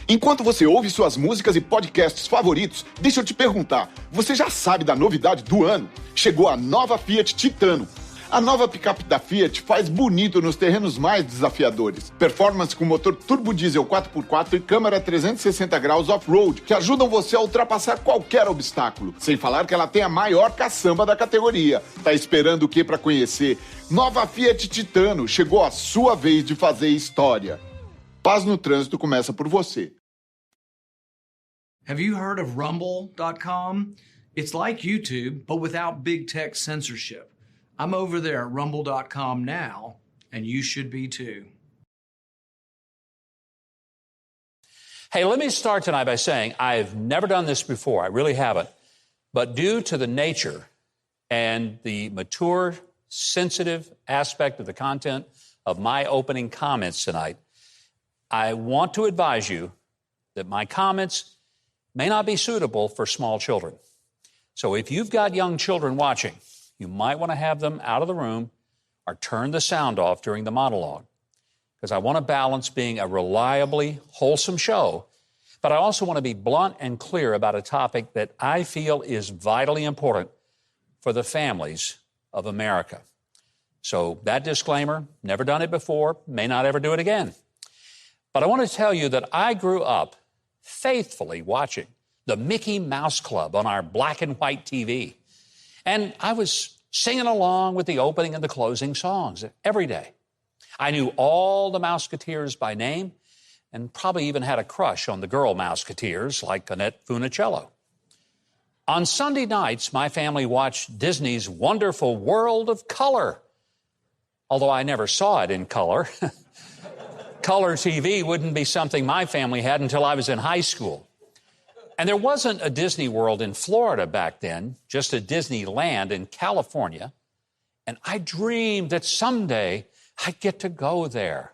Enquanto você ouve suas músicas e podcasts favoritos, deixa eu te perguntar, você já sabe da novidade do ano? Chegou a nova Fiat Titano. A nova picape da Fiat faz bonito nos terrenos mais desafiadores. Performance com motor turbo diesel 4x4 e câmera 360 graus off-road, que ajudam você a ultrapassar qualquer obstáculo. Sem falar que ela tem a maior caçamba da categoria. Tá esperando o que para conhecer? Nova Fiat Titano, chegou a sua vez de fazer história. Paz no trânsito começa por você. Have you heard of Rumble.com? It's like YouTube, but without big tech censorship. I'm over there at Rumble.com now, and you should be too. Hey, let me start tonight by saying I've never done this before. I really haven't. But due to the nature and the mature, sensitive aspect of the content of my opening comments tonight, I want to advise you that my comments may not be suitable for small children. So if you've got young children watching, you might want to have them out of the room or turn the sound off during the monologue, because I want to balance being a reliably wholesome show, but I also want to be blunt and clear about a topic that I feel is vitally important for the families of America. So that disclaimer, never done it before, may not ever do it again. But I want to tell you that I grew up faithfully watching the Mickey Mouse Club on our black and white TV. And I was singing along with the opening and the closing songs every day. I knew all the Mouseketeers by name and probably even had a crush on the girl Mouseketeers like Annette Funicello. On Sunday nights, my family watched Disney's wonderful World of Color, although I never saw it in color. Color TV wouldn't be something my family had until I was in high school. And there wasn't a Disney World in Florida back then, just a Disneyland in California. And I dreamed that someday I'd get to go there.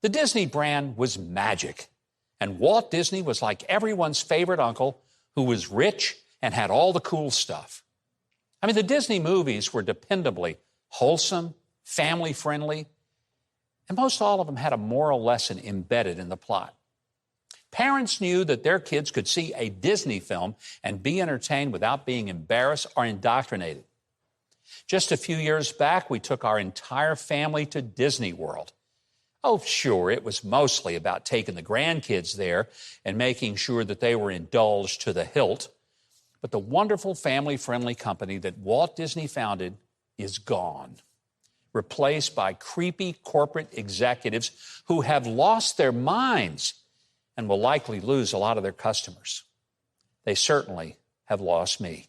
The Disney brand was magic. And Walt Disney was like everyone's favorite uncle who was rich and had all the cool stuff. I mean, the Disney movies were dependably wholesome, family-friendly, and most all of them had a moral lesson embedded in the plot. Parents knew that their kids could see a Disney film and be entertained without being embarrassed or indoctrinated. Just a few years back, we took our entire family to Disney World. Oh, sure, it was mostly about taking the grandkids there and making sure that they were indulged to the hilt. But the wonderful family-friendly company that Walt Disney founded is gone, replaced by creepy corporate executives who have lost their minds and will likely lose a lot of their customers. They certainly have lost me.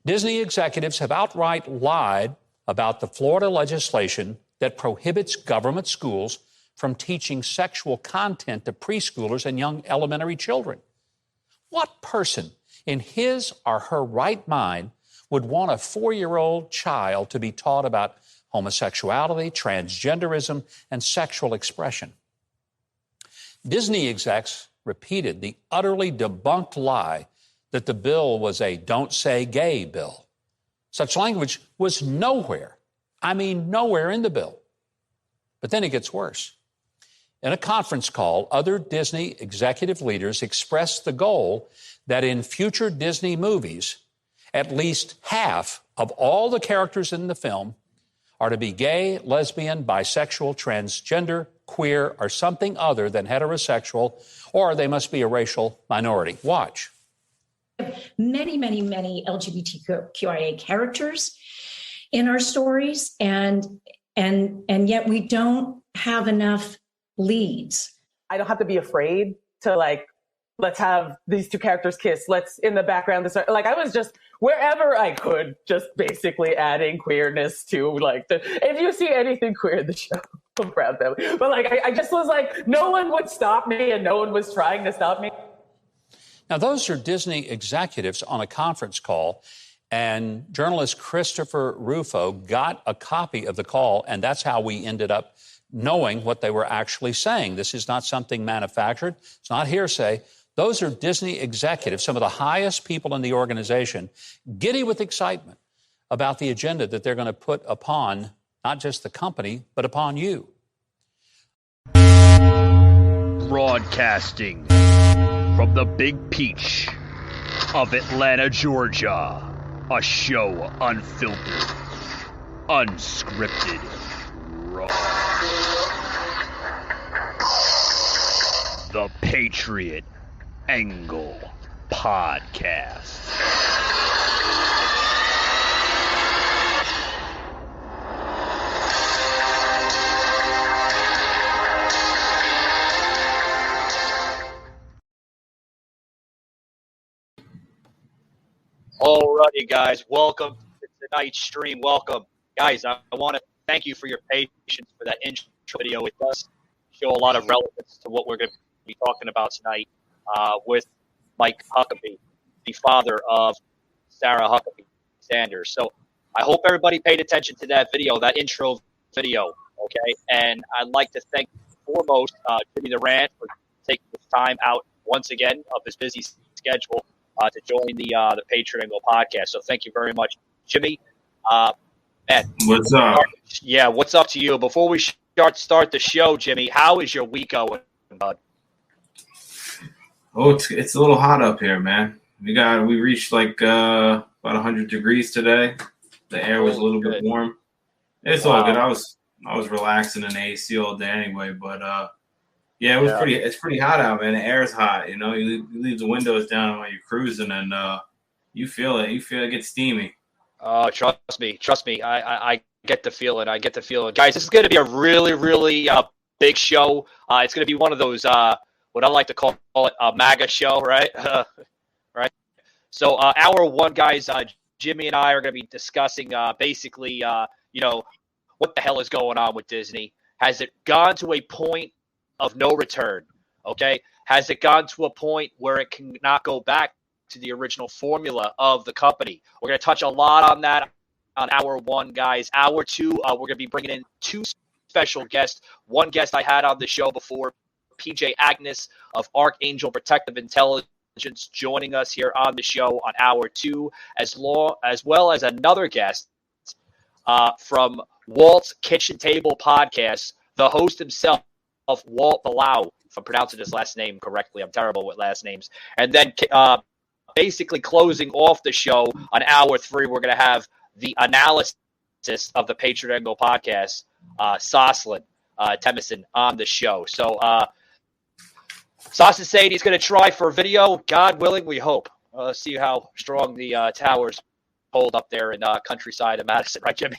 Disney executives have outright lied about the Florida legislation that prohibits government schools from teaching sexual content to preschoolers and young elementary children. What person in his or her right mind would want a 4-year-old child to be taught about homosexuality, transgenderism, and sexual expression? Disney execs repeated the utterly debunked lie that the bill was a don't say gay bill. Such language was nowhere, nowhere in the bill. But then it gets worse. In a conference call, other Disney executive leaders expressed the goal that in future Disney movies, at least half of all the characters in the film are to be gay, lesbian, bisexual, transgender, queer, or something other than heterosexual, or they must be a racial minority. Watch. Many LGBTQIA characters in our stories, and yet we don't have enough leads. I don't have to be afraid to let's have these two characters kiss. Let's in the background. I was just wherever I could, just basically adding queerness to if you see anything queer in the show, I'm proud of them. But I just was no one would stop me and no one was trying to stop me. Now, those are Disney executives on a conference call, and journalist Christopher Rufo got a copy of the call, and that's how we ended up knowing what they were actually saying. This is not something manufactured. It's not hearsay. Those are Disney executives, some of the highest people in the organization, giddy with excitement about the agenda that they're going to put upon not just the company, but upon you. Broadcasting from the Big Peach of Atlanta, Georgia. A show unfiltered, unscripted, raw. The Patriot Angle Podcast. Alrighty, guys, welcome to tonight's stream. Welcome. Guys, I want to thank you for your patience for that intro video. It does show a lot of relevance to what we're going to be talking about tonight with Mike Huckabee, the father of Sarah Huckabee Sanders. So I hope everybody paid attention to that video, that intro video, okay? And I'd like to thank foremost Jimmy the Rant for taking the time out once again of his busy schedule to join the Patriot Angle podcast. So thank you very much, Jimmy. Man, what's up? Yeah, what's up to you? Before we start the show, Jimmy, how is your week going, bud? Oh, it's a little hot up here, man. We reached like about 100 degrees today. The air was a little bit warm. It's all good. I was relaxing in the AC all day anyway, but yeah, it's pretty hot out, man. The air is hot. You know, you leave the windows down while you're cruising, and you feel it. You feel it get steamy. Oh, trust me. I get the feeling. Guys, this is going to be a really, really big show. It's going to be one of those, what I like to call it a MAGA show, right? Right. So hour one, guys, Jimmy and I are going to be discussing basically, what the hell is going on with Disney? Has it gone to a point of no return? Okay. Has it gone to a point where it cannot go back to the original formula of the company? We're going to touch a lot on that on hour one, guys. Hour two, we're going to be bringing in two special guests. One guest I had on the show before, PJ Agness of Archangel Protective Intelligence, joining us here on the show on hour two, as well as another guest from Walt's Kitchen Table Podcast, the host himself, of Walt Disney, if I'm pronouncing his last name correctly. I'm terrible with last names. And then basically closing off the show on hour three, we're going to have the analysis of the Patriot Angle Podcast, Soslin Temison, on the show. So Sas is saying he's going to try for video. God willing, we hope. See how strong the towers hold up there in countryside of Madison. Right, Jimmy?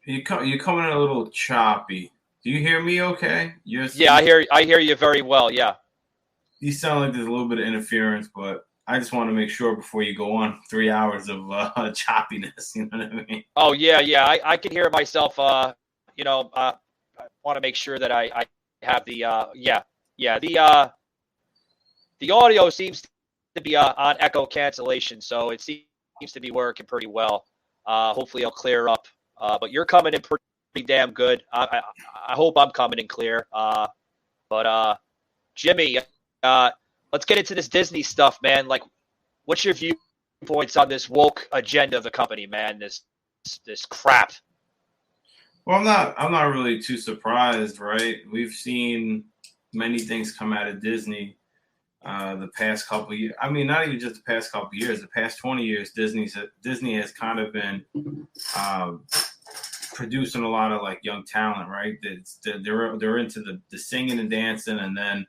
You're coming in a little choppy. Do you hear me okay? Yeah, I hear you very well, yeah. You sound like there's a little bit of interference, but I just want to make sure before you go on 3 hours of choppiness, you know what I mean? Oh, yeah, I can hear myself, I want to make sure that I have the, the audio seems to be on echo cancellation, so it seems to be working pretty well. Hopefully it'll clear up, but you're coming in pretty damn good. I hope I'm coming in clear. But Jimmy, let's get into this Disney stuff, man. Like, what's your viewpoints on this woke agenda of the company, man? This crap. Well, I'm not really too surprised, right? We've seen many things come out of Disney the past couple of years. I mean, not even just the past couple of years. The past 20 years, Disney has kind of been producing a lot of like young talent, right? They're into the singing and dancing, and then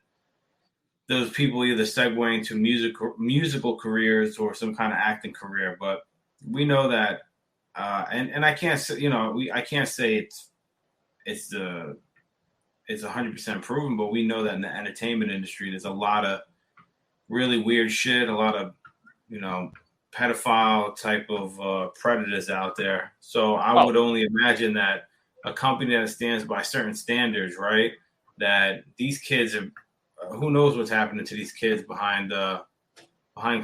those people either segue into musical careers or some kind of acting career. But we know that, and I can't say, I can't say it's 100% proven, but we know that in the entertainment industry, there's a lot of really weird shit, a lot of pedophile type of predators out there. So I would only imagine that a company that stands by certain standards, right, that these kids are, who knows what's happening to these kids behind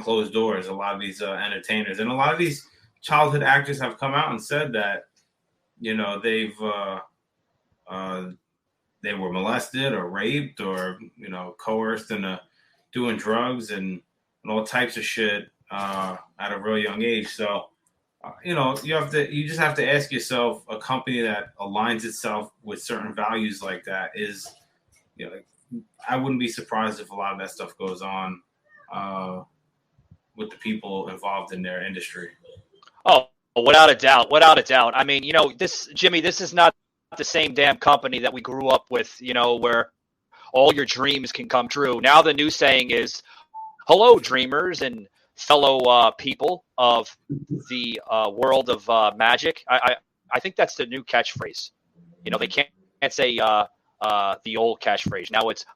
closed doors. A lot of these entertainers and a lot of these childhood actors have come out and said that, they've they were molested or raped or, coerced into doing drugs and all types of shit at a real young age. So, you just have to ask yourself, a company that aligns itself with certain values like that is, I wouldn't be surprised if a lot of that stuff goes on with the people involved in their industry. Oh, without a doubt. Without a doubt. I mean, Jimmy, this is not the same damn company that we grew up with, where all your dreams can come true. Now the new saying is, hello, dreamers and fellow people of the world of magic. I think that's the new catchphrase. They can't say the old catchphrase. Now it's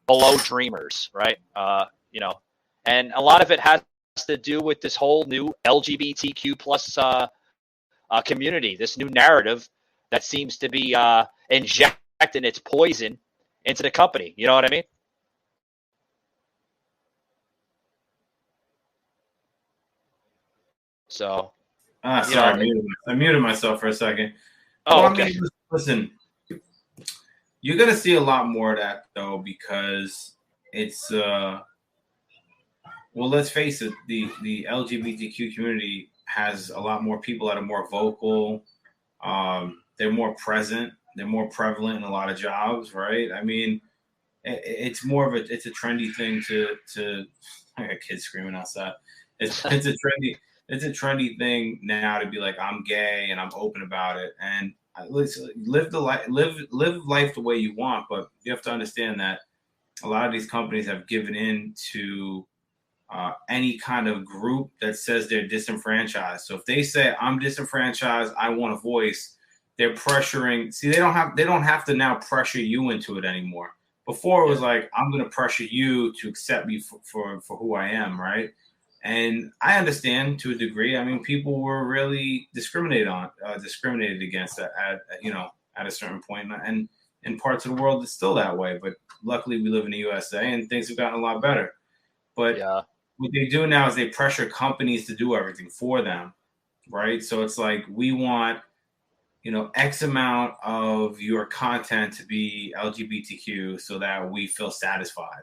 hello, dreamers, right? And a lot of it has to do with this whole new LGBTQ plus community, this new narrative that seems to be injecting its poison into the company. You know what I mean? So, sorry, I muted myself for a second. Oh, well, okay. I mean, listen, you're gonna see a lot more of that though, because it's well, let's face it, the LGBTQ community has a lot more people that are more vocal. They're more present. They're more prevalent in a lot of jobs, right? I mean, it's more of a trendy thing to I got kids screaming outside. It's a trendy thing now to be like, I'm gay and I'm open about it, and live life the way you want. But you have to understand that a lot of these companies have given in to any kind of group that says they're disenfranchised. So if they say I'm disenfranchised, I want a voice, they're pressuring. See, they don't have to now pressure you into it anymore. Before it was like, I'm going to pressure you to accept me for who I am, right? And I understand to a degree. I mean, people were really discriminated against at a certain point, and in parts of the world it's still that way. But luckily, we live in the USA, and things have gotten a lot better. But what they do now is they pressure companies to do everything for them, right? So it's like, we want, X amount of your content to be LGBTQ so that we feel satisfied.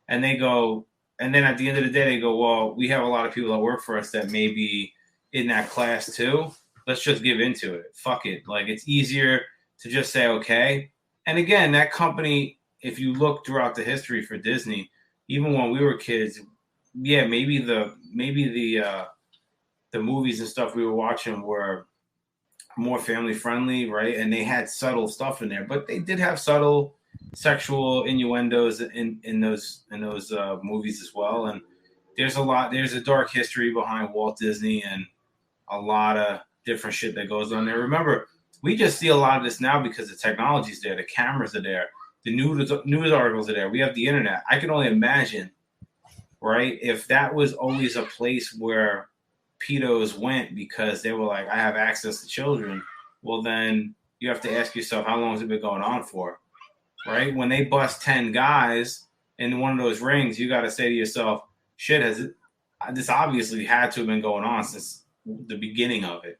And they go, and then at the end of the day, they go, well, we have a lot of people that work for us that may be in that class too. Let's just give into it. Fuck it. Like, it's easier to just say, okay. And again, that company, if you look throughout the history for Disney, even when we were kids, yeah, maybe the movies and stuff we were watching were more family friendly, right? And they had subtle stuff in there, but they did have subtle sexual innuendos in those movies as well. And there's a dark history behind Walt Disney and a lot of different shit that goes on there. Remember, we just see a lot of this now because the technology's there, the cameras are there, the news articles are there. We have the internet. I can only imagine, right, if that was always a place where pedos went because they were like, I have access to children. Well, then you have to ask yourself, how long has it been going on for? Right? When they bust 10 guys in one of those rings, you got to say to yourself, shit, this obviously had to have been going on since the beginning of it.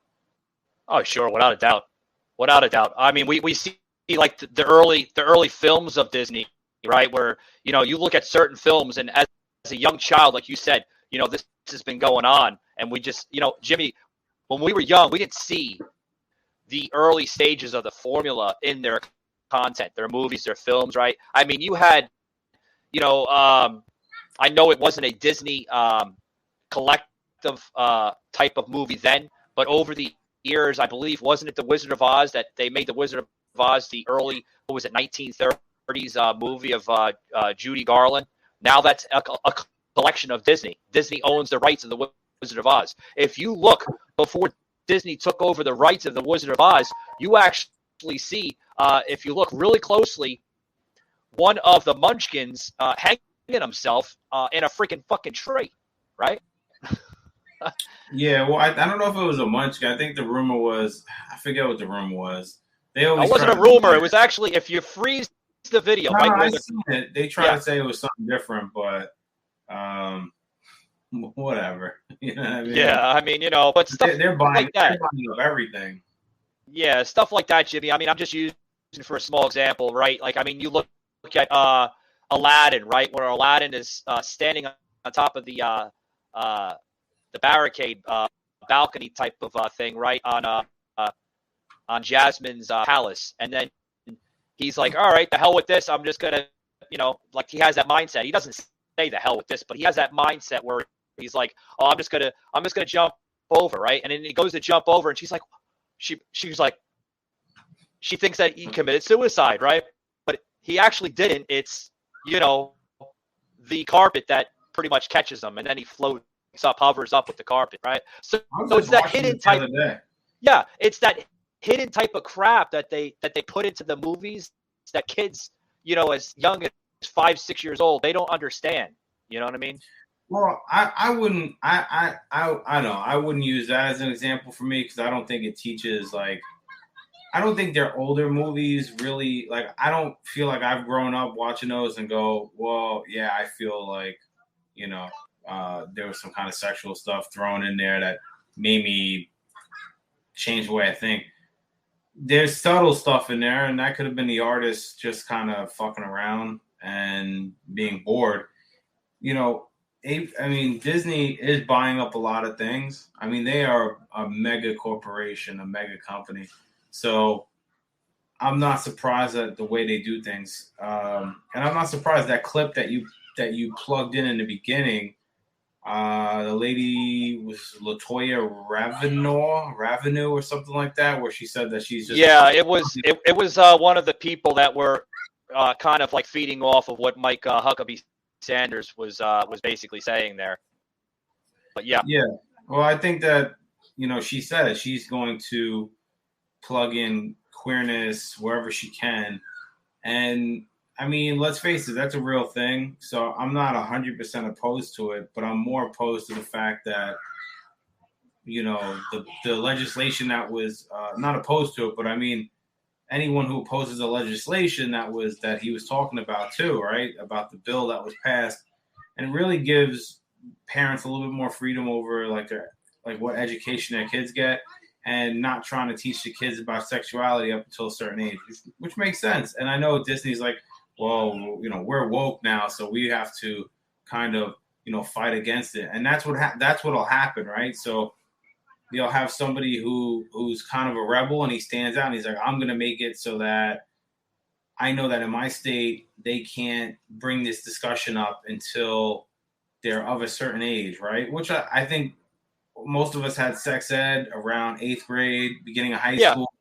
Oh, sure. Without a doubt. Without a doubt. I mean, we see like the early films of Disney, right? Where, you look at certain films, and as a young child, like you said, this has been going on. And we just, Jimmy, when we were young, we didn't see the early stages of the formula in their content, their movies, their films, right? I mean, you had, I know it wasn't a Disney collective type of movie then, but over the years, I believe, wasn't it The Wizard of Oz that they made The Wizard of Oz the early, 1930s movie of Judy Garland? Now that's a collection of Disney. Disney owns the rights of The Wizard of Oz. If you look before Disney took over the rights of The Wizard of Oz, you actually see, if you look really closely, one of the Munchkins hanging himself in a freaking fucking tree, right? Yeah, well, I don't know if it was a Munchkin. I think the rumor was, I forget what the rumor was. It wasn't a rumor. It was actually, if you freeze the video, no, right? I seen it. They tried to say it was something different, but whatever. You know what I mean? Yeah, I mean, but stuff they're buying, like that. They're buying up everything. Yeah, stuff like that, Jimmy. I mean, I'm just using for a small example, right? Like, I mean, you look at Aladdin, right, where Aladdin is standing on top of the barricade balcony type of thing, right, on Jasmine's palace, and then he's like, all right, the hell with this, I'm just gonna like he has that mindset. He doesn't say the hell with this, but he has that mindset where he's like, oh, I'm just gonna jump over, right? And then he goes to jump over, and she's like, she's like, she thinks that he committed suicide, right? But he actually didn't. It's, the carpet that pretty much catches him, and then he floats up, hovers up with the carpet, right? So it's that hidden type. Yeah, it's that hidden type of crap that they put into the movies that kids, as young as 5-6 years old, they don't understand. You know what I mean? Well, I wouldn't. I know I wouldn't use that as an example for me, because I don't think it teaches, like, I don't think their older movies really, like, I don't feel like I've grown up watching those and go, well, yeah, I feel like, there was some kind of sexual stuff thrown in there that made me change the way I think. There's subtle stuff in there, and that could have been the artist just kind of fucking around and being bored. Disney is buying up a lot of things. I mean, they are a mega corporation, a mega company. So I'm not surprised at the way they do things. And I'm not surprised that clip that you plugged in the beginning, the lady was LaToya Ravenue or something like that, where she said that she's just... Yeah, it was one of the people that were kind of like feeding off of what Mike Huckabee Sanders was basically saying there. But yeah. Well, I think that she said she's going to plug in queerness wherever she can, and I mean, let's face it, that's a real thing. So I'm not 100% opposed to it, but I'm more opposed to the fact that the legislation that was not opposed to it, but I mean, anyone who opposes the legislation that he was talking about too, right? About the bill that was passed, and really gives parents a little bit more freedom over like what education their kids get, and not trying to teach the kids about sexuality up until a certain age, which makes sense. And I know Disney's like, well, we're woke now, so we have to kind of, fight against it. And that's what'll happen, right? So you'll have somebody who's kind of a rebel, and he stands out and he's like, I'm going to make it so that I know that in my state, they can't bring this discussion up until they're of a certain age, right? Which I think most of us had sex ed around 8th grade, beginning of high school.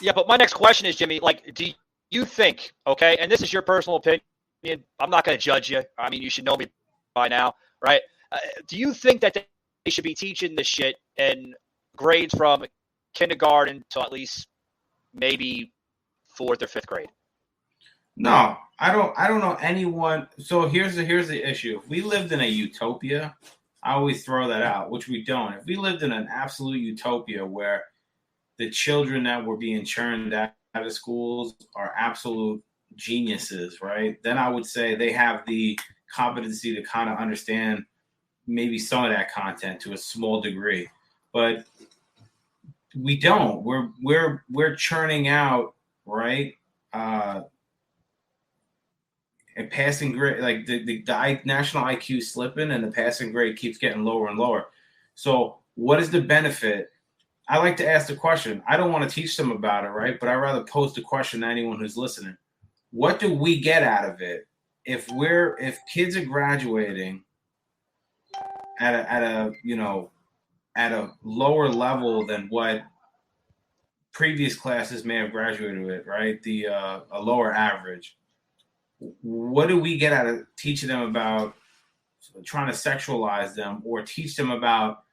Yeah, but my next question is, Jimmy, like, do you think, okay, and this is your personal opinion, I'm not going to judge you. I mean, you should know me by now, right? Do you think that they should be teaching this shit in grades from kindergarten to at least maybe 4th or 5th grade? No, I don't know anyone. So here's the issue. If we lived in a utopia, I always throw that out, which we don't. If we lived in an absolute utopia where the children that were being churned out of schools are absolute geniuses, right? Then I would say they have the competency to kind of understand maybe some of that content to a small degree, but we don't. We're churning out, right? And passing grade, like the national IQ slipping, and the passing grade keeps getting lower and lower. So what is the benefit? I like to ask the question. I don't want to teach them about it, right? But I'd rather pose the question to anyone who's listening. What do we get out of it if kids are graduating at a lower level than what previous classes may have graduated with, right? A lower average. What do we get out of teaching them about trying to sexualize them, or teach them about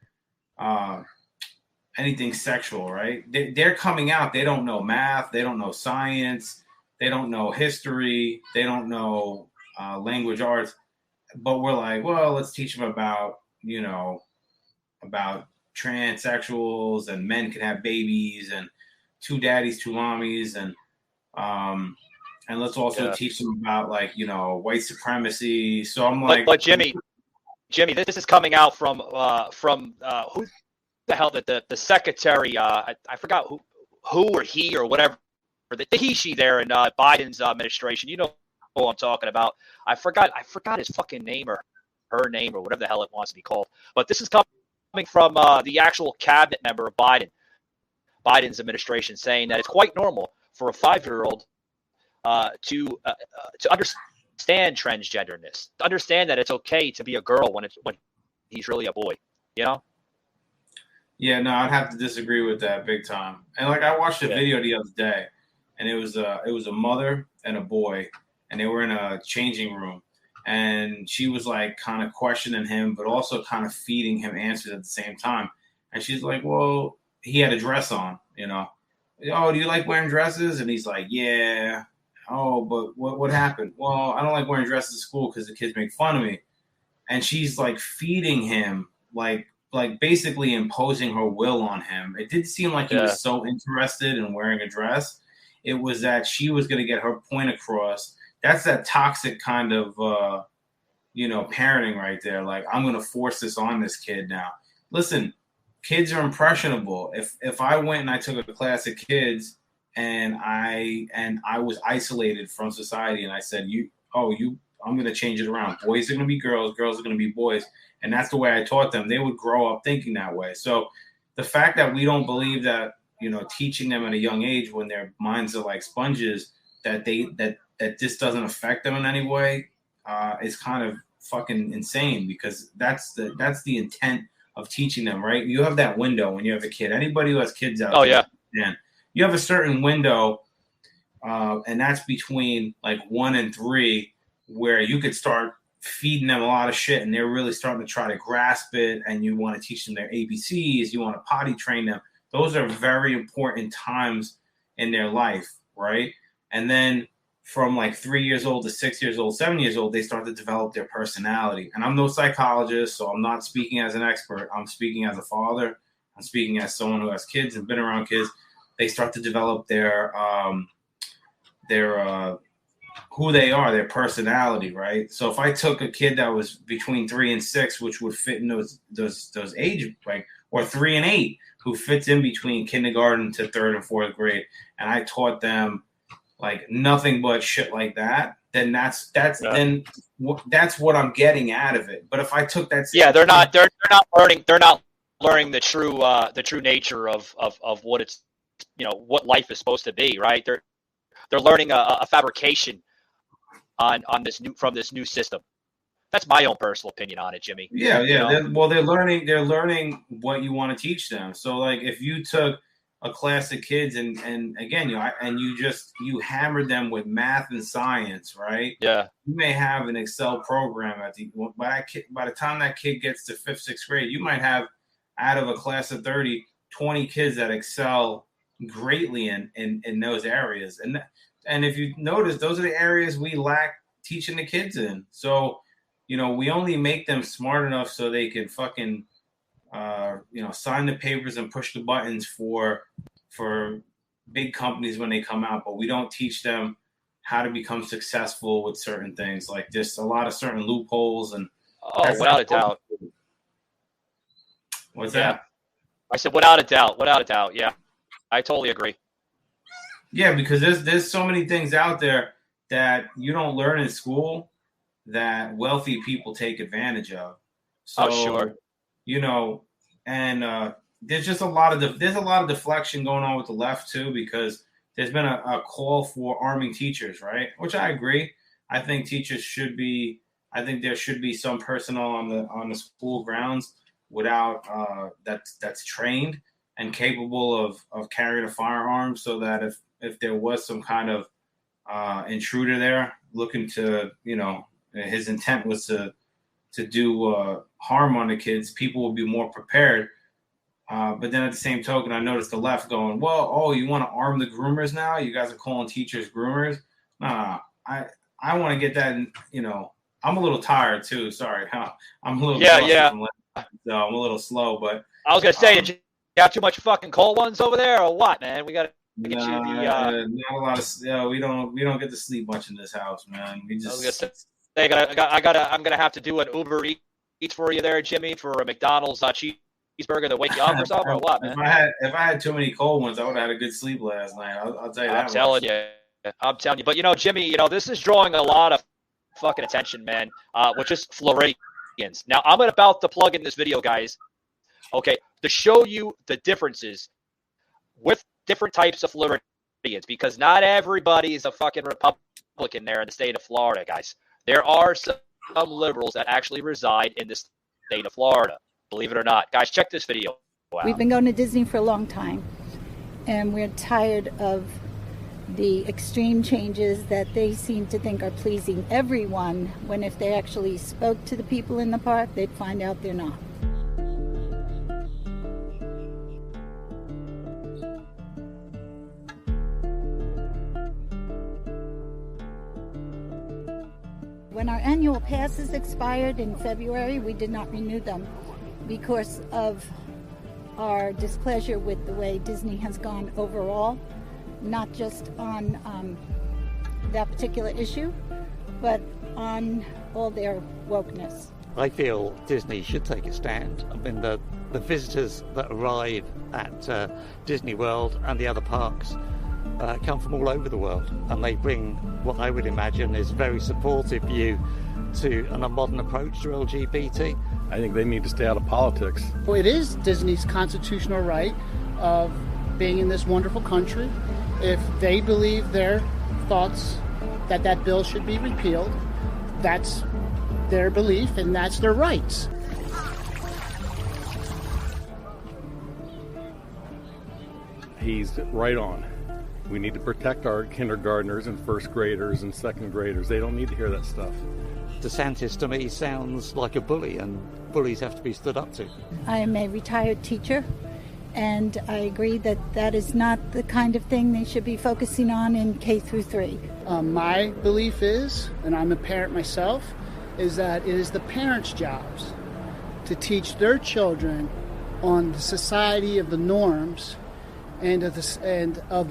anything sexual, right? They're coming out. They don't know math. They don't know science. They don't know history. They don't know language arts. But we're like, well, let's teach them about transsexuals, and men can have babies, and 2 daddies, 2 mommies, and let's also teach them about white supremacy. So I'm like, but Jimmy, this is coming out from who the hell the secretary? I forgot who or he or whatever, the he there in Biden's administration. You know who I'm talking about. I forgot his fucking name or her name or whatever the hell it wants to be called. But this is coming from the actual cabinet member of Biden's administration, saying that it's quite normal for a 5-year-old to understand transgenderness, to understand that it's okay to be a girl when he's really a boy, you know? Yeah, no, I'd have to disagree with that big time. And like I watched a video the other day, and it was a mother and a boy, and they were in a changing room, and she was like kind of questioning him, but also kind of feeding him answers at the same time. And she's like, "Well, he had a dress on, you know. Oh, do you like wearing dresses?" And he's like, "Yeah." Oh, but what happened? Well, I don't like wearing dresses at school because the kids make fun of me. And she's like feeding him, like basically imposing her will on him. It didn't seem like he was so interested in wearing a dress. It was that she was going to get her point across. That's that toxic kind of, parenting right there. Like, I'm going to force this on this kid now. Listen, kids are impressionable. If I went and I took a class of kids and I was isolated from society and I said, I'm going to change it around. Boys are going to be girls. Girls are going to be boys. And that's the way I taught them. They would grow up thinking that way. So the fact that we don't believe that, teaching them at a young age when their minds are like sponges, that this doesn't affect them in any way is kind of fucking insane, because that's the intent of teaching them, right? You have that window when you have a kid. Anybody who has kids out there, man, you have a certain window, and that's between like 1 and 3, where you could start feeding them a lot of shit and they're really starting to try to grasp it, and you want to teach them their ABCs, you want to potty train them. Those are very important times in their life, right? And then from like 3 years old to 6 years old, 7 years old, they start to develop their personality. And I'm no psychologist, so I'm not speaking as an expert. I'm speaking as a father. I'm speaking as someone who has kids and been around kids. They start to develop their who they are, their personality, right? So if I took a kid that was between 3 and 6, which would fit in those age, like, or 3 and 8, who fits in between kindergarten to 3rd and 4th grade, and I taught them like nothing but shit like that, then that's what I'm getting out of it. But if I took that, they're not learning the true nature of what it's, what life is supposed to be, right? They're learning a fabrication on this new system. That's my own personal opinion on it, Jimmy. Yeah. They're learning what you want to teach them. So like if you took a class of kids and again, you hammered them with math and science, right? Yeah. You may have an Excel program by the time that kid gets to 5th, 6th grade, you might have out of a class of 30, 20 kids that excel greatly in those areas. And if you notice, those are the areas we lack teaching the kids in. So, we only make them smart enough so they can fucking, sign the papers and push the buttons for big companies when they come out. But we don't teach them how to become successful with certain things. Like there's a lot of certain loopholes and. Oh, without a doubt. What's that? I said, without a doubt. Yeah, I totally agree. Yeah, because there's so many things out there that you don't learn in school that wealthy people take advantage of. So, sure. And there's just a lot of deflection going on with the left too, because there's been a call for arming teachers, right? Which I agree. I think there should be some personnel on the school grounds without that's trained and capable of carrying a firearm, so that if there was some kind of intruder there looking to, his intent was to do harm on the kids, people will be more prepared. But then at the same token, I noticed the left going, well, you want to arm the groomers now? You guys are calling teachers groomers? Nah, I want to get that in, I'm a little tired too. Sorry. I'm a little so I'm a little slow, but I was going to say, did you have too much fucking cold ones over there or what, man? We got to get you the not a lot of we don't get to sleep much in this house, man. We just. I was gonna say, I'm gonna have to do an Uber Eats for you there, Jimmy, for a McDonald's cheeseburger to wake you up or something, or what, man? If I had too many cold ones, I would have had a good sleep last night. I'll tell you that. I'm telling you. But Jimmy, this is drawing a lot of fucking attention, man. Which is Floridians. Now I'm about to plug in this video, guys. Okay, to show you the differences with different types of Floridians audience, because not everybody is a fucking Republican there in the state of Florida, guys. There are some liberals that actually reside in the state of Florida, believe it or not. Guys, check this video out. We've been going to Disney for a long time, and we're tired of the extreme changes that they seem to think are pleasing everyone, when if they actually spoke to the people in the park, they'd find out they're not. When our annual passes expired in February, we did not renew them because of our displeasure with the way Disney has gone overall, not just on that particular issue, but on all their wokeness. I feel Disney should take a stand. I mean, the visitors that arrive at Disney World and the other parks come from all over the world, and they bring what I would imagine is very supportive view to a modern approach to LGBT. I think they need to stay out of politics. Well, it is Disney's constitutional right of being in this wonderful country. If they believe their thoughts that bill should be repealed, that's their belief and that's their rights. He's right on. We need to protect our kindergartners and first graders and second graders. They don't need to hear that stuff. DeSantis to me sounds like a bully, and bullies have to be stood up to. I am a retired teacher, and I agree that that is not the kind of thing they should be focusing on in K through 3. My belief is, and I'm a parent myself, is that it is the parents' jobs to teach their children on the society of the norms and of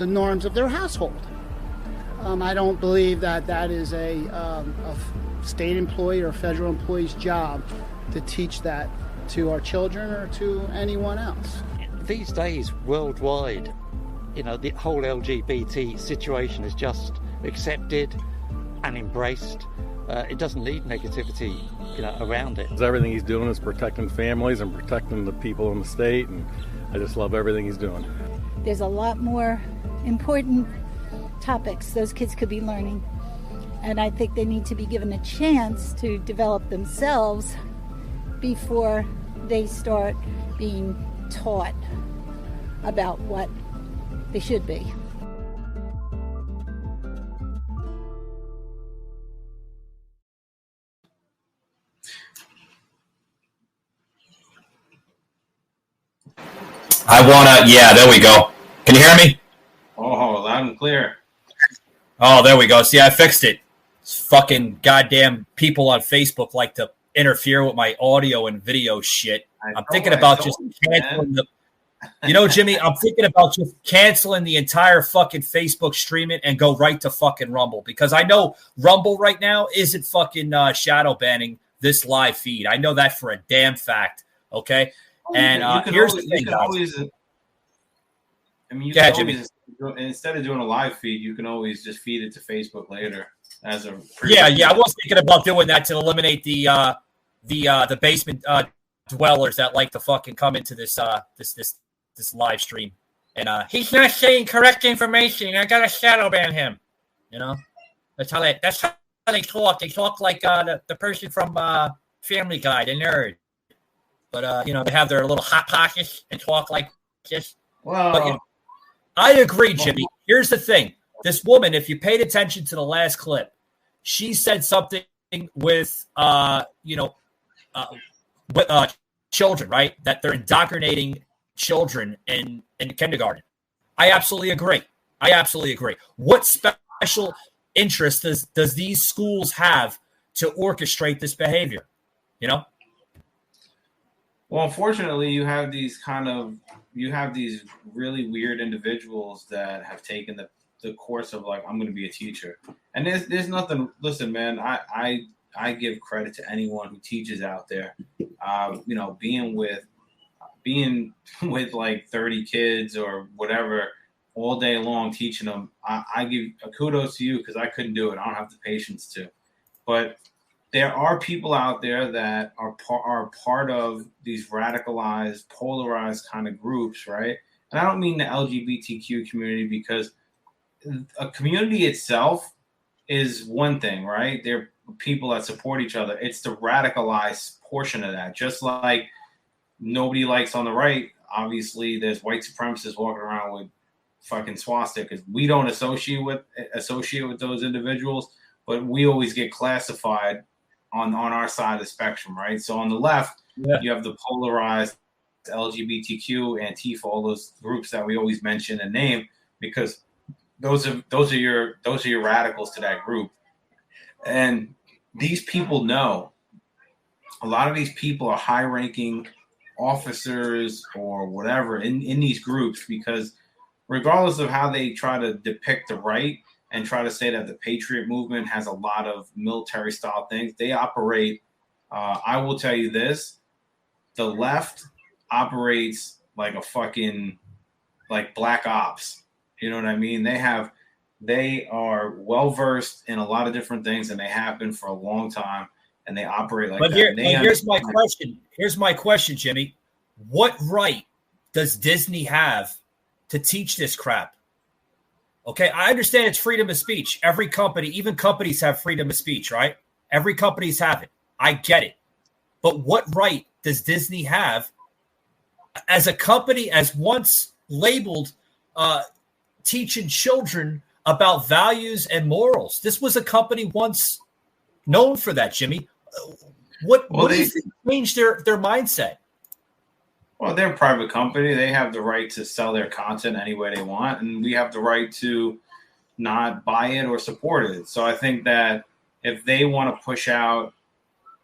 the norms of their household. I don't believe that is a state employee or federal employee's job to teach that to our children or to anyone else. These days, worldwide, the whole LGBT situation is just accepted and embraced. It doesn't need negativity, around it. Everything he's doing is protecting families and protecting the people in the state, and I just love everything he's doing. There's a lot more important topics those kids could be learning, and I think they need to be given a chance to develop themselves before they start being taught about what they should be. Yeah, there we go. Can you hear me? Oh, loud and clear. Oh, there we go. See, I fixed it. It's fucking goddamn people on Facebook like to interfere with my audio and video shit. I'm thinking about just canceling Jimmy, I'm thinking about just canceling the entire fucking Facebook streaming and go right to fucking Rumble, because I know Rumble right now isn't fucking shadow banning this live feed. I know that for a damn fact. Okay. And here's the thing, guys. Instead of doing a live feed, you can always just feed it to Facebook later as a. Yeah. I was thinking about doing that to eliminate the basement dwellers that like to fucking come into this live stream. And he's not saying correct information. I gotta shadow ban him. That's how they talk. They talk like the person from Family Guy, the nerd. But they have their little hot pockets and talk like this. Well, but, I agree, Jimmy. Here's the thing. This woman, if you paid attention to the last clip, she said something with children, right? That they're indoctrinating children in kindergarten. I absolutely agree. What special interest does these schools have to orchestrate this behavior? Well, unfortunately, you have these really weird individuals that have taken the course of like, I'm going to be a teacher, and there's nothing. Listen, man, I give credit to anyone who teaches out there. Being with like 30 kids or whatever all day long teaching them, I give a kudos to you, because I couldn't do it. I don't have the patience to, but. There are people out there that are part of these radicalized, polarized kind of groups, right? And I don't mean the LGBTQ community, because a community itself is one thing, right? They're people that support each other. It's the radicalized portion of that. Just like nobody likes on the right, obviously there's white supremacists walking around with fucking swastikas. We don't associate with those individuals, but we always get classified on our side of the spectrum, right? So on the left, you have the polarized LGBTQ, Antifa, all those groups that we always mention and name, because those are your radicals to that group. And these people know, a lot of these people are high-ranking officers or whatever in these groups, because regardless of how they try to depict the right and try to say that the Patriot movement has a lot of military-style things, they operate, I will tell you this, the left operates like a fucking, like black ops. You know what I mean? They are well-versed in a lot of different things, and they have been for a long time, and they operate like that. Here's my question. Here's my question, Jimmy. What right does Disney have to teach this crap? Okay, I understand it's freedom of speech. Every company, even companies have freedom of speech, right? Every company's have it. I get it. But what right does Disney have as a company, as once labeled teaching children about values and morals? This was a company once known for that, Jimmy. What do you think changed their mindset? Well, they're a private company. They have the right to sell their content any way they want, and we have the right to not buy it or support it. So I think that if they want to push out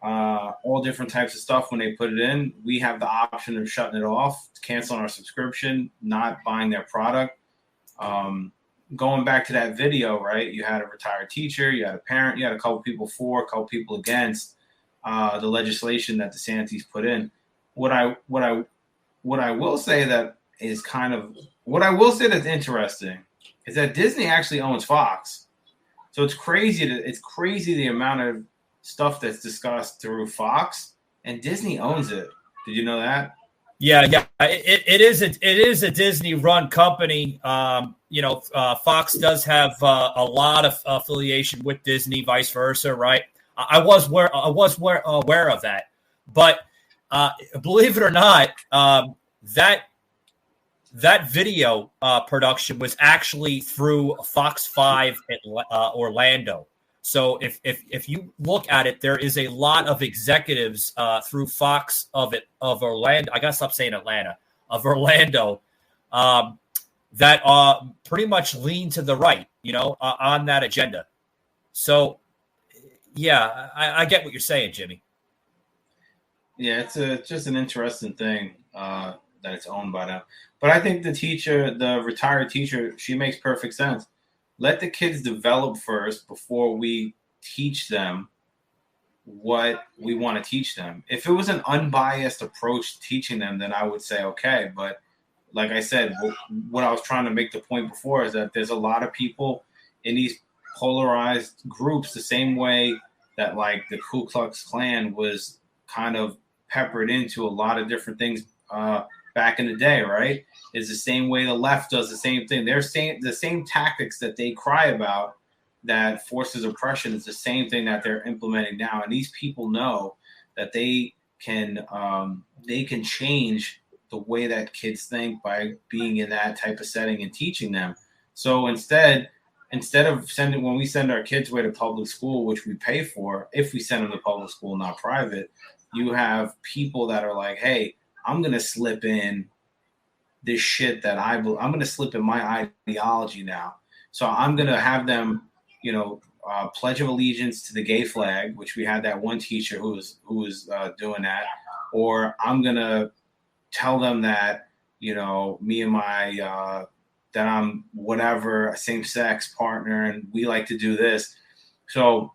all different types of stuff when they put it in, we have the option of shutting it off, canceling our subscription, not buying their product. Going back to that video, right? You had a retired teacher, you had a parent, you had a couple people for, a couple people against the legislation that DeSantis put in. What I will say that is that's interesting is that Disney actually owns Fox. So it's crazy the amount of stuff that's discussed through Fox, and Disney owns it. Did you know that? Yeah. It is a Disney-run company. Fox does have a lot of affiliation with Disney, vice versa, right? I was aware of that, but believe it or not, that video production was actually through Fox 5 at Orlando. So if you look at it, there is a lot of executives through Fox of Orlando. I gotta stop saying Atlanta, of Orlando, that pretty much lean to the right, on that agenda. So yeah, I get what you're saying, Jimmy. Yeah, it's just an interesting thing that it's owned by them. But I think the retired teacher, she makes perfect sense. Let the kids develop first before we teach them what we want to teach them. If it was an unbiased approach to teaching them, then I would say, okay. But like I said, what I was trying to make the point before is that there's a lot of people in these polarized groups, the same way that like the Ku Klux Klan was kind of peppered into a lot of different things back in the day, right? Is the same way the left does the same thing. They're saying the same tactics that they cry about that forces oppression is the same thing that they're implementing now. And these people know that they can change the way that kids think by being in that type of setting and teaching them. So instead of when we send our kids away to public school, which we pay for, if we send them to public school, not private, you have people that are like, hey, I'm going to slip in this shit that I'm going to slip in my ideology now. So I'm going to have them, pledge of allegiance to the gay flag, which we had that one teacher who was doing that. Or I'm going to tell them that, me and my, that I'm whatever, a same-sex partner, and we like to do this. So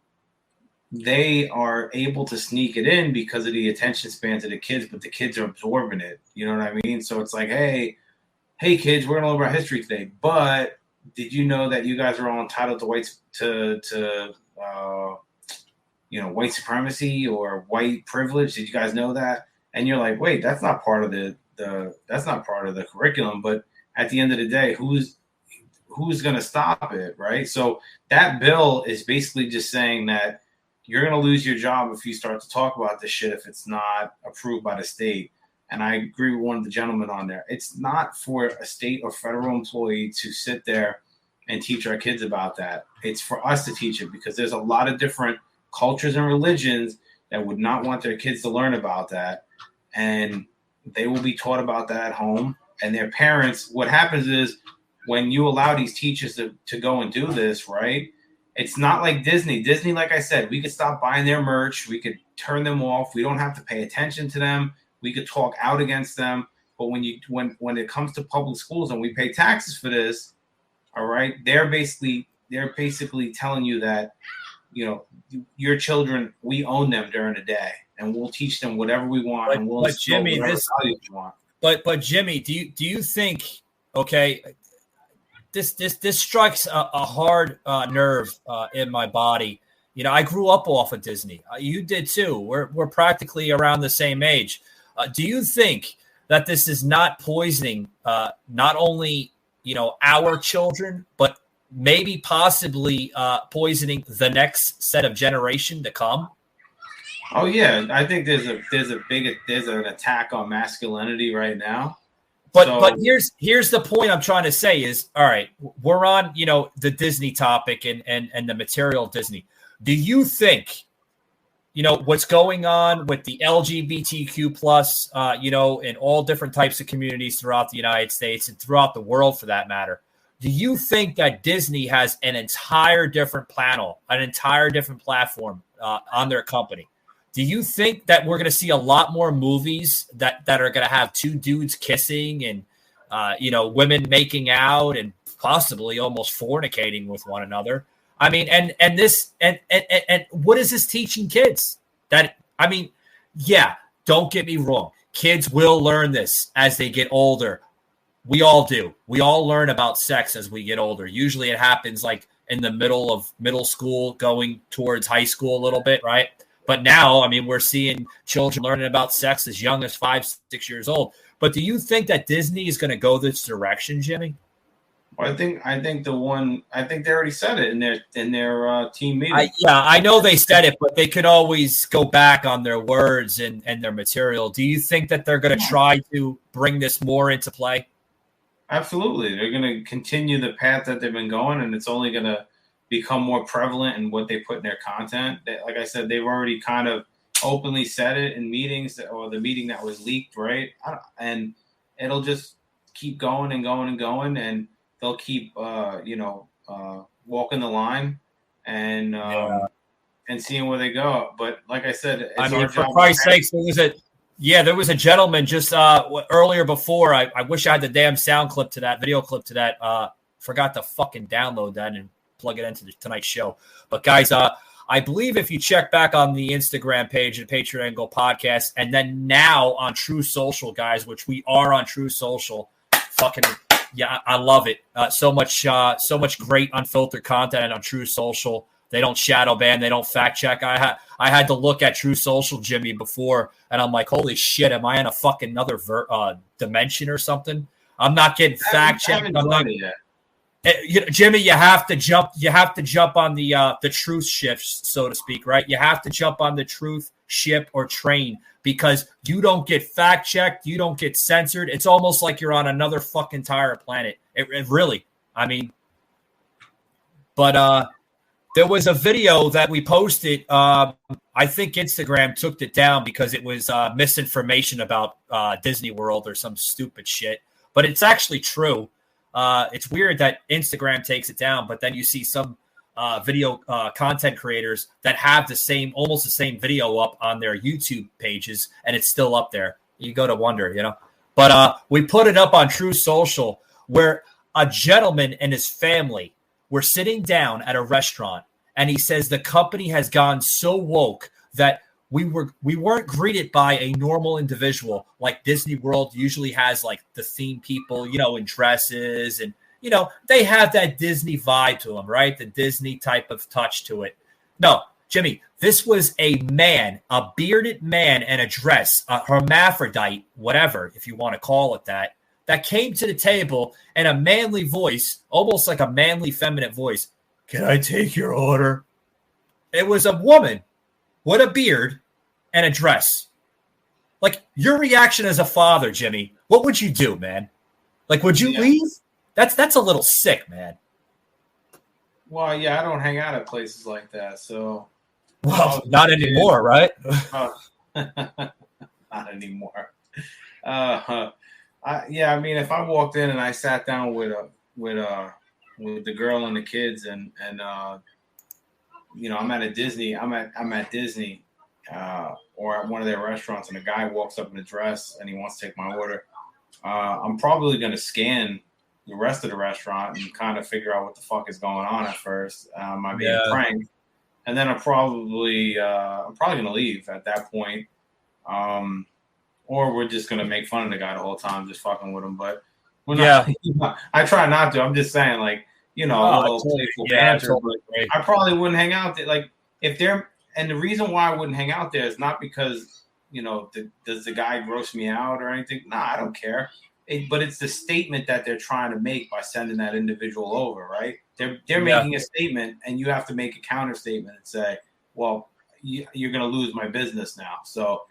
they are able to sneak it in because of the attention spans of the kids, but the kids are absorbing it. You know what I mean? So it's like, hey kids, we're gonna learn about history today. But did you know that you guys are all entitled to white supremacy or white privilege? Did you guys know that? And you're like, wait, that's not part of the curriculum. But at the end of the day, who's who's going to stop it, right? So that bill is basically just saying that you're going to lose your job if you start to talk about this shit if it's not approved by the state. And I agree with one of the gentlemen on there. It's not for a state or federal employee to sit there and teach our kids about that. It's for us to teach it, because there's a lot of different cultures and religions that would not want their kids to learn about that. And they will be taught about that at home. And their parents, what happens is when you allow these teachers to go and do this, right? It's not like Disney. Disney, like I said, we could stop buying their merch. We could turn them off. We don't have to pay attention to them. We could talk out against them. But when it comes to public schools and we pay taxes for this, all right, they're basically telling you that, you know, your children, we own them during the day, and we'll teach them whatever we want, and we'll instill whatever values we want. But Jimmy, do you think, okay, this strikes a hard nerve in my body. You know, I grew up off of Disney. You did too. We're practically around the same age. Do you think that this is not poisoning not only, you know, our children, but maybe possibly poisoning the next set of generation to come? Oh yeah, I think there's an attack on masculinity right now. But here's the point I'm trying to say is, all right, we're on, you know, the Disney topic and the material Disney. Do you think, you know, what's going on with the LGBTQ plus, you know, in all different types of communities throughout the United States and throughout the world for that matter, do you think that Disney has an entire different panel, an entire different platform on their company? Do you think that we're going to see a lot more movies that are going to have two dudes kissing and, you know, women making out and possibly almost fornicating with one another? I mean, and what is this teaching kids? That, I mean, yeah, don't get me wrong. Kids will learn this as they get older. We all do. We all learn about sex as we get older. Usually it happens like in the middle of middle school, going towards high school a little bit, right? But now, I mean, we're seeing children learning about sex as young as 5-6 years old. But do you think that Disney is going to go this direction, Jimmy? Well, I think they already said it in their team meeting. I know they said it, but they could always go back on their words and their material. Do you think that they're going to try to bring this more into play? Absolutely. They're going to continue the path that they've been going, and it's only going to become more prevalent in what they put in their content. Like I said, they've already kind of openly said it in meetings, or the meeting that was leaked, right? And it'll just keep going and going and going, and they'll keep, walking the line and seeing where they go. But like I said, I mean, for Christ's sakes, there was a gentleman just earlier before. I wish I had the damn sound clip to that, video clip to that. Forgot to fucking download that and plug it into tonight's show. But guys, I believe if you check back on the Instagram page and Patriot Angle Podcast, and then now on True Social, guys, which we are on True Social, fucking yeah, I love it. So much great unfiltered content on True Social. They don't shadow ban, they don't fact check. I had to look at True Social, Jimmy, before, and I'm like, holy shit, am I in a fucking another dimension or something? I'm not getting fact checked. Jimmy, you have to jump. You have to jump on the truth shift, so to speak, right? You have to jump on the truth ship or train, because you don't get fact checked, you don't get censored. It's almost like you're on another fucking entire planet. It really, I mean. But there was a video that we posted. I think Instagram took it down because it was misinformation about Disney World or some stupid shit. But it's actually true. It's weird that Instagram takes it down, but then you see some video content creators that have almost the same video up on their YouTube pages, and it's still up there. You go to wonder, you know. But we put it up on True Social, where a gentleman and his family were sitting down at a restaurant, and he says the company has gone so woke that we weren't greeted by a normal individual like Disney World usually has, like the theme people, you know, in dresses, and you know, they have that Disney vibe to them, right? The Disney type of touch to it. No, Jimmy, this was a man, a bearded man in a dress, a hermaphrodite, whatever, if you want to call it that that came to the table in a manly voice, almost like a manly feminine voice. Can I take your order? It was a woman with a beard and a dress. Like, your reaction as a father, Jimmy, what would you do, man? Like, would you leave? That's a little sick, man. Well, yeah, I don't hang out at places like that, so. Well, not anymore, right? Not anymore. I mean, if I walked in and I sat down with the girl and the kids, and you know, I'm at Disney, or at one of their restaurants, and a guy walks up in a dress and he wants to take my order, I'm probably going to scan the rest of the restaurant and kind of figure out what the fuck is going on at first. Am I being pranked? And then I'm probably going to leave at that point. Or we're just going to make fun of the guy the whole time, just fucking with him. But we're not, I try not to. I'm just saying, like, you know, a little playful banter. I probably wouldn't hang out there. Like, if they're, and the reason why I wouldn't hang out there is not because, you know, does the guy gross me out or anything? Nah, I don't care. But it's the statement that they're trying to make by sending that individual over, right? They're making a statement, and you have to make a counter statement and say, well, you're going to lose my business now. So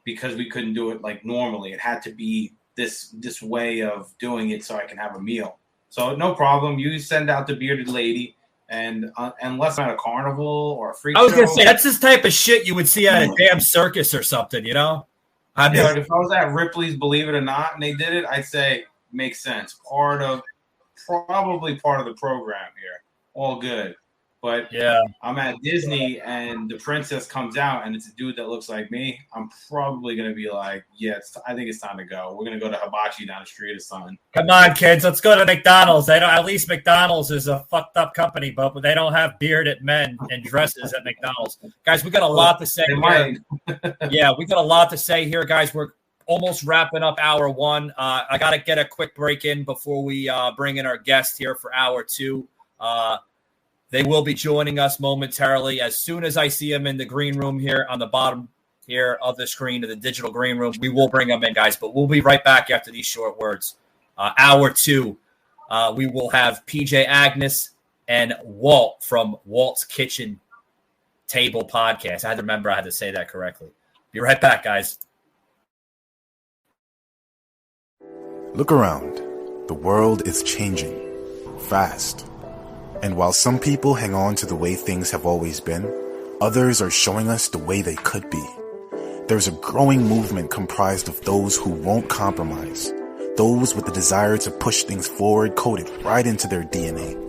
because we couldn't do it like normally, it had to be this way of doing it so I can have a meal. So no problem. You send out the bearded lady, and unless I'm at a carnival or a freak show. I was going to say, that's this type of shit you would see at a damn circus or something, you know? I mean, if I was at Ripley's Believe It or Not and they did it, I'd say makes sense. Probably part of the program here. All good. But yeah, I'm at Disney and the princess comes out and it's a dude that looks like me. I'm probably going to be like, yeah, I think it's time to go. We're going to go to Hibachi down the street or something. Come on, kids. Let's go to McDonald's. At least McDonald's is a fucked up company, but they don't have bearded men in dresses at McDonald's. Guys, we got a lot to say here. Yeah, we got a lot to say here, guys. We're almost wrapping up hour one. I got to get a quick break in before we bring in our guest here for hour two. They will be joining us momentarily. As soon as I see them in the green room here on the bottom here of the screen of the digital green room, we will bring them in, guys. But we'll be right back after these short words. Hour two, we will have PJ Agness and Walt from Walt's Kitchen Table Podcast. I had to remember I had to say that correctly. Be right back, guys. Look around. The world is changing fast. And while some people hang on to the way things have always been, others are showing us the way they could be. There's a growing movement comprised of those who won't compromise, those with the desire to push things forward coded right into their DNA.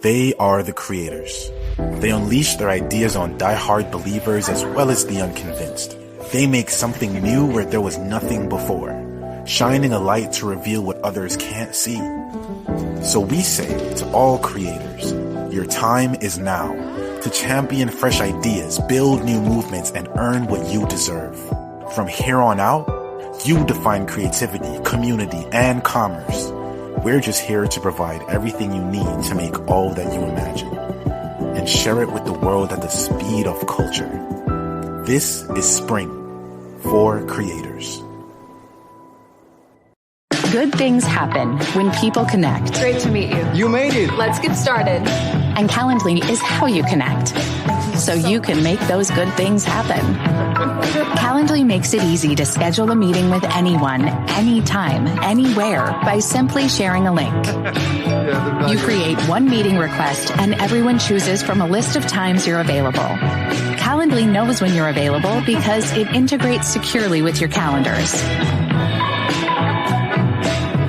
They are the creators. They unleash their ideas on die-hard believers as well as the unconvinced. They make something new where there was nothing before, shining a light to reveal what others can't see. So we say to all creators, your time is now to champion fresh ideas, build new movements, and earn what you deserve. From here on out, you define creativity, community, and commerce. We're just here to provide everything you need to make all that you imagine and share it with the world at the speed of culture. This is Spring for Creators. Good things happen when people connect. Great to meet you. You made it. Let's get started. And Calendly is how you connect, so you can make those good things happen. Calendly makes it easy to schedule a meeting with anyone, anytime, anywhere by simply sharing a link. You create one meeting request and everyone chooses from a list of times you're available. Calendly knows when you're available because it integrates securely with your calendars.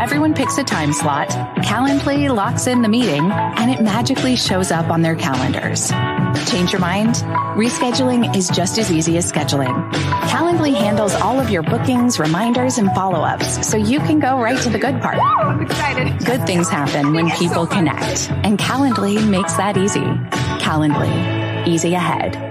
Everyone picks a time slot, Calendly locks in the meeting, and it magically shows up on their calendars. Change your mind? Rescheduling is just as easy as scheduling. Calendly handles all of your bookings, reminders, and follow-ups, so you can go right to the good part. I'm excited. Good things happen when people connect, and Calendly makes that easy. Calendly, easy ahead.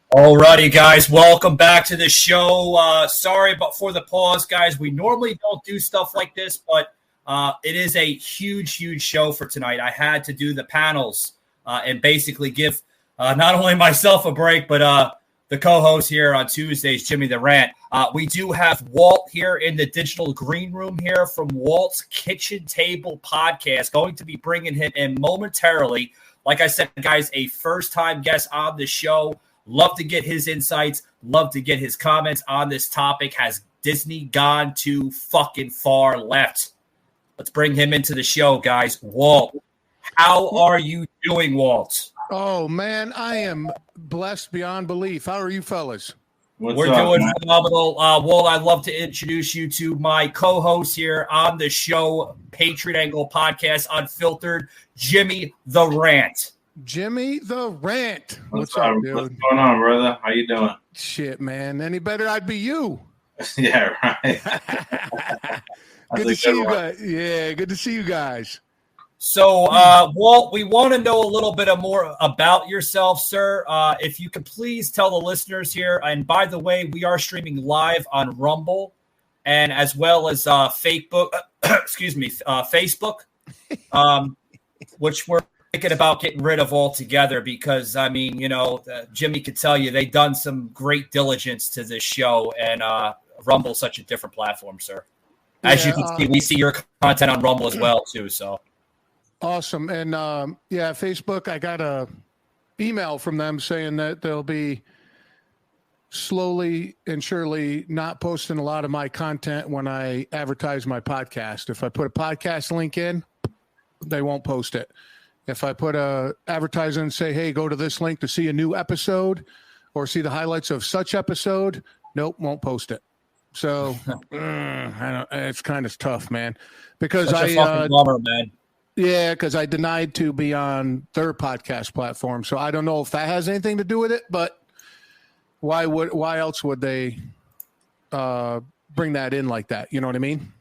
Alrighty, guys, welcome back to the show. Sorry for the pause, guys. We normally don't do stuff like this, but it is a huge show for tonight. I had to do the panels and basically give not only myself a break, but the co-host here on Tuesdays, Jimmy the Rant. We do have Walt here in the digital green room here from Walt's Kitchen Table Podcast. Going to be bringing him in momentarily. Like I said, guys, a first-time guest on the show. Love to get his insights. Love to get his comments on this topic. Has Disney gone too fucking far left? Let's bring him into the show, guys. Walt, how are you doing, Walt? Oh, man, I am blessed beyond belief. How are you fellas? We're doing phenomenal. Walt, I'd love to introduce you to my co-host here on the show, Patriot Angle Podcast Unfiltered, Jimmy the Rant. Jimmy the Rant. What's up, dude? What's going on, brother? How you doing? Shit, man. Any better, I'd be you. Yeah, right. Good to see you guys. Yeah, good to see you guys. So, Walt, we want to know a little bit more about yourself, sir. If you could please tell the listeners here. And by the way, we are streaming live on Rumble and as well as Facebook, Facebook, which we're thinking about getting rid of altogether because, I mean, you know, Jimmy could tell you they've done some great diligence to this show, and Rumble's such a different platform, sir. As you can see, we see your content on Rumble as well, too, so. Awesome. And, Facebook, I got a email from them saying that they'll be slowly and surely not posting a lot of my content when I advertise my podcast. If I put a podcast link in, they won't post it. If I put a advertisement and say, hey, go to this link to see a new episode or see the highlights of such episode, nope, won't post it. So it's kind of tough, man. Because such a fucking bummer, man. Yeah, because I denied to be on their podcast platform. So I don't know if that has anything to do with it, but why else would they bring that in like that? You know what I mean?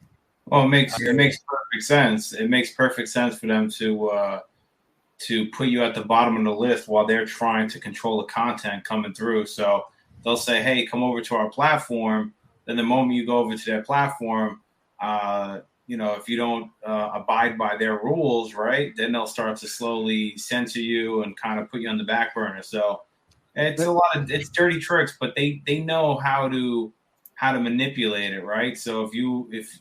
Well, it makes perfect sense. It makes perfect sense for them to put you at the bottom of the list while they're trying to control the content coming through. So they'll say, hey, come over to our platform. Then the moment you go over to their platform, if you don't abide by their rules, right, then they'll start to slowly censor you and kind of put you on the back burner. So it's dirty tricks, but they know how to manipulate it, right? So if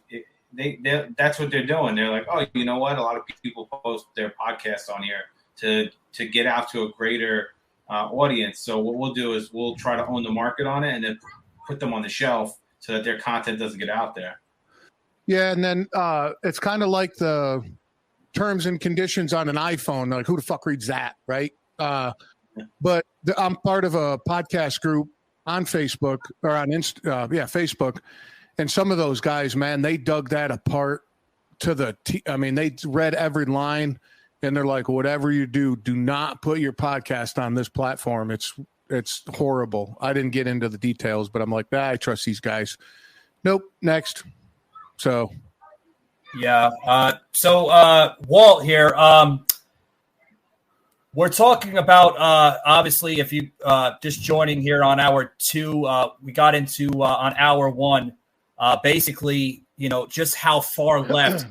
that's what they're doing. They're like, oh, you know what? A lot of people post their podcasts on here to get out to a greater audience. So what we'll do is we'll try to own the market on it and then put them on the shelf so that their content doesn't get out there. Yeah, and then it's kind of like the terms and conditions on an iPhone. Like, who the fuck reads that, right? But I'm part of a podcast group on Facebook or on Facebook. And some of those guys, man, they dug that apart to they read every line, and they're like, whatever you do not put your podcast on this platform. It's horrible. I didn't get into the details, but I'm like, I trust these guys. Nope. Next. So. Yeah. Walt here, we're talking about, obviously, if you just joining here on hour 2, we got into on hour 1, basically, just how far left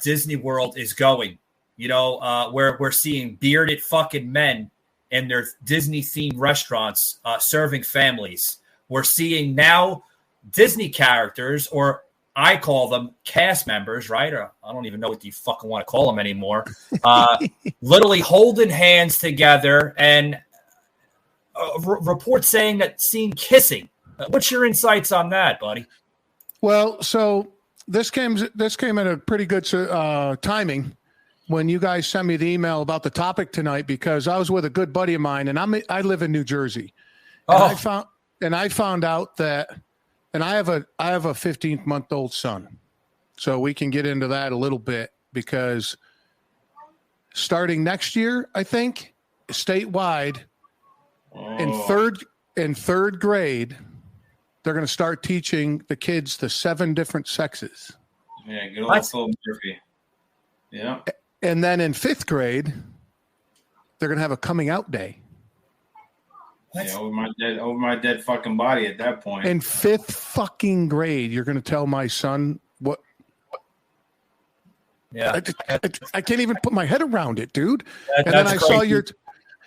Disney World is going. Where we're seeing bearded fucking men in their Disney-themed restaurants serving families. We're seeing now Disney characters, or I call them cast members, right? Or I don't even know what you fucking want to call them anymore. Literally holding hands together, and reports saying that seen kissing. What's your insights on that, buddy? Well, so this came at a pretty good timing when you guys sent me the email about the topic tonight, because I was with a good buddy of mine, and I live in New Jersey. And I found out that, and I have a 15-month-old son, so we can get into that a little bit, because starting next year, I think statewide, in third grade, they're going to start teaching the kids the 7 different sexes. Yeah, good old Phil Murphy. Yeah. And then in 5th grade, they're going to have a coming out day. Yeah, over my dead fucking body at that point. In 5th fucking grade, you're going to tell my son what? Yeah, I can't even put my head around it, dude. And then I saw your.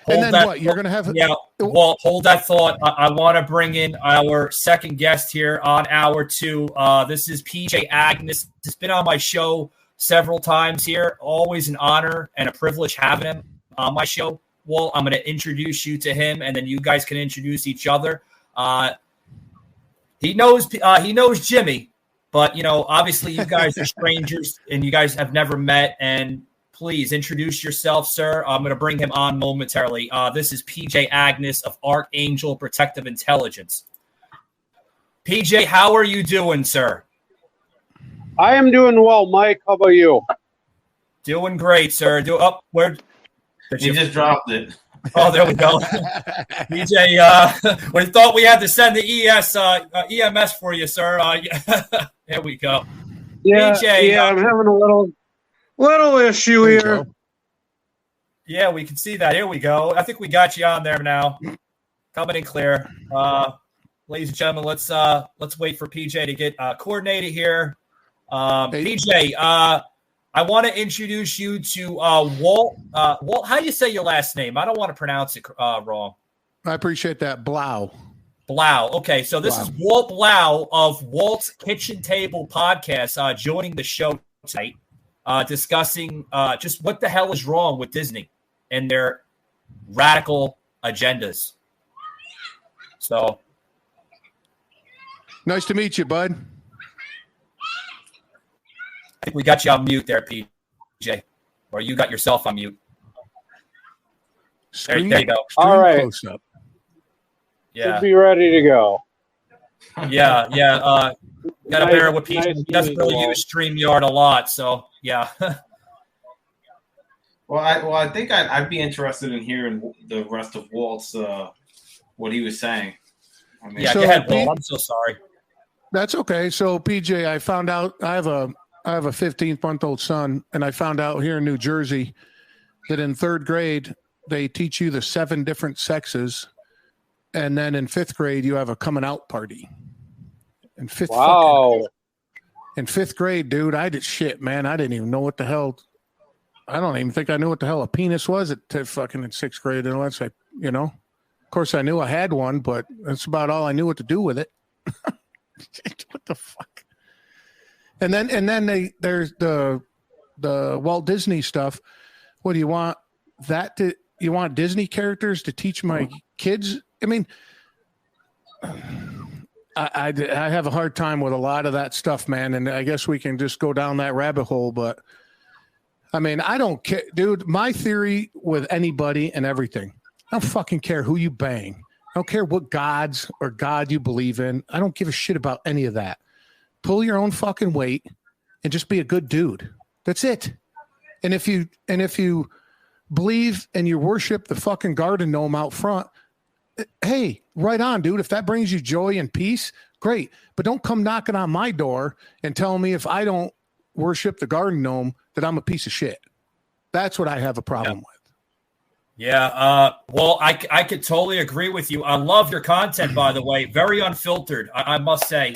And then what? You're going to have. Yeah. Well, hold that thought. I want to bring in our second guest here on hour 2. This is PJ Agness. He's been on my show several times here. Always an honor and a privilege having him on my show. Well, I'm going to introduce you to him, and then you guys can introduce each other. He knows Jimmy, but obviously you guys are strangers and you guys have never met. And please introduce yourself, sir. I'm going to bring him on momentarily. This is PJ Agness of Archangel Protective Intelligence. PJ, how are you doing, sir? I am doing well, Mike. How about you? Doing great, sir. Where? He just dropped it. Oh, there we go. PJ, we thought we had to send the EMS for you, sir. There we go. Yeah, PJ, I'm having a little issue here. Yeah, we can see that. Here we go. I think we got you on there now. Coming in clear. Ladies and gentlemen, let's wait for PJ to get coordinated here. PJ, I want to introduce you to Walt. Walt, how do you say your last name? I don't want to pronounce it wrong. I appreciate that. Blau. Okay, so this is Walt Blau of Walt's Kitchen Table Podcast joining the show tonight, discussing just what the hell is wrong with Disney and their radical agendas. So, nice to meet you, bud. I think we got you on mute there, PJ. Or you got yourself on mute. There you go. All right. Close up. Yeah. Should be ready to go. Yeah. Got to bear with PJ. He doesn't really use StreamYard a lot, so yeah. Well, I think I'd be interested in hearing the rest of Walt's what he was saying. I mean, go ahead, Walt. I'm so sorry. That's okay. So, PJ, I found out I have a 15-month-old son, and I found out here in New Jersey that in 3rd grade, they teach you the 7 different sexes, and then in 5th grade, you have a coming out party. In 5th grade, dude, I did shit, man. I didn't even know what the hell. I don't even think I knew what the hell a penis was at fucking in 6th grade, unless Of course, I knew I had one, but that's about all I knew what to do with it. What the fuck? And then there's the Walt Disney stuff. What do you want you want Disney characters to teach my kids? I mean, I have a hard time with a lot of that stuff, man. And I guess we can just go down that rabbit hole. But I mean, I don't care, dude. My theory with anybody and everything, I don't fucking care who you bang. I don't care what gods or God you believe in. I don't give a shit about any of that. Pull your own fucking weight and just be a good dude. That's it. And if you believe and you worship the fucking garden gnome out front, hey, right on, dude. If that brings you joy and peace, great. But don't come knocking on my door and tell me if I don't worship the garden gnome that I'm a piece of shit. That's what I have a problem with. Yeah, well, I could totally agree with you. I love your content, by the way. Very unfiltered, I must say.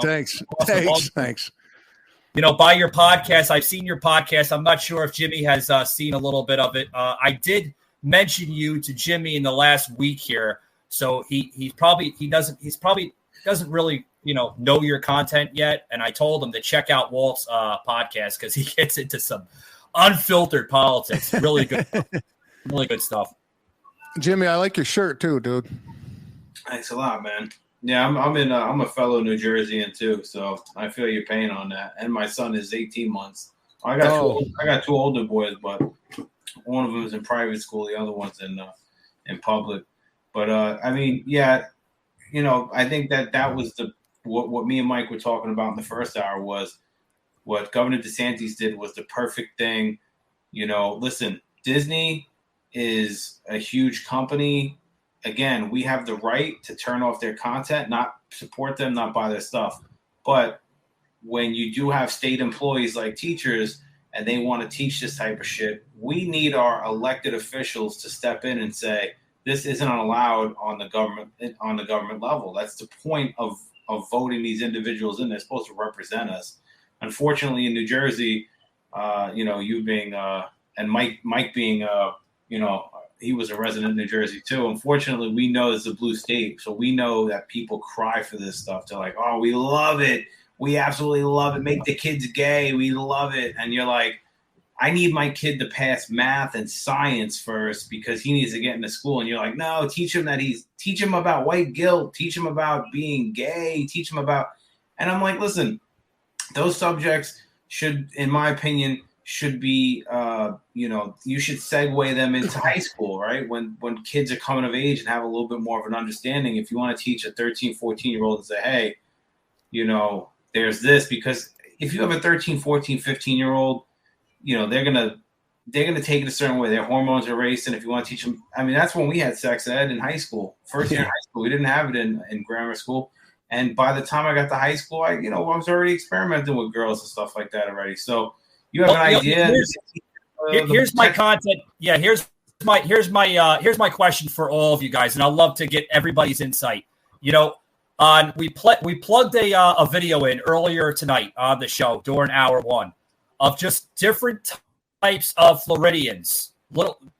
Thanks. By your podcast, I've seen your podcast. I'm not sure if Jimmy has seen a little bit of it. I did mentioned you to Jimmy in the last week here. So he probably doesn't really know your content yet. And I told him to check out Walt's podcast because he gets into some unfiltered politics. Really good, really good stuff. Jimmy, I like your shirt too, dude. Thanks a lot, man. Yeah, I'm a fellow New Jerseyan too, so I feel your pain on that. And my son is 18 months. I got two older boys, but one of them is in private school, the other one's in public. But I mean, yeah, I think that was what me and Mike were talking about in the first hour was what Governor DeSantis did was the perfect thing. Listen, Disney is a huge company. Again, we have the right to turn off their content, not support them, not buy their stuff. But when you do have state employees like teachers and they want to teach this type of shit, we need our elected officials to step in and say, this isn't allowed on the government level. That's the point of voting these individuals in. They're supposed to represent us. Unfortunately, in New Jersey, you being and Mike being he was a resident of New Jersey too. Unfortunately, we know it's a blue state, so we know that people cry for this stuff. They're like, "Oh, we love it. We absolutely love it. Make the kids gay. We love it." And you're like, I need my kid to pass math and science first because he needs to get into school. And you're like, no, teach him about white guilt, teach him about being gay, teach him about, and I'm like, listen, those subjects should, in my opinion, should be, you should segue them into high school, right? When kids are coming of age and have a little bit more of an understanding, if you want to teach a 13, 14-year-old and say, hey, there's this, because if you have a 13, 14, 15-year-old, they're gonna take it a certain way. Their hormones are racing. If you want to teach them, I mean, that's when we had sex ed in high school. First year in high school, we didn't have it in grammar school. And by the time I got to high school, I was already experimenting with girls and stuff like that already. So you have an idea. Here's my content. Yeah, here's my question for all of you guys, and I'd love to get everybody's insight. We plugged a video in earlier tonight on the show during hour one of just different types of Floridians,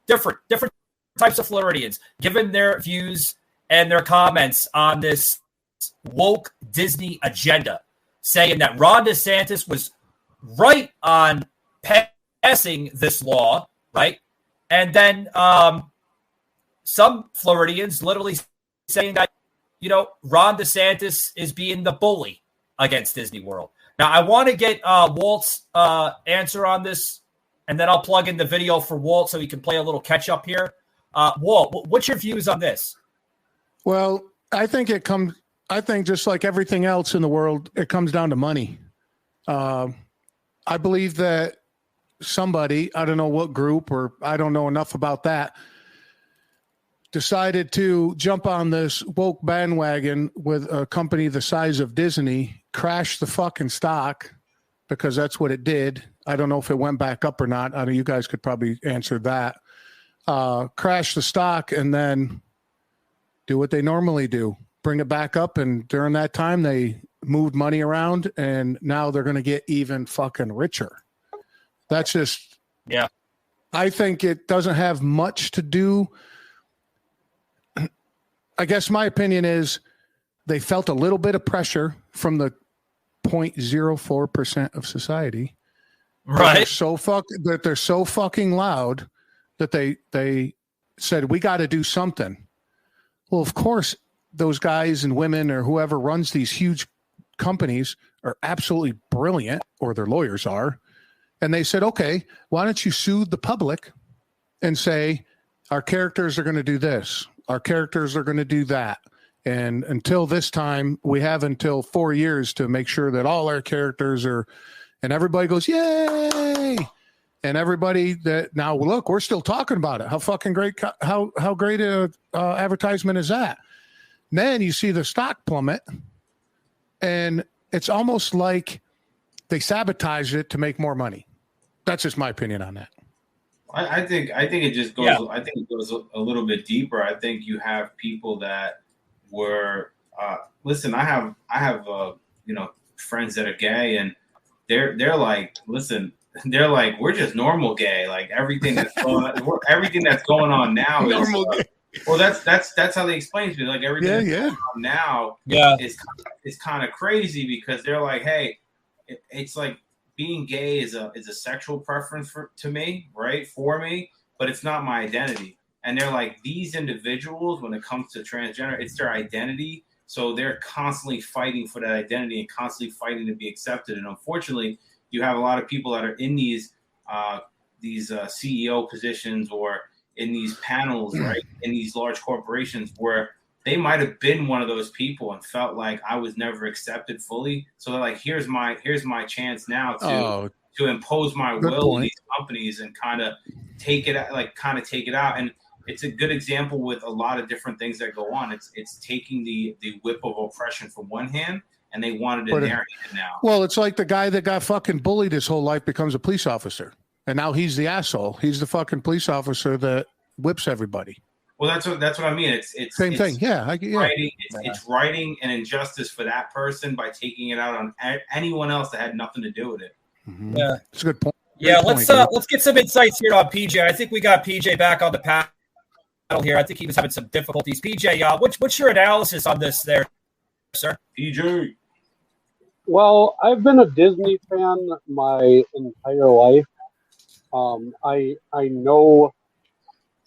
different types of Floridians, giving their views and their comments on this woke Disney agenda, saying that Ron DeSantis was right on passing this law, right? And then some Floridians literally saying that, Ron DeSantis is being the bully against Disney World. Now, I want to get Walt's answer on this, and then I'll plug in the video for Walt so he can play a little catch-up here. Walt, what's your views on this? Well, I think just like everything else in the world, it comes down to money. I believe that somebody, I don't know what group, or I don't know enough about that, decided to jump on this woke bandwagon with a company the size of Disney, crash the fucking stock, because that's what it did. I don't know if it went back up or not. I know you guys could probably answer that. Crash the stock and then do what they normally do, bring it back up. And during that time, they moved money around, and now they're going to get even fucking richer. That's just, yeah. I think it doesn't have much to do. I guess my opinion is they felt a little bit of pressure from the 0.04% of society. Right. They're so fucking loud that they said, we got to do something. Well, of course, those guys and women or whoever runs these huge companies are absolutely brilliant, or their lawyers are. And they said, okay, why don't you sue the public and say, our characters are going to do this. Our characters are going to do that. And until this time, we have until 4 years to make sure that all our characters are, and everybody goes, yay. And everybody that now, look, we're still talking about it. How fucking great, how great a advertisement is that? And then you see the stock plummet, and it's almost like they sabotage it to make more money. That's just my opinion on that. I think it just goes. Yeah. I think it goes a little bit deeper. I think you have people that were. Listen, I have friends that are gay, and they're like, listen, they're like, we're just normal gay. Like everything that's going on now is normal gay. Well, that's how they explain to me. Like everything that's going on now is kind of crazy because they're like, hey, it's like being gay is a sexual preference to me, right? For me, but it's not my identity. And they're like, these individuals, when it comes to transgender, it's their identity. So they're constantly fighting for that identity and constantly fighting to be accepted. And unfortunately, you have a lot of people that are in these CEO positions or in these panels, right? In these large corporations where they might have been one of those people and felt like I was never accepted fully. So they're like, here's my chance now to impose my will in these companies and kind of take it out. And it's a good example with a lot of different things that go on. It's taking the whip of oppression from one hand and they want it in their hand now. Well, it's like the guy that got fucking bullied his whole life becomes a police officer. And now he's the asshole. He's the fucking police officer that whips everybody. Well, that's what I mean. It's same thing. Yeah. It's writing an injustice for that person by taking it out on anyone else that had nothing to do with it. Mm-hmm. Yeah, it's a good point. Yeah, let's get some insights here on PJ. I think we got PJ back on the panel here. I think he was having some difficulties. PJ, what's your analysis on this there, sir? PJ. Well, I've been a Disney fan my entire life. I know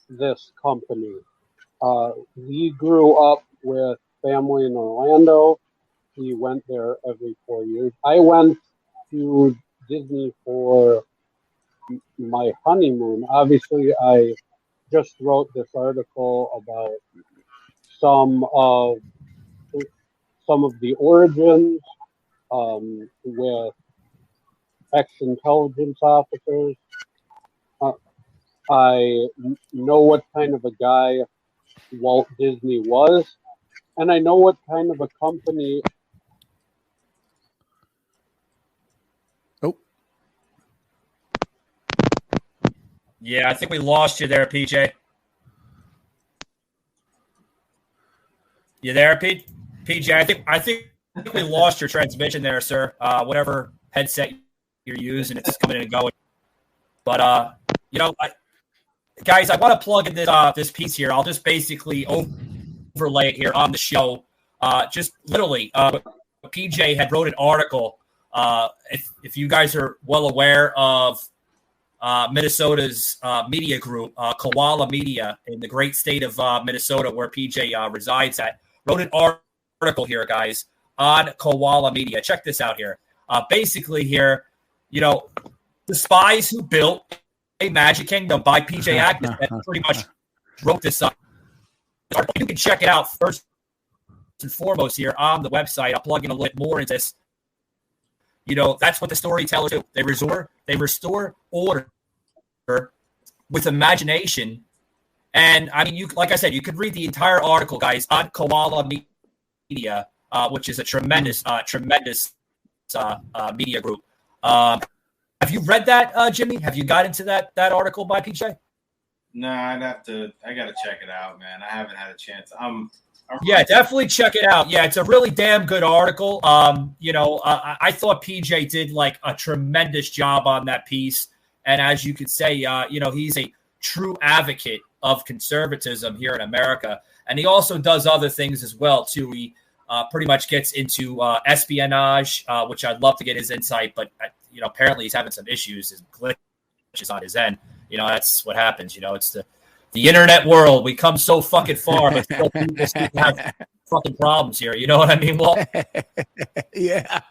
this company. We grew up with family in Orlando. We went there every 4 years. I went to Disney for my honeymoon. Obviously, I just wrote this article about some of the origins with ex-intelligence officers. I know what kind of a guy Walt Disney was, and I know what kind of a company. Oh. Yeah, I think we lost you there, PJ. You there, PJ? I think we lost your transmission there, sir. Whatever headset you're using, it's coming in and going. But guys, I want to plug in this piece here. I'll just basically overlay it here on the show. Just literally, PJ had wrote an article. If you guys are well aware of Minnesota's media group, Koala Media, in the great state of Minnesota, where PJ resides at, wrote an article here, guys, on Koala Media. Check this out here. Basically here, the spies who built a Magic Kingdom by PJ Agness that pretty much wrote this up. You can check it out first and foremost here on the website. I'll plug in a little bit more into this. That's what the storytellers do. They restore order with imagination. And I mean, like I said, you could read the entire article, guys, on Koala Media, which is a tremendous media group. Have you read that, Jimmy? Have you got into that article by PJ? No, I got to check it out, man. I haven't had a chance. Yeah, definitely check it out. Yeah, it's a really damn good article. I thought PJ did like a tremendous job on that piece. And as you could say, he's a true advocate of conservatism here in America. And he also does other things as well, too. He pretty much gets into espionage, which I'd love to get his insight, but apparently he's having some issues, his glitches on his end. That's what happens. It's the internet world. We come so fucking far, but still people seem to have fucking problems here. You know what I mean, Walt? Yeah.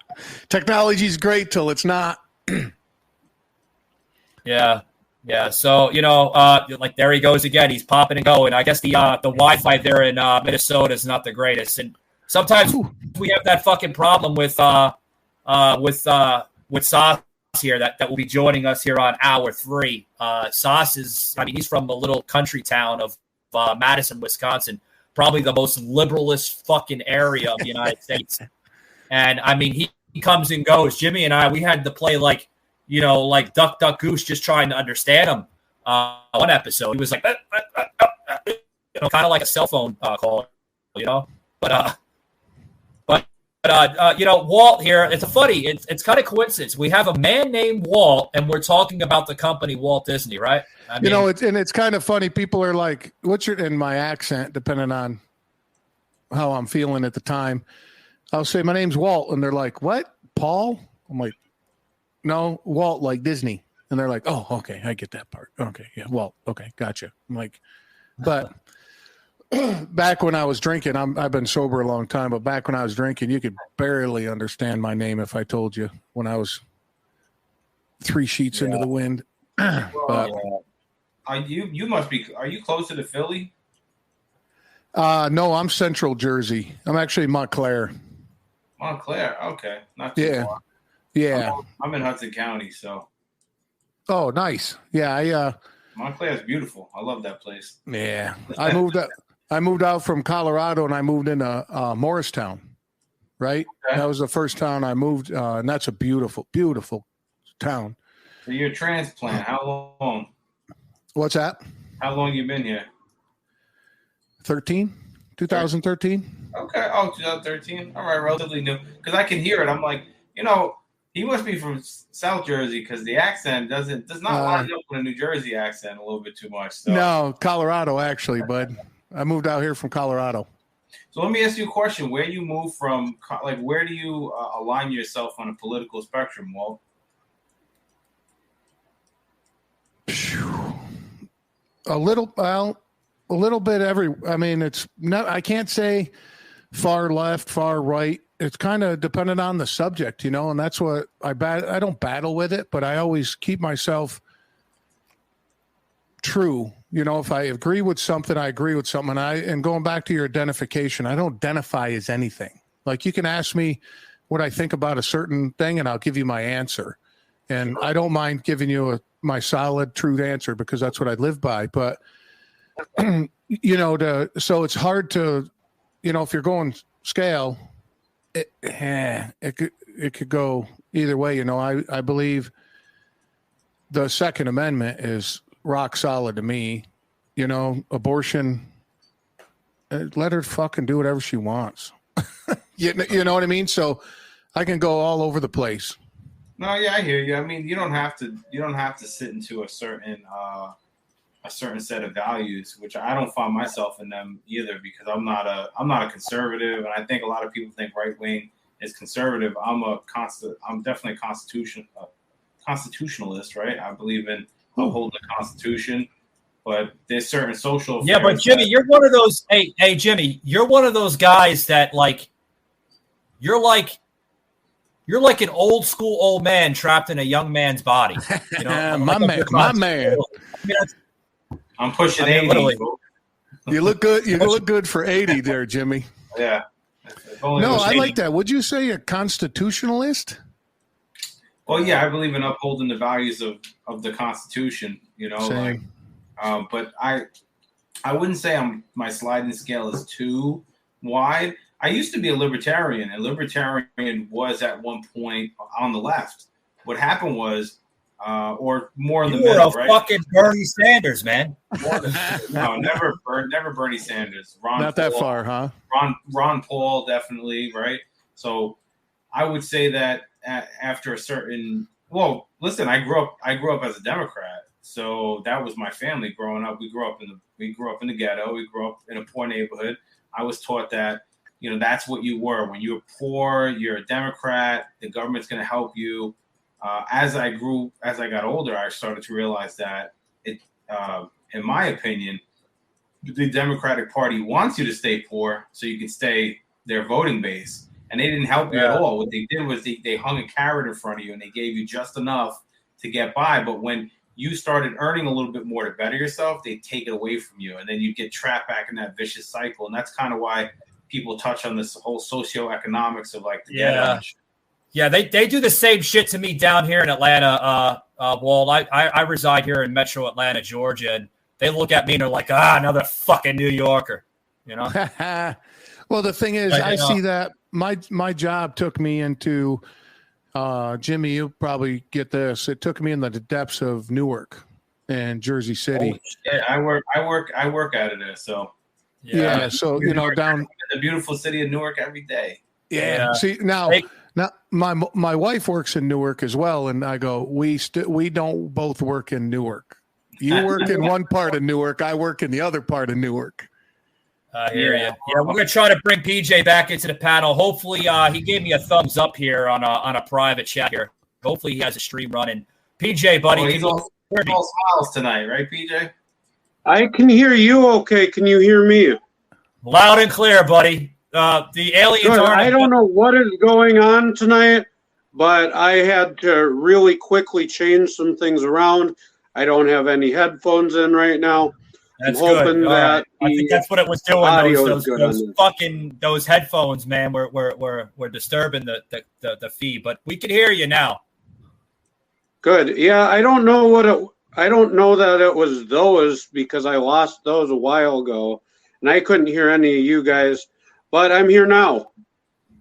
Technology's great till it's not. Yeah. So, like there he goes again. He's popping and going. I guess the Wi-Fi there in Minnesota is not the greatest. And sometimes we have that fucking problem with Sauce here that will be joining us here on hour 3. Sauce he's from a little country town of Madison, Wisconsin, probably the most liberalist fucking area of the United States. And I mean, he comes and goes. Jimmy and I, we had to play like Duck, Duck, Goose, just trying to understand him. One episode, he was like, kind of like a cell phone call, but Walt here. It's it's kind of coincidence. We have a man named Walt, and we're talking about the company Walt Disney, right? I mean, it's kind of funny. People are like, "What's your?" In my accent, depending on how I'm feeling at the time, I'll say, "My name's Walt," and they're like, "What, Paul?" I'm like, "No, Walt, like Disney." And they're like, "Oh, okay, I get that part. Okay, yeah, Walt. Okay, gotcha." I'm like, but. Back when I was drinking, I've been sober a long time, but back when I was drinking, you could barely understand my name if I told you when I was 3 sheets into the wind. But, are you closer to Philly? no, I'm Central Jersey. I'm actually Montclair. Montclair, okay, not too far. Yeah. I'm in Hudson County, so. Oh, nice. Yeah, Montclair is beautiful. I love that place. Yeah, I moved out from Colorado and I moved into Morristown, right? Okay. That was the first town I moved, and that's a beautiful, beautiful town. So you're a transplant. How long? What's that? How long you been here? 2013. Okay. Oh, 2013. All right, relatively new. Because I can hear it. I'm like, he must be from South Jersey because the accent does not line up with a New Jersey accent a little bit too much. So. No, Colorado actually, bud. I moved out here from Colorado. So let me ask you a question. Where do you move from? Like, where do you align yourself on a political spectrum, Walt? A little bit it's not. I can't say far left, far right. It's kind of dependent on the subject, and that's what I don't battle with it, but I always keep myself true. If I agree with something, I agree with something. And going back to your identification, I don't identify as anything. Like, you can ask me what I think about a certain thing and I'll give you my answer. And I don't mind giving you my solid, true answer because that's what I live by. But, so it's hard to, if you're going scale, it could go either way. I believe the Second Amendment is rock solid to me. Abortion, let her fucking do whatever she wants. you know what I mean? So I can go all over the place. No, yeah, I hear you. I mean, you don't have to sit into a certain set of values, which I don't find myself in them either, because I'm not a conservative, and I think a lot of people think right wing is conservative. I'm definitely a constitutionalist, right? I believe in upholding the Constitution, but there's certain social. Yeah, but Jimmy, you're one of those. Hey, Jimmy, you're one of those guys that you're like an old man trapped in a young man's body. My man. I'm pushing 80. You look good. You look good for 80 there, Jimmy. Yeah. No, I like that. Would you say a constitutionalist? Well, yeah, I believe in upholding the values of the Constitution. Same. But I wouldn't say my sliding scale is too wide. I used to be a libertarian, and libertarian was at one point on the left. What happened was, or more in the middle, right? You were a fucking Bernie Sanders, man. No, never Bernie Sanders. Not that far, huh? Ron Paul, definitely, right? So I would say that after a certain, well, listen, I grew up as a Democrat, so that was my family growing up. We grew up in the ghetto. We grew up in a poor neighborhood. I was taught that, that's what you were. When you're poor, you're a Democrat. The government's going to help you. As I got older, I started to realize that in my opinion, the Democratic Party wants you to stay poor so you can stay their voting base. And they didn't help you at all. What they did was they hung a carrot in front of you and they gave you just enough to get by. But when you started earning a little bit more to better yourself, they take it away from you. And then you get trapped back in that vicious cycle. And that's kind of why people touch on this whole socioeconomics of the ghetto. Yeah, they do the same shit to me down here in Atlanta, Walt. I reside here in Metro Atlanta, Georgia, and they look at me and they're like, another fucking New Yorker, Well, the thing is, I see that my job took me into Jimmy, you'll probably get this. It took me in the depths of Newark and Jersey City. Yeah, I work out of there, so yeah. So down in the beautiful city of Newark every day. Yeah. See, now my wife works in Newark as well, and I go, we don't both work in Newark. You work in one part of Newark, I work in the other part of Newark. I hear you. Yeah, we're going to try to bring PJ back into the panel. Hopefully, he gave me a thumbs up here on a private chat here. Hopefully, he has a stream running. PJ, buddy, he's all smiles tonight, right, PJ? I can hear you. Okay, can you hear me? Loud and clear, buddy. The aliens Good. aren't. I don't know what is going on tonight, but I had to really quickly change some things around. I don't have any headphones in right now. That's I'm hoping good. that I think that's what it was doing. Those headphones, man, were disturbing the feed. But we can hear you now. Good. Yeah, I don't know that it was those because I lost those a while ago, and I couldn't hear any of you guys. But I'm here now.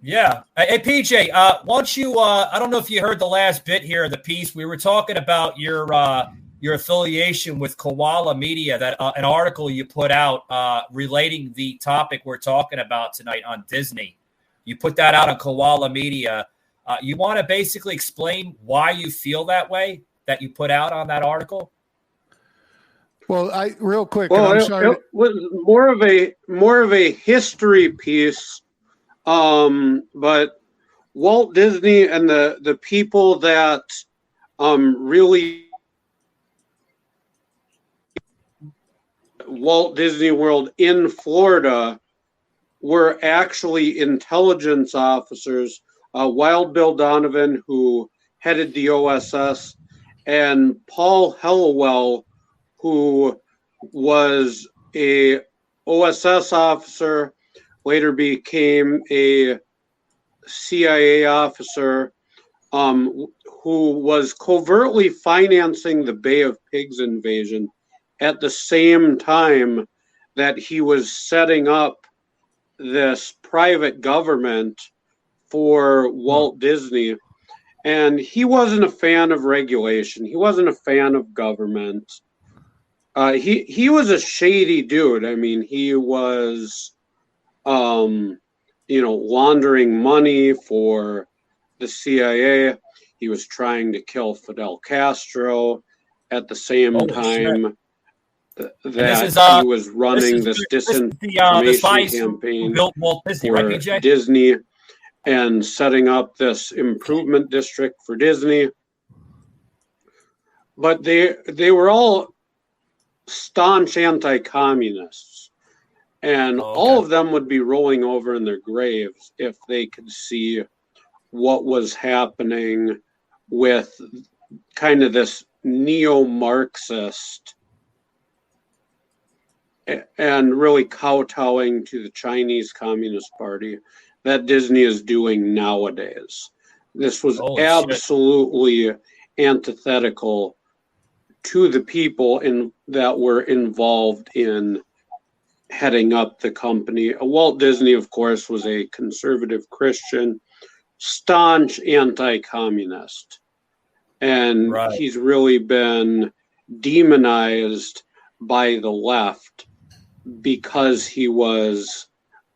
Yeah. Hey, PJ, why don't you? I don't know if you heard the last bit here of the piece. We were talking about your affiliation with Koala Media, that an article you put out relating the topic we're talking about tonight on Disney. You put that out on Koala Media. You want to basically explain why you feel that way that you put out on that article? Well, real quick. Well, I'm sorry. It was more of a history piece, but Walt Disney and the people that really Walt Disney World in Florida were actually intelligence officers. Wild Bill Donovan, who headed the OSS, and Paul Hellowell, who was a OSS officer, later became a CIA officer, who was covertly financing the Bay of Pigs invasion at the same time that he was setting up this private government for Walt Disney. And he wasn't a fan of regulation. He wasn't a fan of government. He was a shady dude. I mean, he was, laundering money for the CIA. He was trying to kill Fidel Castro at the same time that he was running this disinformation campaign built Walt Disney, for right, PJ? Disney and setting up this improvement district for Disney. But they were all staunch anti-communists, and all of them would be rolling over in their graves if they could see what was happening with kind of this neo-Marxist and really kowtowing to the Chinese Communist Party that Disney is doing nowadays. This was absolutely antithetical to the people that were involved in heading up the company. Walt Disney, of course, was a conservative Christian, staunch anti-communist. And he's really been demonized by the left because he was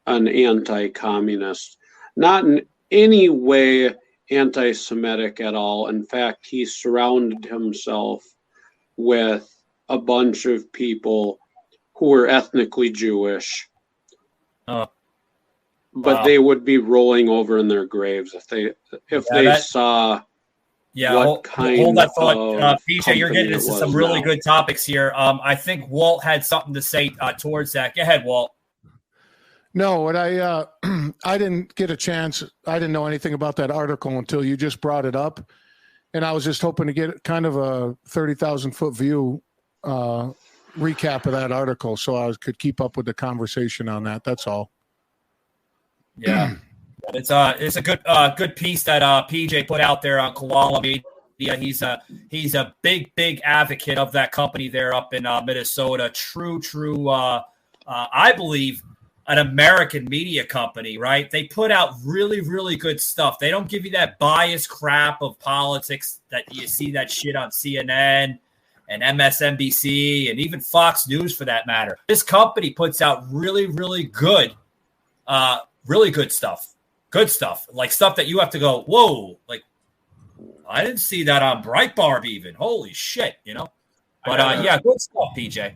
an anti-communist. Not in any way anti-Semitic at all. In fact, he surrounded himself with a bunch of people who were ethnically Jewish. But they would be rolling over in their graves if they saw what kind hold that thought. of PJ, you're getting into some really good topics here. I think Walt had something to say towards that. Go ahead, Walt. No, what I didn't get a chance. I didn't know anything about that article until you just brought it up. And I was just hoping to get kind of a 30,000-foot view recap of that article so I could keep up with the conversation on that. That's all. Yeah. It's a good piece that PJ put out there on Koala Media. He's a big advocate of that company there up in Minnesota. True. I believe an American media company, right? They put out really good stuff. They don't give you that biased crap of politics that you see that shit on CNN and MSNBC and even Fox News for that matter. This company puts out really good stuff. good stuff, like stuff that you have to go, whoa, like I didn't see that on Breitbart even. Holy shit, you know. But yeah, good stuff, PJ.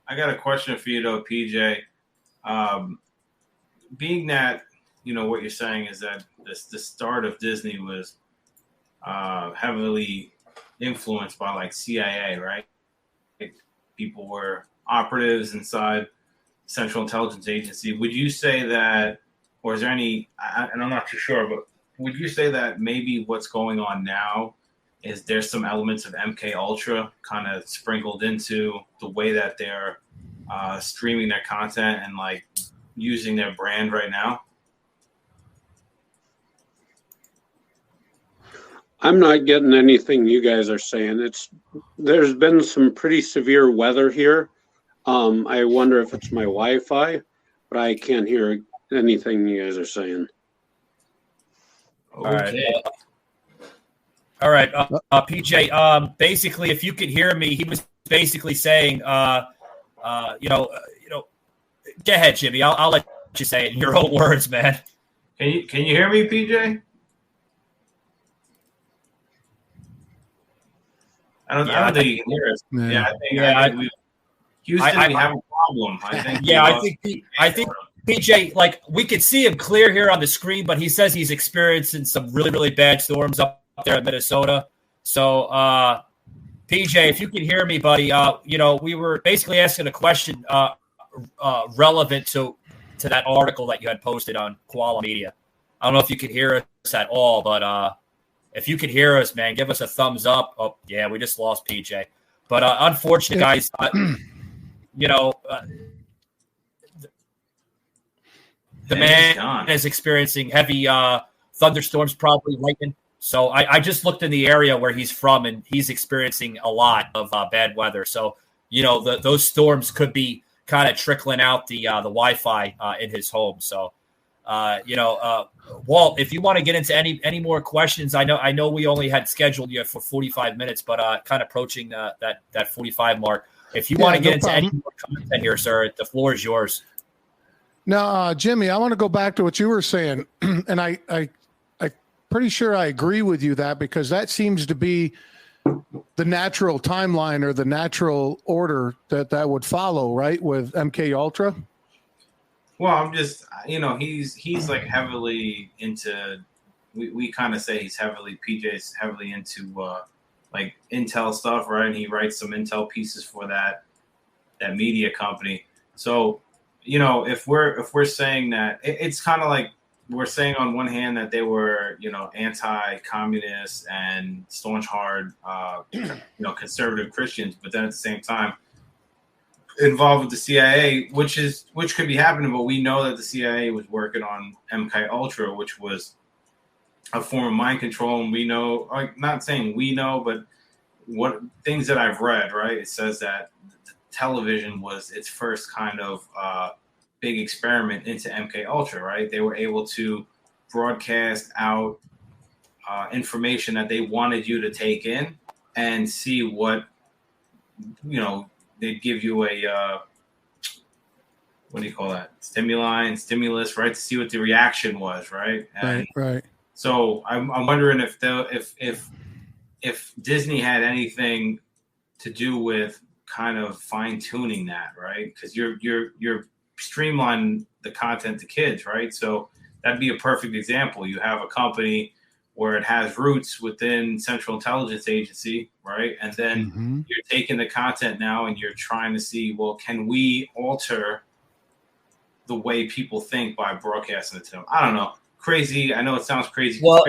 I got a question for you though, PJ. Being that what you're saying is that the start of Disney was heavily influenced by like CIA, right? People were operatives inside Central Intelligence Agency. Would you say that, or is there any, and I'm not too sure, but would you say that maybe what's going on now is there's some elements of MK Ultra kind of sprinkled into the way that they're streaming their content and like using their brand right now? I'm not getting anything you guys are saying. There's been some pretty severe weather here. I wonder if it's my Wi-Fi, but I can't hear anything you guys are saying. Okay. All right. PJ, basically, if you could hear me, he was basically saying, go ahead, Jimmy. I'll let you say it in your own words, man. Can you hear me, PJ? I don't think you can hear us. Yeah, I think Houston, we have a problem. I think PJ, like we could see him clear here on the screen, but he says he's experiencing some really, really bad storms up there in Minnesota. So, PJ, if you can hear me, buddy, we were basically asking a question relevant to that article that you had posted on Koala Media. I don't know if you could hear us at all, but if you could hear us, man, give us a thumbs up. Oh, yeah, we just lost PJ. But unfortunately, guys, the man is experiencing heavy thunderstorms, probably lightning. So I just looked in the area where he's from, and he's experiencing a lot of bad weather. So, those storms could be kind of trickling out the Wi-Fi in his home. So, Walt, if you want to get into any more questions, I know we only had scheduled you for 45 minutes, but kind of approaching that 45 mark. If you want to get into any more content here, sir, the floor is yours. Now, Jimmy, I want to go back to what you were saying, and I pretty sure I agree with you because that seems to be the natural timeline or the natural order that would follow, right, with MK Ultra. Well, I'm just, he's like heavily into, we kind of say PJ's heavily into like Intel stuff, right? And he writes some Intel pieces for that media company. So, if we're saying that, it's kind of like we're saying on one hand that they were, anti-communist and staunch hard, conservative Christians, but then at the same time, involved with the CIA, which could be happening, but we know that the CIA was working on MK Ultra, which was a form of mind control, and we know, like, not saying we know, but what things that I've read, right? It says that television was its first kind of big experiment into MK Ultra, right? They were able to broadcast out information that they wanted you to take in and see what, they'd give you a what do you call that? Stimulus, right? To see what the reaction was, right? And right. So I'm wondering if Disney had anything to do with kind of fine tuning that, right? Because you're streamlining the content to kids, right? So that'd be a perfect example. You have a company where it has roots within Central Intelligence Agency, right? And then you're taking the content now and you're trying to see, well, can we alter the way people think by broadcasting it to them? I don't know. Crazy. I know it sounds crazy. Well,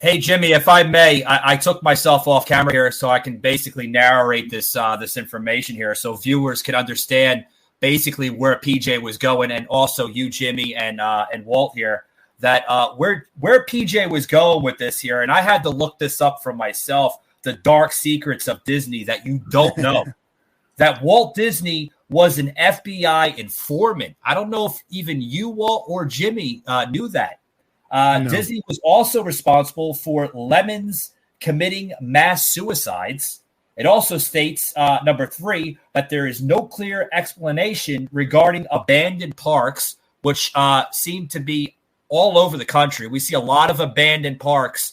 hey, Jimmy, if I may, I took myself off camera here so I can basically narrate this information here so viewers can understand basically where PJ was going, and also you, Jimmy, and Walt here. That where PJ was going with this here, and I had to look this up for myself, the dark secrets of Disney that you don't know. That Walt Disney was an FBI informant. I don't know if even you, Walt, or Jimmy knew that. No. Disney was also responsible for Lemons committing mass suicides. It also states, number 3, that there is no clear explanation regarding abandoned parks, which seem to be all over the country. We see a lot of abandoned parks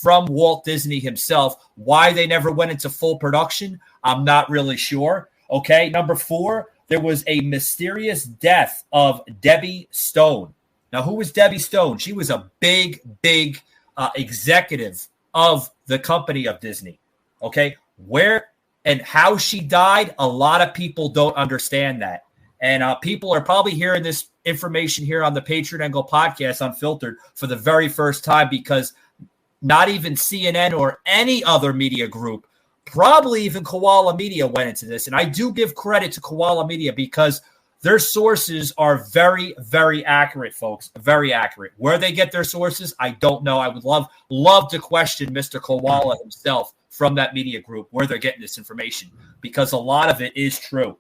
from Walt Disney himself. Why they never went into full production, I'm not really sure. Okay, number 4, there was a mysterious death of Debbie Stone. Now, who was Debbie Stone? She was a big executive of the company of Disney. Okay, where and how she died, a lot of people don't understand that. And people are probably hearing this information here on the Patriot Angle podcast Unfiltered for the very first time, because not even CNN or any other media group, probably even Koala Media, went into this. And I do give credit to Koala Media because their sources are very, very accurate, folks. Very accurate. Where they get their sources, I don't know. I would love to question Mr. Koala himself from that media group, where they're getting this information, because a lot of it is true.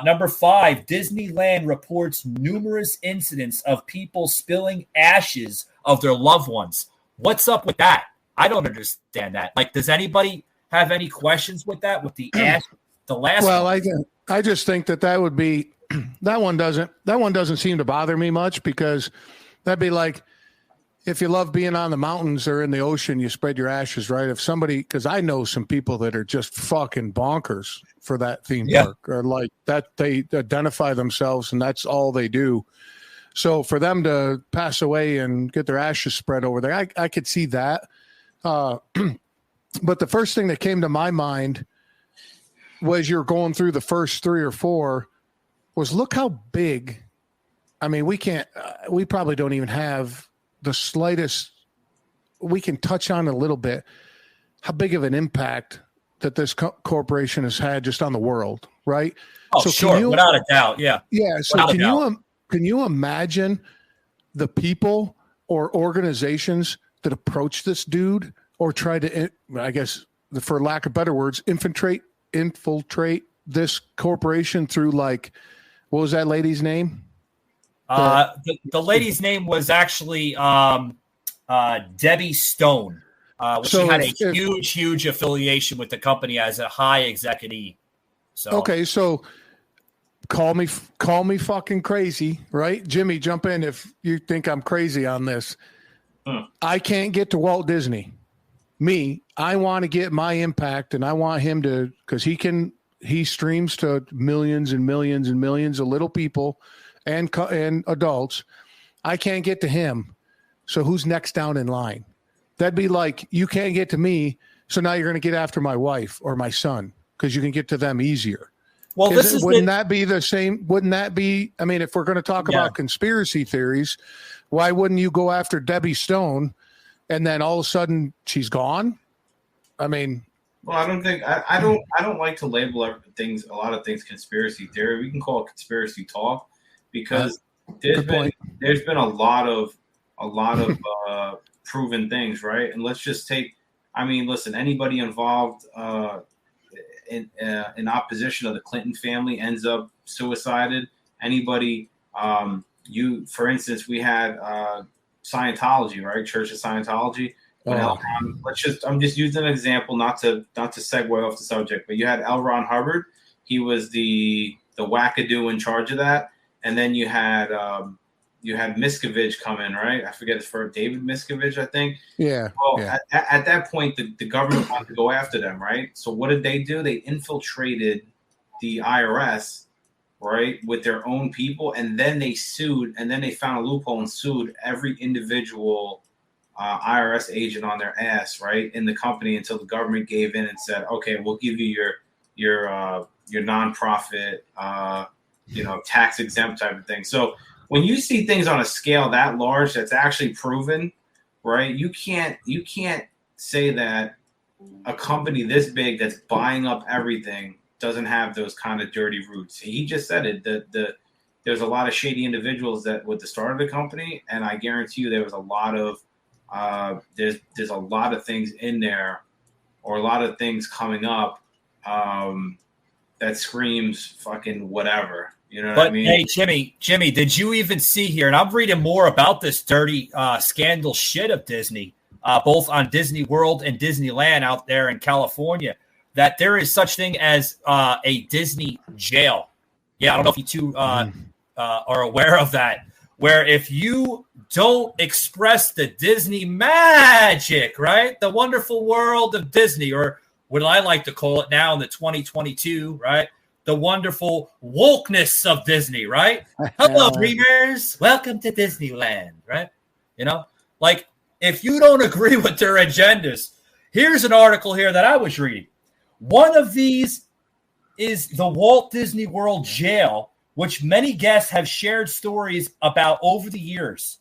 Number 5, Disneyland reports numerous incidents of people spilling ashes of their loved ones. What's up with that? I don't understand that. Like, does anybody have any questions with that? With the ash, the last well, one? I just think that would be that one doesn't seem to bother me much, because that'd be like if you love being on the mountains or in the ocean, you spread your ashes, right? If somebody, because I know some people that are just fucking bonkers for that theme park, or like that they identify themselves and that's all they do. So for them to pass away and get their ashes spread over there, I could see that. But the first thing that came to my mind was, you're going through the first 3 or 4, was look how big. I mean, we probably don't even have the slightest, we can touch on a little bit how big of an impact that this corporation has had just on the world, right? Oh, so sure, without a doubt, yeah. Yeah, so can you imagine the people or organizations that approach this dude or try to, I guess, for lack of better words, infiltrate this corporation through, like, what was that lady's name? The lady's name was actually Debbie Stone. She had a huge affiliation with the company as a high executive. So okay, so call me fucking crazy, right? Jimmy, jump in if you think I'm crazy on this. I can't get to Walt Disney. I want to get my impact, and I want him to, because he streams to millions and millions and millions of little people and adults. I can't get to him. So who's next down in line? That'd be like, you can't get to me, so now you're going to get after my wife or my son because you can get to them easier. Well, wouldn't that be the same? Wouldn't that be? I mean, if we're going to talk about conspiracy theories, why wouldn't you go after Debbie Stone, and then all of a sudden she's gone? I mean, well, I don't think I don't like to label a lot of things conspiracy theory. We can call it conspiracy talk, because there's been a lot of proven things, right? And let's just take, I mean, listen, anybody involved in opposition of the Clinton family ends up suicided. Anybody, for instance, we had Scientology, right? Church of Scientology. I'm just using an example, not to segue off the subject, but you had L. Ron Hubbard. He was the wackadoo in charge of that, and then you had Miscavige come in, right? I forget his first, David Miscavige, I think. Yeah. Well, yeah. At that point, the government wanted to go after them, right? So what did they do? They infiltrated the IRS, right, with their own people, and then they sued, and then they found a loophole and sued every individual IRS agent on their ass, right, in the company, until the government gave in and said, okay, we'll give you your nonprofit, tax exempt type of thing. So when you see things on a scale that large, that's actually proven, right? You can't say that a company this big that's buying up everything doesn't have those kind of dirty roots. He just said it. There's a lot of shady individuals that with the start of the company, and I guarantee you there was a lot of there's a lot of things in there, or a lot of things coming up that screams fucking whatever. You know what I mean? Hey, Jimmy, did you even see here? And I'm reading more about this dirty scandal shit of Disney, both on Disney World and Disneyland out there in California, that there is such thing as a Disney jail. Yeah, I don't know if you two are aware of that, where if you don't express the Disney magic, right, the wonderful world of Disney, or what I like to call it now in the 2022, right, the wonderful wokeness of Disney, right? Hello, dreamers. Welcome to Disneyland, right? You know, like if you don't agree with their agendas, here's an article here that I was reading. One of these is the Walt Disney World jail, which many guests have shared stories about over the years.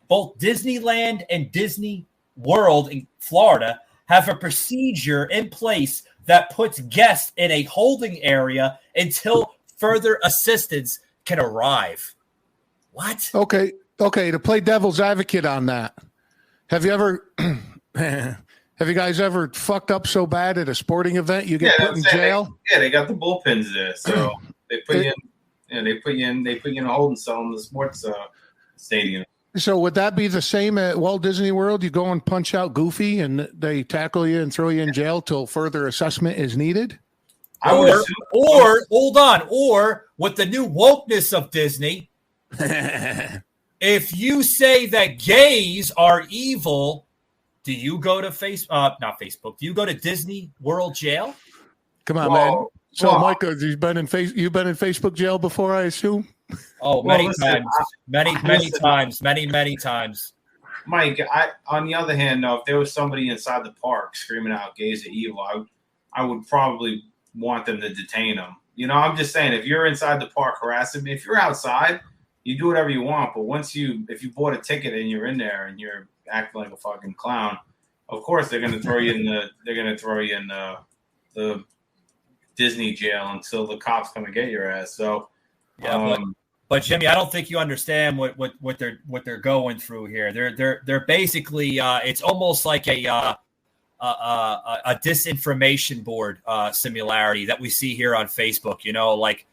Both Disneyland and Disney World in Florida have a procedure in place that puts guests in a holding area until further assistance can arrive. What? Okay. To play devil's advocate on that, have you guys ever fucked up so bad at a sporting event you get put in jail? They got the bullpens there, so they put you in. They put you in a holding cell in the sports stadium. So would that be the same at Walt Disney World? You go and punch out Goofy and they tackle you and throw you in jail till further assessment is needed? Or with the new wokeness of Disney, if you say that gays are evil, do you go to not Facebook? Do you go to Disney World jail? Come on, man. So, Micah, you've been in Facebook jail before, I assume? Oh, many times. Mike, on the other hand, though, if there was somebody inside the park screaming out gays are evil, I would probably want them to detain them. You know, I'm just saying, if you're inside the park harassing me, if you're outside, you do whatever you want. But if you bought a ticket and you're in there and you're acting like a fucking clown, of course they're going to throw you in the Disney jail until the cops come and get your ass. So, but Jimmy, I don't think you understand what they're going through here. They're basically it's almost like a disinformation board similarity that we see here on Facebook. You know, like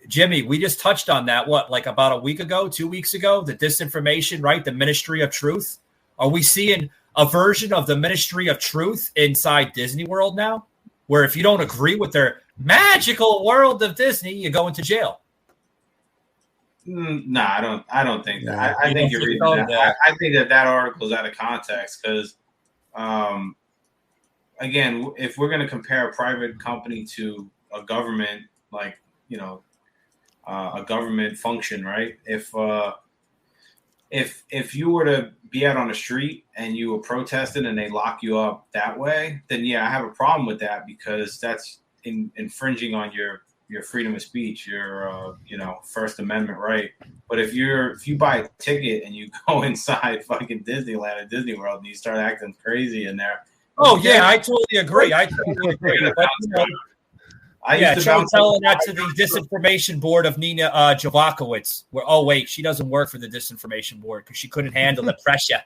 Jimmy, we just touched on that. Like about a week ago, 2 weeks ago, the disinformation, right? The Ministry of Truth. Are we seeing a version of the Ministry of Truth inside Disney World now, where if you don't agree with their magical world of Disney, you go into jail? No, I don't think that. I think you're reading that. I think that article is out of context because, again, if we're going to compare a private company to a government, like, you know, a government function, right? If you were to be out on the street and you were protesting and they lock you up that way, then yeah, I have a problem with that because that's infringing on your freedom of speech, your First Amendment right. But if you buy a ticket and you go inside fucking Disneyland or Disney World and you start acting crazy in there, I totally agree. Try telling that to the disinformation board of Nina Javakowicz. Where she doesn't work for the disinformation board because she couldn't handle the pressure.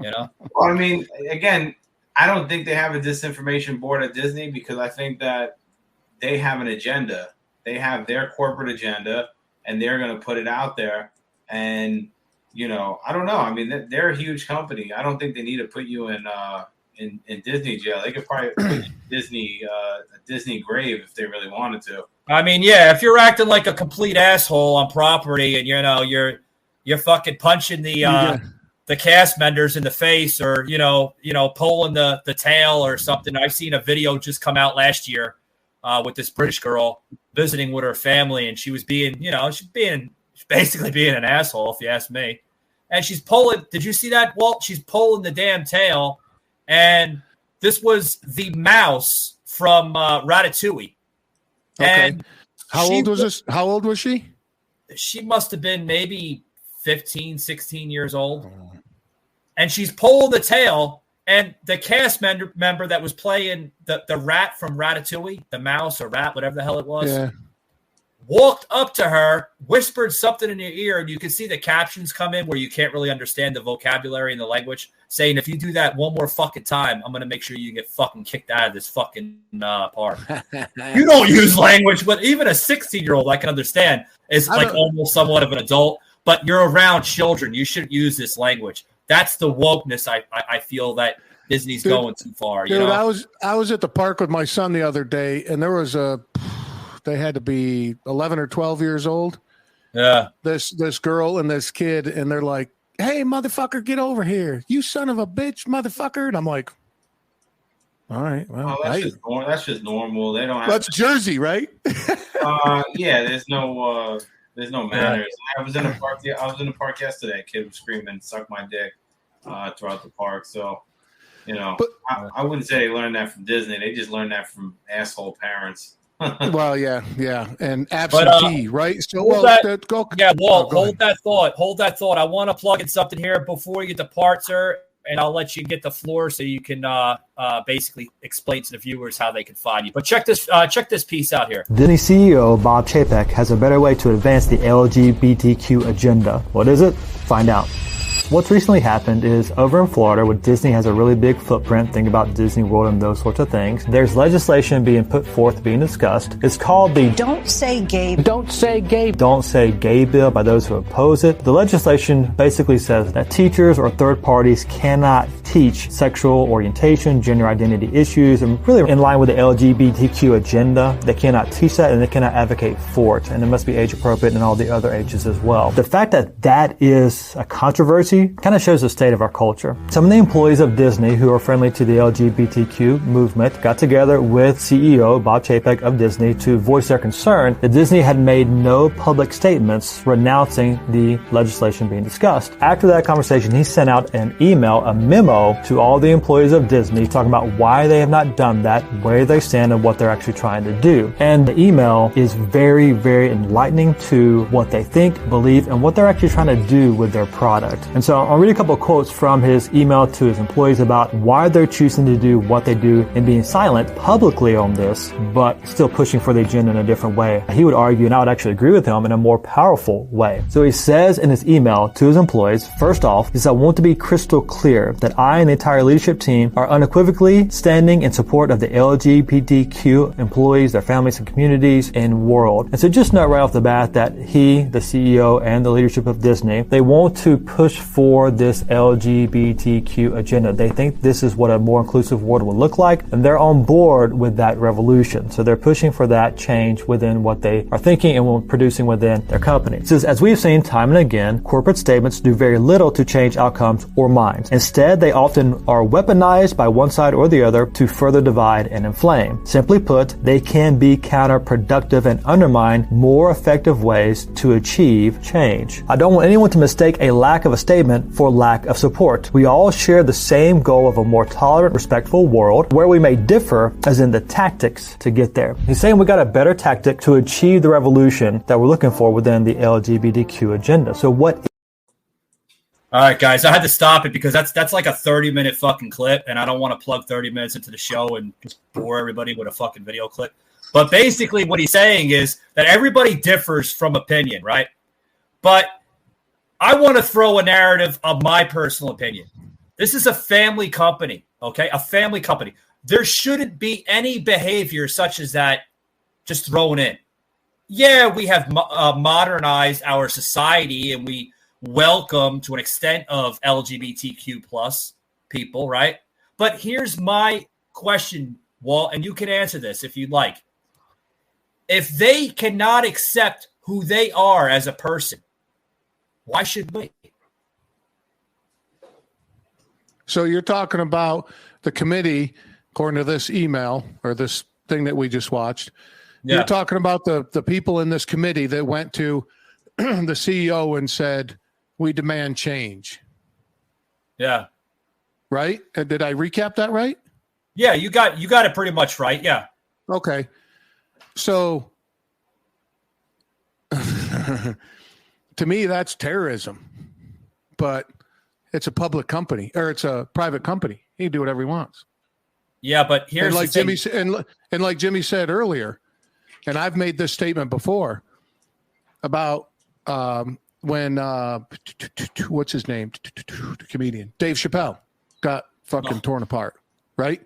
You know. Well, I mean, again, I don't think they have a disinformation board at Disney because I think that they have an agenda. They have their corporate agenda, and they're going to put it out there. And I don't know. I mean, they're a huge company. I don't think they need to put you in Disney jail. They could probably put you in a Disney grave if they really wanted to. I mean, yeah, if you're acting like a complete asshole on property and you're fucking punching the cast members in the face or pulling the tail or something. I've seen a video just come out last year with this British girl visiting with her family, and she was being basically being an asshole, if you ask me. And she's pulling. Did you see that, Walt? She's pulling the damn tail. And this was the mouse from Ratatouille. Okay. And How old was she? She must have been maybe 15, 16 years old. And she's pulling the tail. And the cast member that was playing the rat from Ratatouille, the mouse or rat, whatever the hell it was, walked up to her, whispered something in her ear, and you can see the captions come in where you can't really understand the vocabulary and the language, saying, if you do that one more fucking time, I'm going to make sure you get fucking kicked out of this fucking park. You don't use language, but even a 16-year-old, I can understand, is like almost somewhat of an adult, but you're around children. You shouldn't use this language. That's the wokeness I feel that Disney's going too far. Dude, I was at the park with my son the other day, and there was they had to be 11 or 12 years old. Yeah. This girl and this kid, and they're like, "Hey, motherfucker, get over here! You son of a bitch, motherfucker!" And I'm like, "All right, well, that's just normal. They don't have. That's Jersey, right?" Yeah. There's no manners. I was in the park. Yeah, I was in the park yesterday. A kid was screaming, "Suck my dick," throughout the park. So, I wouldn't say they learned that from Disney. They just learned that from asshole parents. Well, yeah, and absentee, right? So, Walt, hold that thought. Hold that thought. I want to plug in something here before you depart, sir, and I'll let you get the floor so you can basically explain to the viewers how they can find you. But check this piece out here. Disney CEO Bob Chapek has a better way to advance the LGBTQ agenda. What is it? Find out. What's recently happened is over in Florida, where Disney has a really big footprint, think about Disney World and those sorts of things, there's legislation being put forth, being discussed. It's called the Don't Say Gay bill by those who oppose it. The legislation basically says that teachers or third parties cannot teach sexual orientation, gender identity issues, and really in line with the LGBTQ agenda. They cannot teach that and they cannot advocate for it. And it must be age appropriate in all the other ages as well. The fact that that is a controversy kind of shows the state of our culture. Some of the employees of Disney who are friendly to the LGBTQ movement got together with CEO Bob Chapek of Disney to voice their concern that Disney had made no public statements renouncing the legislation being discussed. After that conversation, he sent out a memo to all the employees of Disney talking about why they have not done that, where they stand, and what they're actually trying to do. And the email is very, very enlightening to what they think, believe, and what they're actually trying to do with their product. And so I'll read a couple of quotes from his email to his employees about why they're choosing to do what they do and being silent publicly on this, but still pushing for the agenda in a different way. He would argue, and I would actually agree with him, in a more powerful way. So he says in his email to his employees, first off, he says, "I want to be crystal clear that I and the entire leadership team are unequivocally standing in support of the LGBTQ employees, their families and communities and world." And so just note right off the bat that he, the CEO, and the leadership of Disney, they want to push for this LGBTQ agenda. They think this is what a more inclusive world would look like, and they're on board with that revolution. So they're pushing for that change within what they are thinking and producing within their company. It says, as we've seen time and again, corporate statements do very little to change outcomes or minds. Instead, they often are weaponized by one side or the other to further divide and inflame. Simply put, they can be counterproductive and undermine more effective ways to achieve change. I don't want anyone to mistake a lack of a statement for lack of support. We all share the same goal of a more tolerant, respectful world. Where we may differ is in the tactics to get there. He's saying we got a better tactic to achieve the revolution that we're looking for within the LGBTQ agenda. So what? All right, guys, I had to stop it because that's like a 30-minute fucking clip, and I don't want to plug 30 minutes into the show and just bore everybody with a fucking video clip. But basically what he's saying is that everybody differs from opinion, right? But I want to throw a narrative of my personal opinion. This is a family company, okay? A family company. There shouldn't be any behavior such as that just thrown in. Yeah, we have modernized our society and we welcome to an extent of LGBTQ plus people, right? But here's my question, Walt, and you can answer this if you'd like. If they cannot accept who they are as a person, why should we? So you're talking about the committee, according to this email or this thing that we just watched. Yeah. You're talking about the people in this committee that went to the CEO and said, "We demand change." Yeah. Right? Did I recap that right? Yeah, you got it pretty much right. Yeah. Okay. So to me, that's terrorism, but it's a public company or it's a private company. He can do whatever he wants. Yeah, but here's like Jimmy and like Jimmy said earlier, and I've made this statement before about when what's his name, the comedian Dave Chappelle got fucking torn apart, right?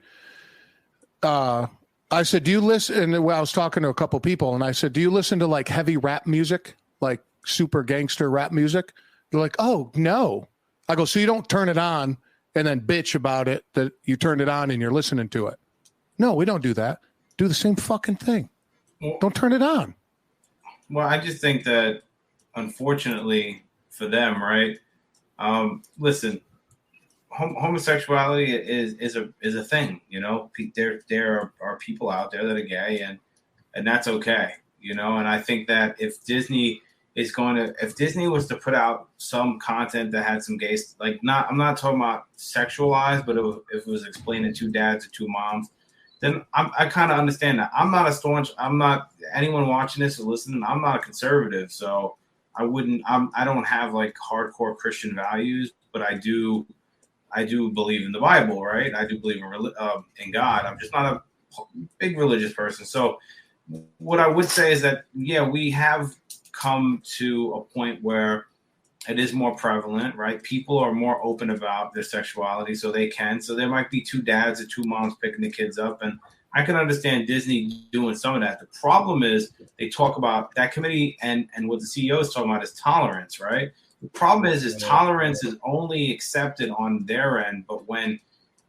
I said, do you listen? And I was talking to a couple people, and I said, do you listen to like heavy rap music, like super gangster rap music? They're like, oh, no. I go, so you don't turn it on and then bitch about it that you turned it on and you're listening to it. No, we don't do that. Do the same fucking thing. Don't turn it on. Well, I just think that unfortunately for them, right? Listen, homosexuality is a thing, you know. There are people out there that are gay, and that's okay, you know. And I think that if Disney was to put out some content that had some gay, I'm not talking about sexualized, but if it was explaining two dads or two moms, then I kind of understand that. I'm not anyone watching this or listening. I'm not a conservative, so I don't have like hardcore Christian values, but I do believe in the Bible, right? I do believe in God. I'm just not a big religious person. So what I would say is that, yeah, we have come to a point where it is more prevalent, right? People are more open about their sexuality, so they can. So there might be two dads or two moms picking the kids up, and I can understand Disney doing some of that. The problem is they talk about that committee, and what the CEO is talking about is tolerance, right? The problem is tolerance is only accepted on their end, but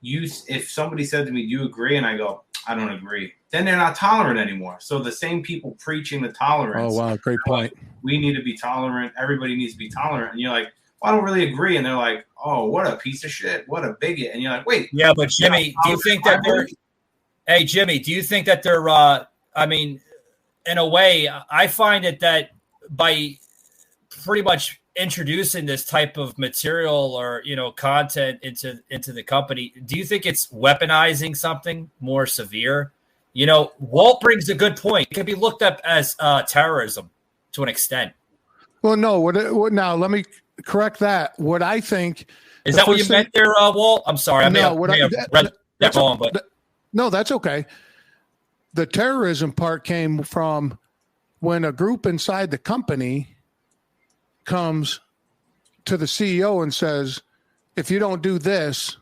if somebody said to me, "Do you agree?" and I go, "I don't agree," then they're not tolerant anymore. So the same people preaching the tolerance. Oh wow, great point. We need to be tolerant. Everybody needs to be tolerant, and you're like, "Well, I don't really agree," and they're like, "Oh, what a piece of shit! What a bigot!" And you're like, "Wait, yeah, but Jimmy, do you think that they're? Hey, Jimmy, do you think that they're? I mean, in a way, I find it that by pretty much introducing this type of material or content into the company, do you think it's weaponizing something more severe? Walt brings a good point. It can be looked up as terrorism to an extent. Well, no. Now let me correct that. What I think is that what you meant there, Walt? I'm sorry. I may have read that wrong, but no, that's okay. The terrorism part came from when a group inside the company comes to the CEO and says, if you don't do this,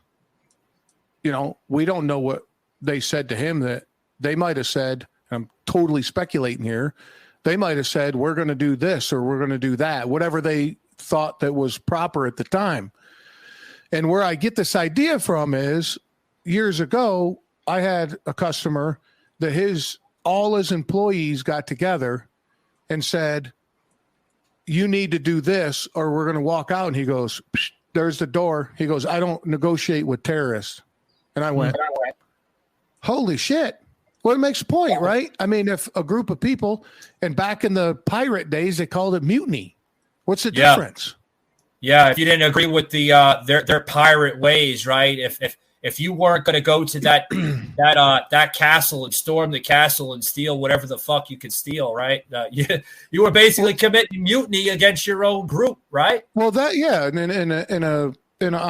we don't know what they said to him. That they might have said, I'm totally speculating here, they might have said, we're going to do this or we're going to do that, whatever they thought that was proper at the time. And where I get this idea from is years ago, I had a customer that all his employees got together and said, you need to do this or we're going to walk out. And he goes, there's the door. He goes, I don't negotiate with terrorists. And I went, holy shit. Well, it makes a point, right? I mean, if a group of people, and back in the pirate days, they called it mutiny. What's the difference? Yeah, if you didn't agree with the their pirate ways, right? If you weren't going to go to that castle and storm the castle and steal whatever the fuck you could steal, right? You were basically committing mutiny against your own group, right? Well, on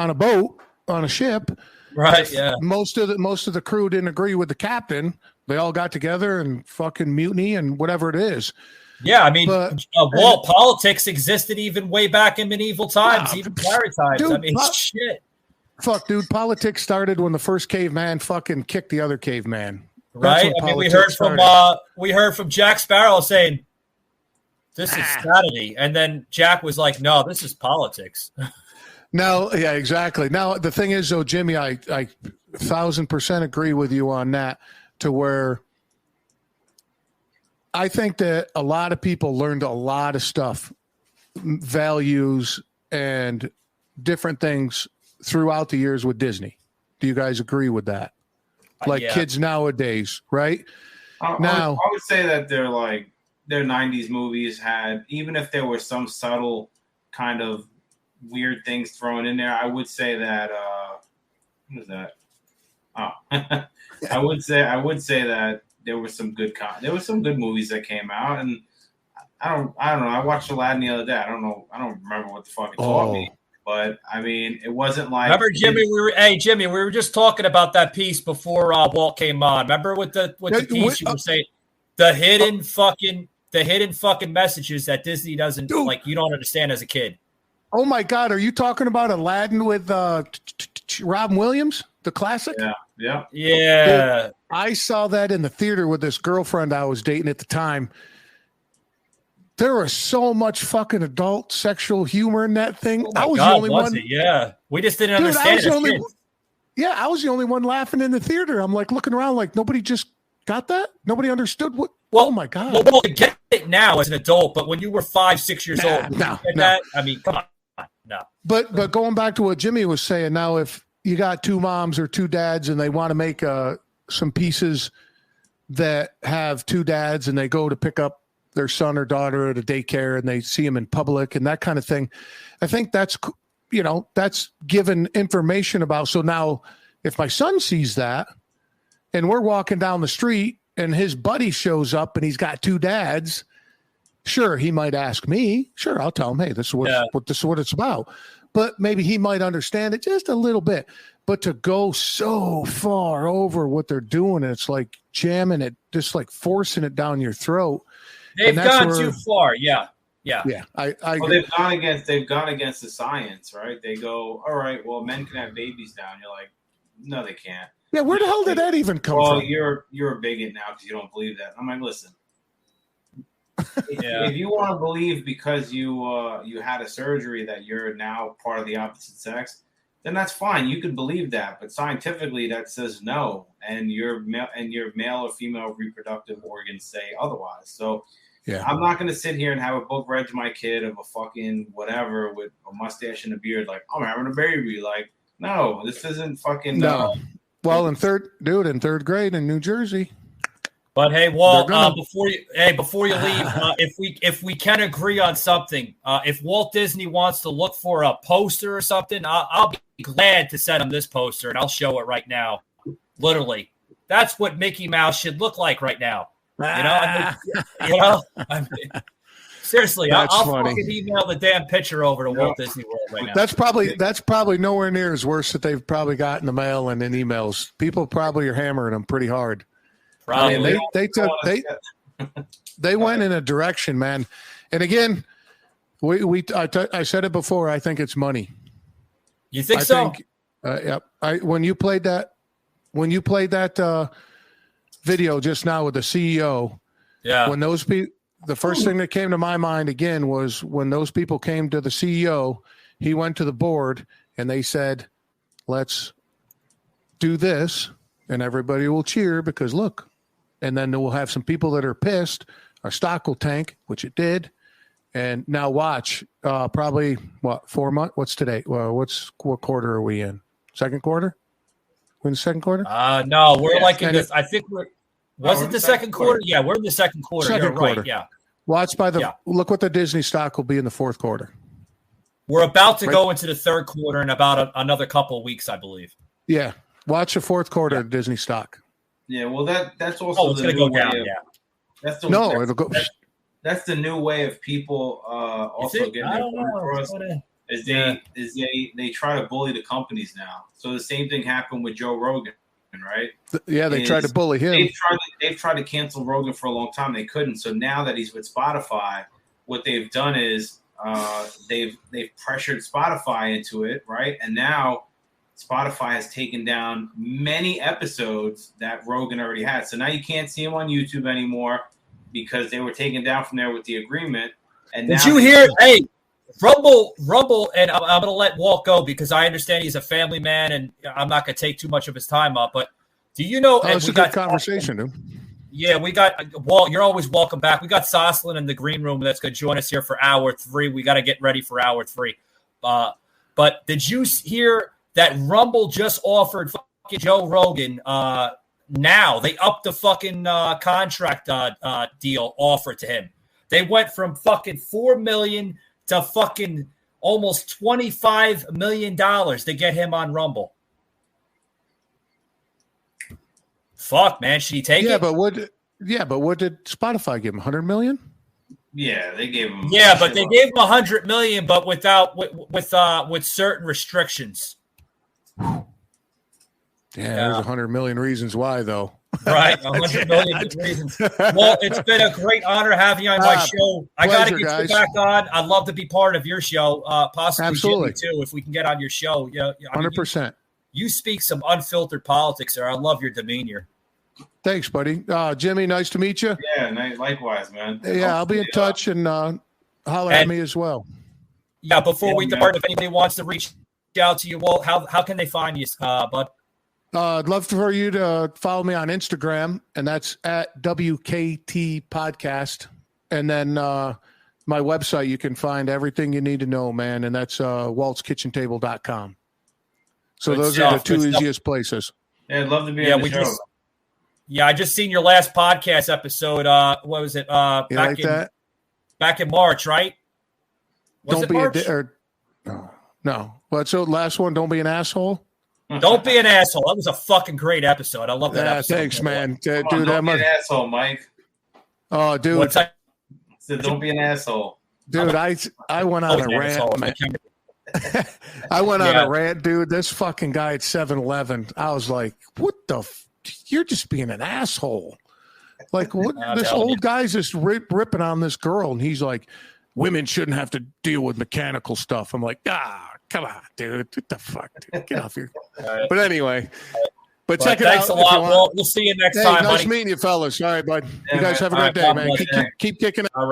a boat, on a ship, right? Yeah. Most of the crew didn't agree with the captain. They all got together and fucking mutiny and whatever it is. Yeah, I mean, Walt, politics existed even way back in medieval times, even pirate times. Dude, I mean, shit. Fuck, dude, politics started when the first caveman fucking kicked the other caveman. Right? I mean, we heard from Jack Sparrow saying, this is strategy. And then Jack was like, no, this is politics. No, yeah, exactly. Now, the thing is, though, Jimmy, I 1,000% agree with you on that, to where I think that a lot of people learned a lot of stuff, values and different things throughout the years with Disney. Do you guys agree with that? Like kids nowadays, right? I would say that their 90s movies had, even if there were some subtle kind of weird things thrown in there, I would say that what is that? Oh, I would say that there were some good movies that came out, and I don't know. I watched Aladdin the other day. I don't remember what the fuck it taught me. But I mean, it wasn't like. Remember, Jimmy? We were just talking about that piece before Walt came on. Remember with the piece you were saying, the hidden fucking messages that Disney doesn't you don't understand as a kid. Oh my God, are you talking about Aladdin with Robin Williams, the classic? Yeah. Dude, I saw that in the theater with this girlfriend I was dating at the time. There was so much fucking adult sexual humor in that thing. I was the only one. Yeah, we just didn't understand it. Yeah, I was the only one laughing in the theater. I'm like looking around like nobody just got that? Nobody understood what. Well, oh my God. Well, you get it now as an adult, but when you were 5-6 years old, did you get that? I mean, come on, no. But going back to what Jimmy was saying, now if you got two moms or two dads and they want to make some pieces that have two dads and they go to pick up their son or daughter at a daycare and they see him in public and that kind of thing, I think that's, that's given information about. So now if my son sees that and we're walking down the street and his buddy shows up and he's got two dads, sure, he might ask me. Sure, I'll tell him, hey, this is what it's about. But maybe he might understand it just a little bit. But to go so far over what they're doing, and it's like jamming it, just like forcing it down your throat. They've gone too far. Yeah. Well, they've gone against the science, right? They go, all right, well, men can have babies now. And you're like, no, they can't. Yeah, where the hell did that even come from? You're a bigot now because you don't believe that. I'm like, listen, if you want to believe because you had a surgery that you're now part of the opposite sex, then that's fine. You could believe that, but scientifically that says no, and your male or female reproductive organs say otherwise. So yeah, I'm not going to sit here and have a book read to my kid of a fucking whatever with a mustache and a beard, like I'm having a baby. Like, no, this isn't fucking no. Well, in third grade in New Jersey. But hey, Walt, before you leave, if we can agree on something, if Walt Disney wants to look for a poster or something, I'll be glad to send him this poster, and I'll show it right now. Literally, that's what Mickey Mouse should look like right now. Seriously, I'll fucking email the damn picture over to Walt Disney World right now. That's probably nowhere near as worse that they've probably got in the mail and in emails. People probably are hammering them pretty hard. Probably. I mean, they went in a direction, man. And again, I said it before. I think it's money. You think so? Yep. When you played that video just now with the CEO, yeah. When those people, the first thing that came to my mind again was when those people came to the CEO, he went to the board and they said, "Let's do this," and everybody will cheer because look. And then we'll have some people that are pissed. Our stock will tank, which it did. And now watch, probably, 4 months? What's today? Well, what quarter are we in? Second quarter? We're in the second quarter? No, we're in this. I think was it the second quarter? Yeah, we're in the second quarter. You're right, yeah. Watch look what the Disney stock will be in the fourth quarter. We're about to go into the third quarter in about another couple of weeks, I believe. Yeah. Watch the fourth quarter of Disney stock. Yeah, well, that's also it's going to go down. It'll go. That's the new way of people also getting their point across. They try to bully the companies now. So the same thing happened with Joe Rogan, right? They tried to bully him. They've tried to cancel Rogan for a long time. They couldn't. So now that he's with Spotify, what they've done is they've pressured Spotify into it, right? And now Spotify has taken down many episodes that Rogan already had. So now you can't see him on YouTube anymore because they were taken down from there with the agreement. And did you hear? Hey, Rumble, and I'm going to let Walt go because I understand he's a family man and I'm not going to take too much of his time up. But do you know? It's a good conversation, dude. Yeah, we got Walt. You're always welcome back. We got Soslin in the green room that's going to join us here for hour 3. We got to get ready for hour 3. But did you hear that Rumble just offered fucking Joe Rogan? Now they upped the fucking contract deal offer to him. They went from fucking $4 million to fucking almost $25 million to get him on Rumble. Fuck, man, should he take it? But what did Spotify give him? $100 million? Yeah, they gave him. Yeah, but they gave him $100 million, but with certain restrictions. There's 100 million reasons why, though. Right, 100 million reasons. Well, it's been a great honor having you on my show. I got to get you back on. I'd love to be part of your show, possibly Absolutely. Jimmy too, if we can get on your show. Yeah, 100%. You speak some unfiltered politics there. I love your demeanor. Thanks, buddy. Jimmy, nice to meet you. Yeah, likewise, man. Yeah, I'll be in touch and holler at me as well. Yeah, before we depart, if anybody wants to reach out to you, Walt, how can they find you, bud? I'd love for you to follow me on Instagram, and that's at WKT Podcast. And then my website, you can find everything you need to know, man, and that's waltskitchentable.com. So Good those stuff, are the two good stuff. easiest places. Yeah, I'd love to be on the show. I just seen your last podcast episode. What was it? Back in March, right? Was Don't it be March? no. What's the last one? Don't be an assaole. Don't be an asshole. That was a fucking great episode. I love that episode. Thanks, man. Dude, Don't be an asshole, Mike. Oh, dude. What's that? Said, don't be an asshole. Dude, I went on a rant, man. I went on a rant, dude. This fucking guy at 7-Eleven, I was like, what the you're just being an asshole. Like, what? This old guy's just ripping on this girl, and he's like, women shouldn't have to deal with mechanical stuff. I'm like, come on, dude. What the fuck, dude? Get off here. Right. But anyway, check it thanks out. Thanks a lot, Walt. We'll see you next time, nice buddy. meeting you, fellas. All right, bud. Yeah, you guys have a great day, man. Keep kicking it. All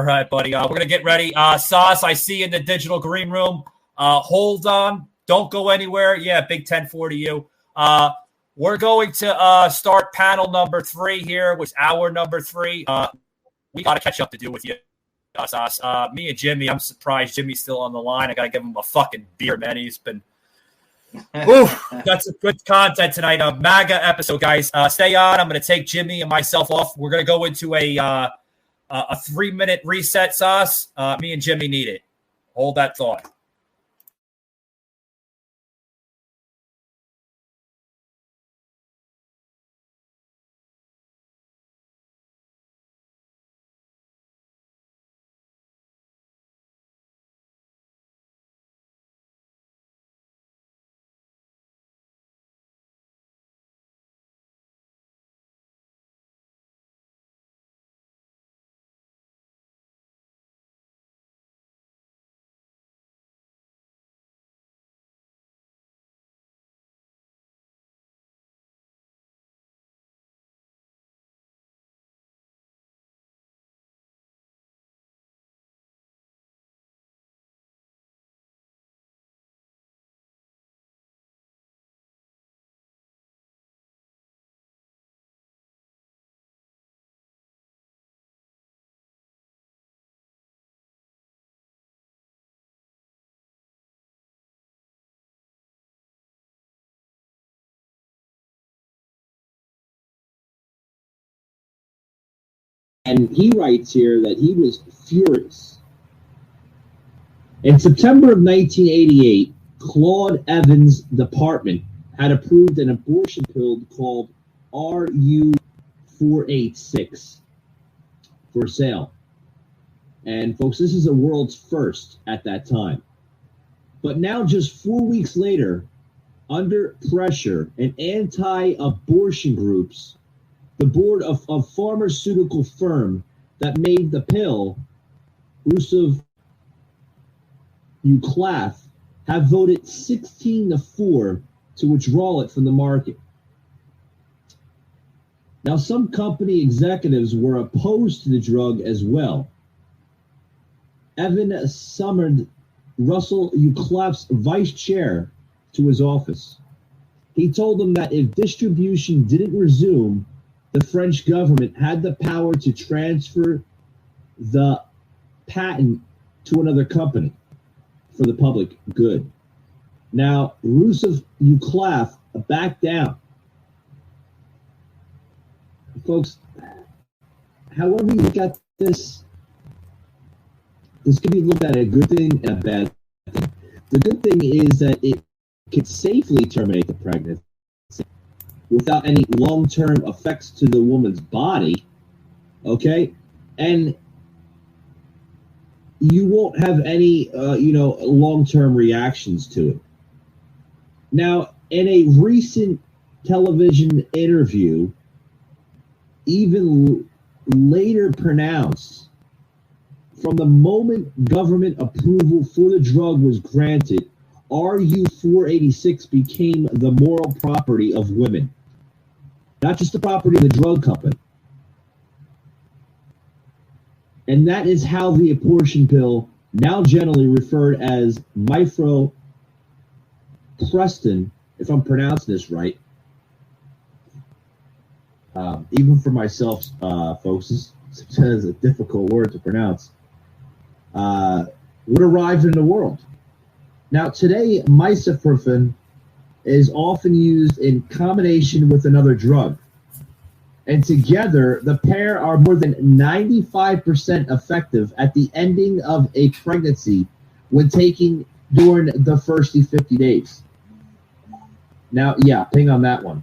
right, buddy. We're going to get ready. Sauce, I see you in the digital green room. Hold on. Don't go anywhere. Yeah, Big 10-4 to you. We're going to start panel number 3 here, which is hour number 3. We got to catch up to do with you, Sauce. Me and Jimmy, I'm surprised Jimmy's still on the line. I got to give him a fucking beer, man. He's been... got some good content tonight. A MAGA episode, guys. Stay on. I'm going to take Jimmy and myself off. We're going to go into a 3-minute reset, Sauce. Me and Jimmy need it. Hold that thought. And he writes here that he was furious. In September of 1988, Claude Evans' department had approved an abortion pill called RU486 for sale. And folks, this is a world's first at that time. But now, just 4 weeks later, under pressure and anti-abortion groups, the board of a pharmaceutical firm that made the pill, Rusev Uclaf, have voted 16-4 to withdraw it from the market. Now, some company executives were opposed to the drug as well. Evan summoned Russell Uclaf's vice chair to his office. He told him that if distribution didn't resume, the French government had the power to transfer the patent to another company for the public good. Now, Rusev Uclaf backed down. Folks, however you look at this could be looked at a good thing and a bad thing. The good thing is that it could safely terminate the pregnancy without any long-term effects to the woman's body, okay? And you won't have any, long-term reactions to it. Now, in a recent television interview, even later pronounced, from the moment government approval for the drug was granted, RU486 became the moral property of women, not just the property of the drug company. And that is how the abortion pill, now generally referred as mifepristone, if I'm pronouncing this right, even for myself, folks, this is a difficult word to pronounce, would arrive in the world. Now, today, misoprostol is often used in combination with another drug. And together, the pair are more than 95% effective at the ending of a pregnancy when taken during the first 50 days. Now, yeah, ping on that one.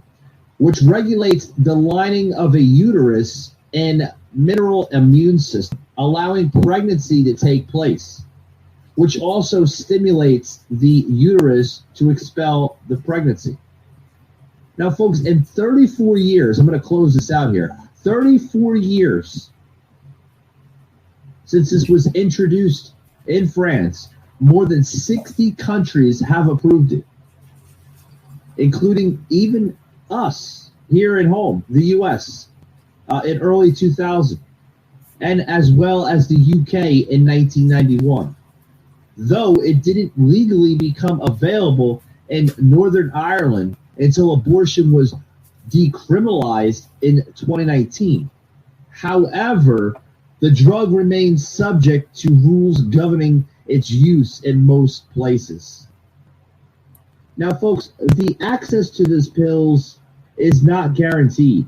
Which regulates the lining of a uterus and mineral immune system, allowing pregnancy to take place, which also stimulates the uterus to expel the pregnancy. Now, folks, in 34 years, I'm going to close this out here, 34 years since this was introduced in France, more than 60 countries have approved it, including even us here at home, the U.S., in early 2000, and as well as the UK in 1991. Though it didn't legally become available in Northern Ireland until abortion was decriminalized in 2019. However, the drug remains subject to rules governing its use in most places. Now, folks, the access to these pills is not guaranteed.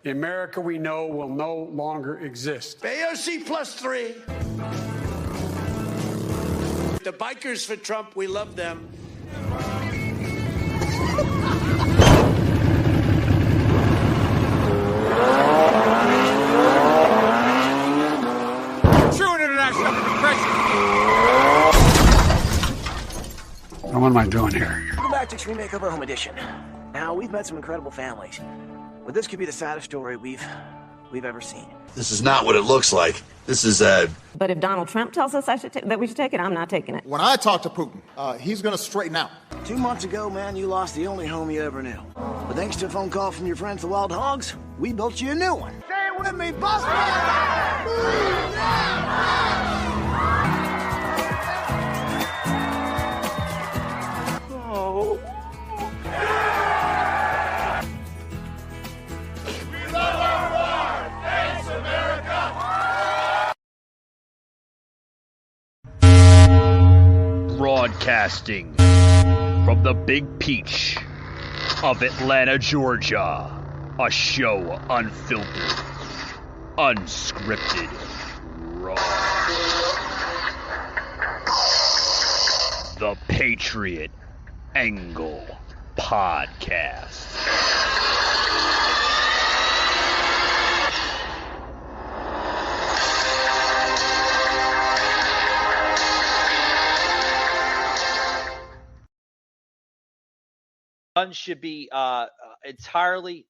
The America we know will no longer exist. AOC +3. The bikers for Trump, we love them. True international crisis. Now, what am I doing here? Welcome back to Extreme Makeover Home Edition. Now, we've met some incredible families, but this could be the saddest story we've ever seen. This is not what it looks like. This is But if Donald Trump tells us that we should take it, I'm not taking it. When I talk to Putin, he's going to straighten out. 2 months ago, man, you lost the only home you ever knew. But thanks to a phone call from your friends, the Wild Hogs, we built you a new one. Say it with me, Buster! Oh. Broadcasting from the Big Peach of Atlanta, Georgia. A show unfiltered, unscripted, raw. The Patriot Angle Podcast. Guns should be entirely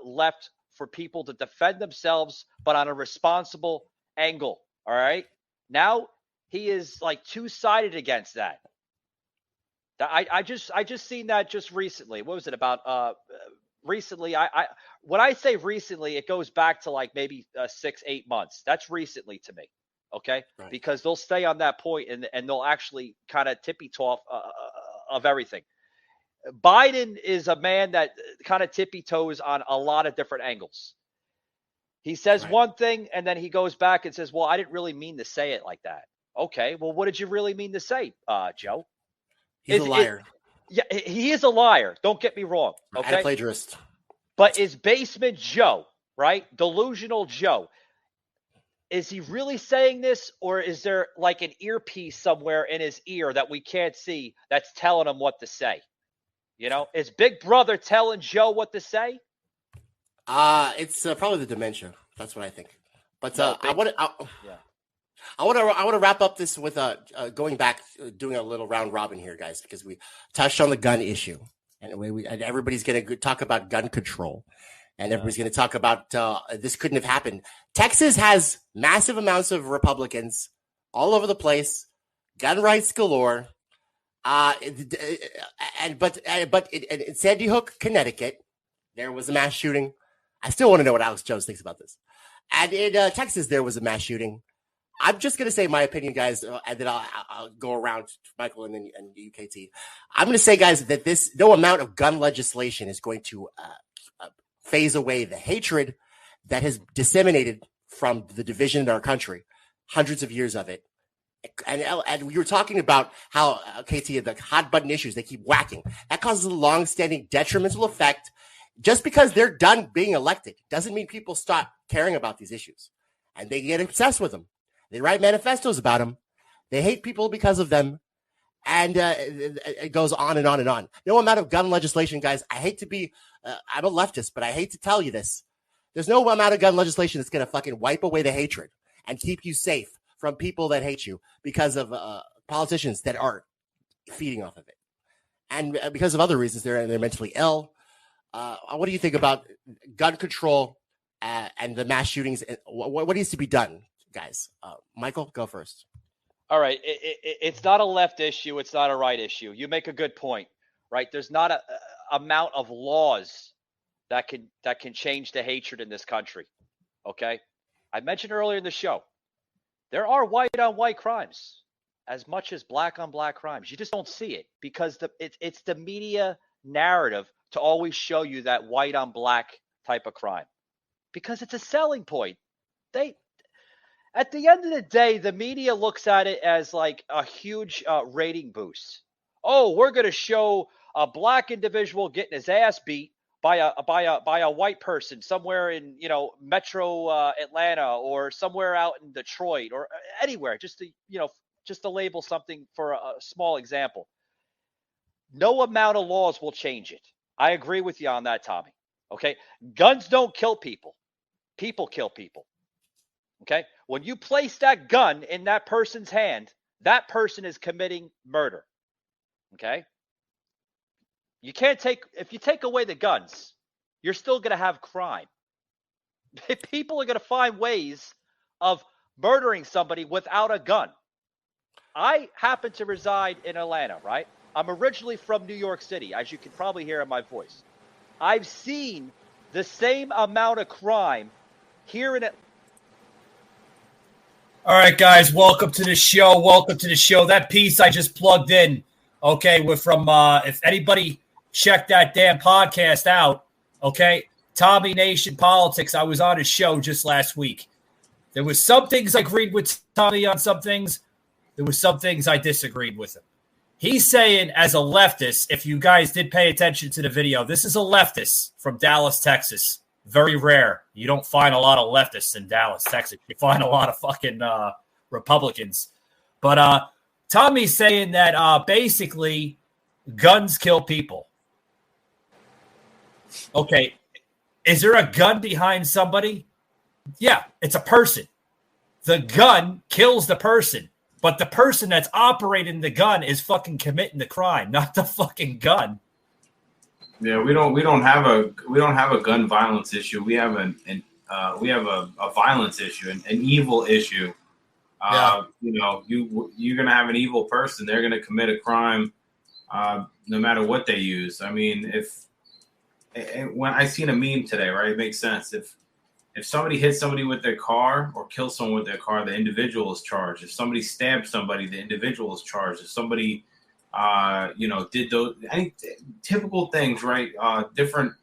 left for people to defend themselves, but on a responsible angle. All right. Now he is like two-sided against that. I just seen that just recently. What was it about? Recently, when I say recently, it goes back to like maybe 6-8 months. That's recently to me. Okay, right. Because they'll stay on that point and they'll actually kind of tippy-toe of everything. Biden is a man that kind of tippy-toes on a lot of different angles. He says one thing, and then he goes back and says, well, I didn't really mean to say it like that. Okay, well, what did you really mean to say, Joe? He's a liar. Yeah, he is a liar. Don't get me wrong. Okay, and a plagiarist. But is Basement Joe, right? Delusional Joe. Is he really saying this, or is there like an earpiece somewhere in his ear that we can't see that's telling him what to say? You know, is Big Brother telling Joe what to say? It's probably the dementia. That's what I think. But I want to wrap up this with going back, doing a little round robin here, guys, because we touched on the gun issue, and everybody's going to talk about gun control, and everybody's going to talk about this couldn't have happened. Texas has massive amounts of Republicans all over the place, gun rights galore. But in Sandy Hook, Connecticut, there was a mass shooting. I still want to know what Alex Jones thinks about this. And in Texas, there was a mass shooting. I'm just going to say my opinion, guys, and then I'll go around to Michael and UKT. I'm going to say, guys, that no amount of gun legislation is going to phase away the hatred that has disseminated from the division in our country, hundreds of years of it. And we were talking about how, KT, the hot button issues, they keep whacking. That causes a long-standing detrimental effect. Just because they're done being elected doesn't mean people stop caring about these issues. And they get obsessed with them. They write manifestos about them. They hate people because of them. And it goes on and on and on. No amount of gun legislation, guys. I hate to be, I'm a leftist, but I hate to tell you this. There's no amount of gun legislation that's going to fucking wipe away the hatred and keep you safe from people that hate you because of politicians that are feeding off of it. And because of other reasons, they're mentally ill. What do you think about gun control and the mass shootings? What needs to be done, guys? Michael, go first. All right. It's not a left issue. It's not a right issue. You make a good point, right? There's not a amount of laws that can change the hatred in this country. Okay. I mentioned earlier in the show, there are white on white crimes as much as black on black crimes. You just don't see it because it's the media narrative to always show you that white on black type of crime because it's a selling point. At the end of the day, the media looks at it as like a huge rating boost. Oh, we're going to show a black individual getting his ass beat by a white person somewhere in, Metro Atlanta or somewhere out in Detroit or anywhere, just to label something for a small example. No amount of laws will change it. I agree with you on that, Tommy. Okay. Guns don't kill people. People kill people. Okay. When you place that gun in that person's hand, that person is committing murder. Okay. If you take away the guns, you're still going to have crime. People are going to find ways of murdering somebody without a gun. I happen to reside in Atlanta, right? I'm originally from New York City, as you can probably hear in my voice. I've seen the same amount of crime here in Atlanta. All right, guys, welcome to the show. Welcome to the show. That piece I just plugged in, okay, we're from, if anybody checked that damn podcast out, okay, Tommy Nation Politics, I was on his show just last week. There was some things I agreed with Tommy on some things. There was some things I disagreed with him. He's saying, as a leftist, if you guys did pay attention to the video, this is a leftist from Dallas, Texas. Very rare. You don't find a lot of leftists in Dallas, Texas. You find a lot of fucking Republicans. But Tommy's saying that basically guns kill people. Okay. Is there a gun behind somebody? Yeah, it's a person. The gun kills the person. But the person that's operating the gun is fucking committing the crime, not the fucking gun. Yeah, we don't have a gun violence issue. We have a violence issue, an evil issue. You're gonna have an evil person. They're gonna commit a crime, no matter what they use. I mean, when I seen a meme today, right, it makes sense. If somebody hits somebody with their car or kills someone with their car, the individual is charged. If somebody stabs somebody, the individual is charged. If somebody, did those typical things, right? Different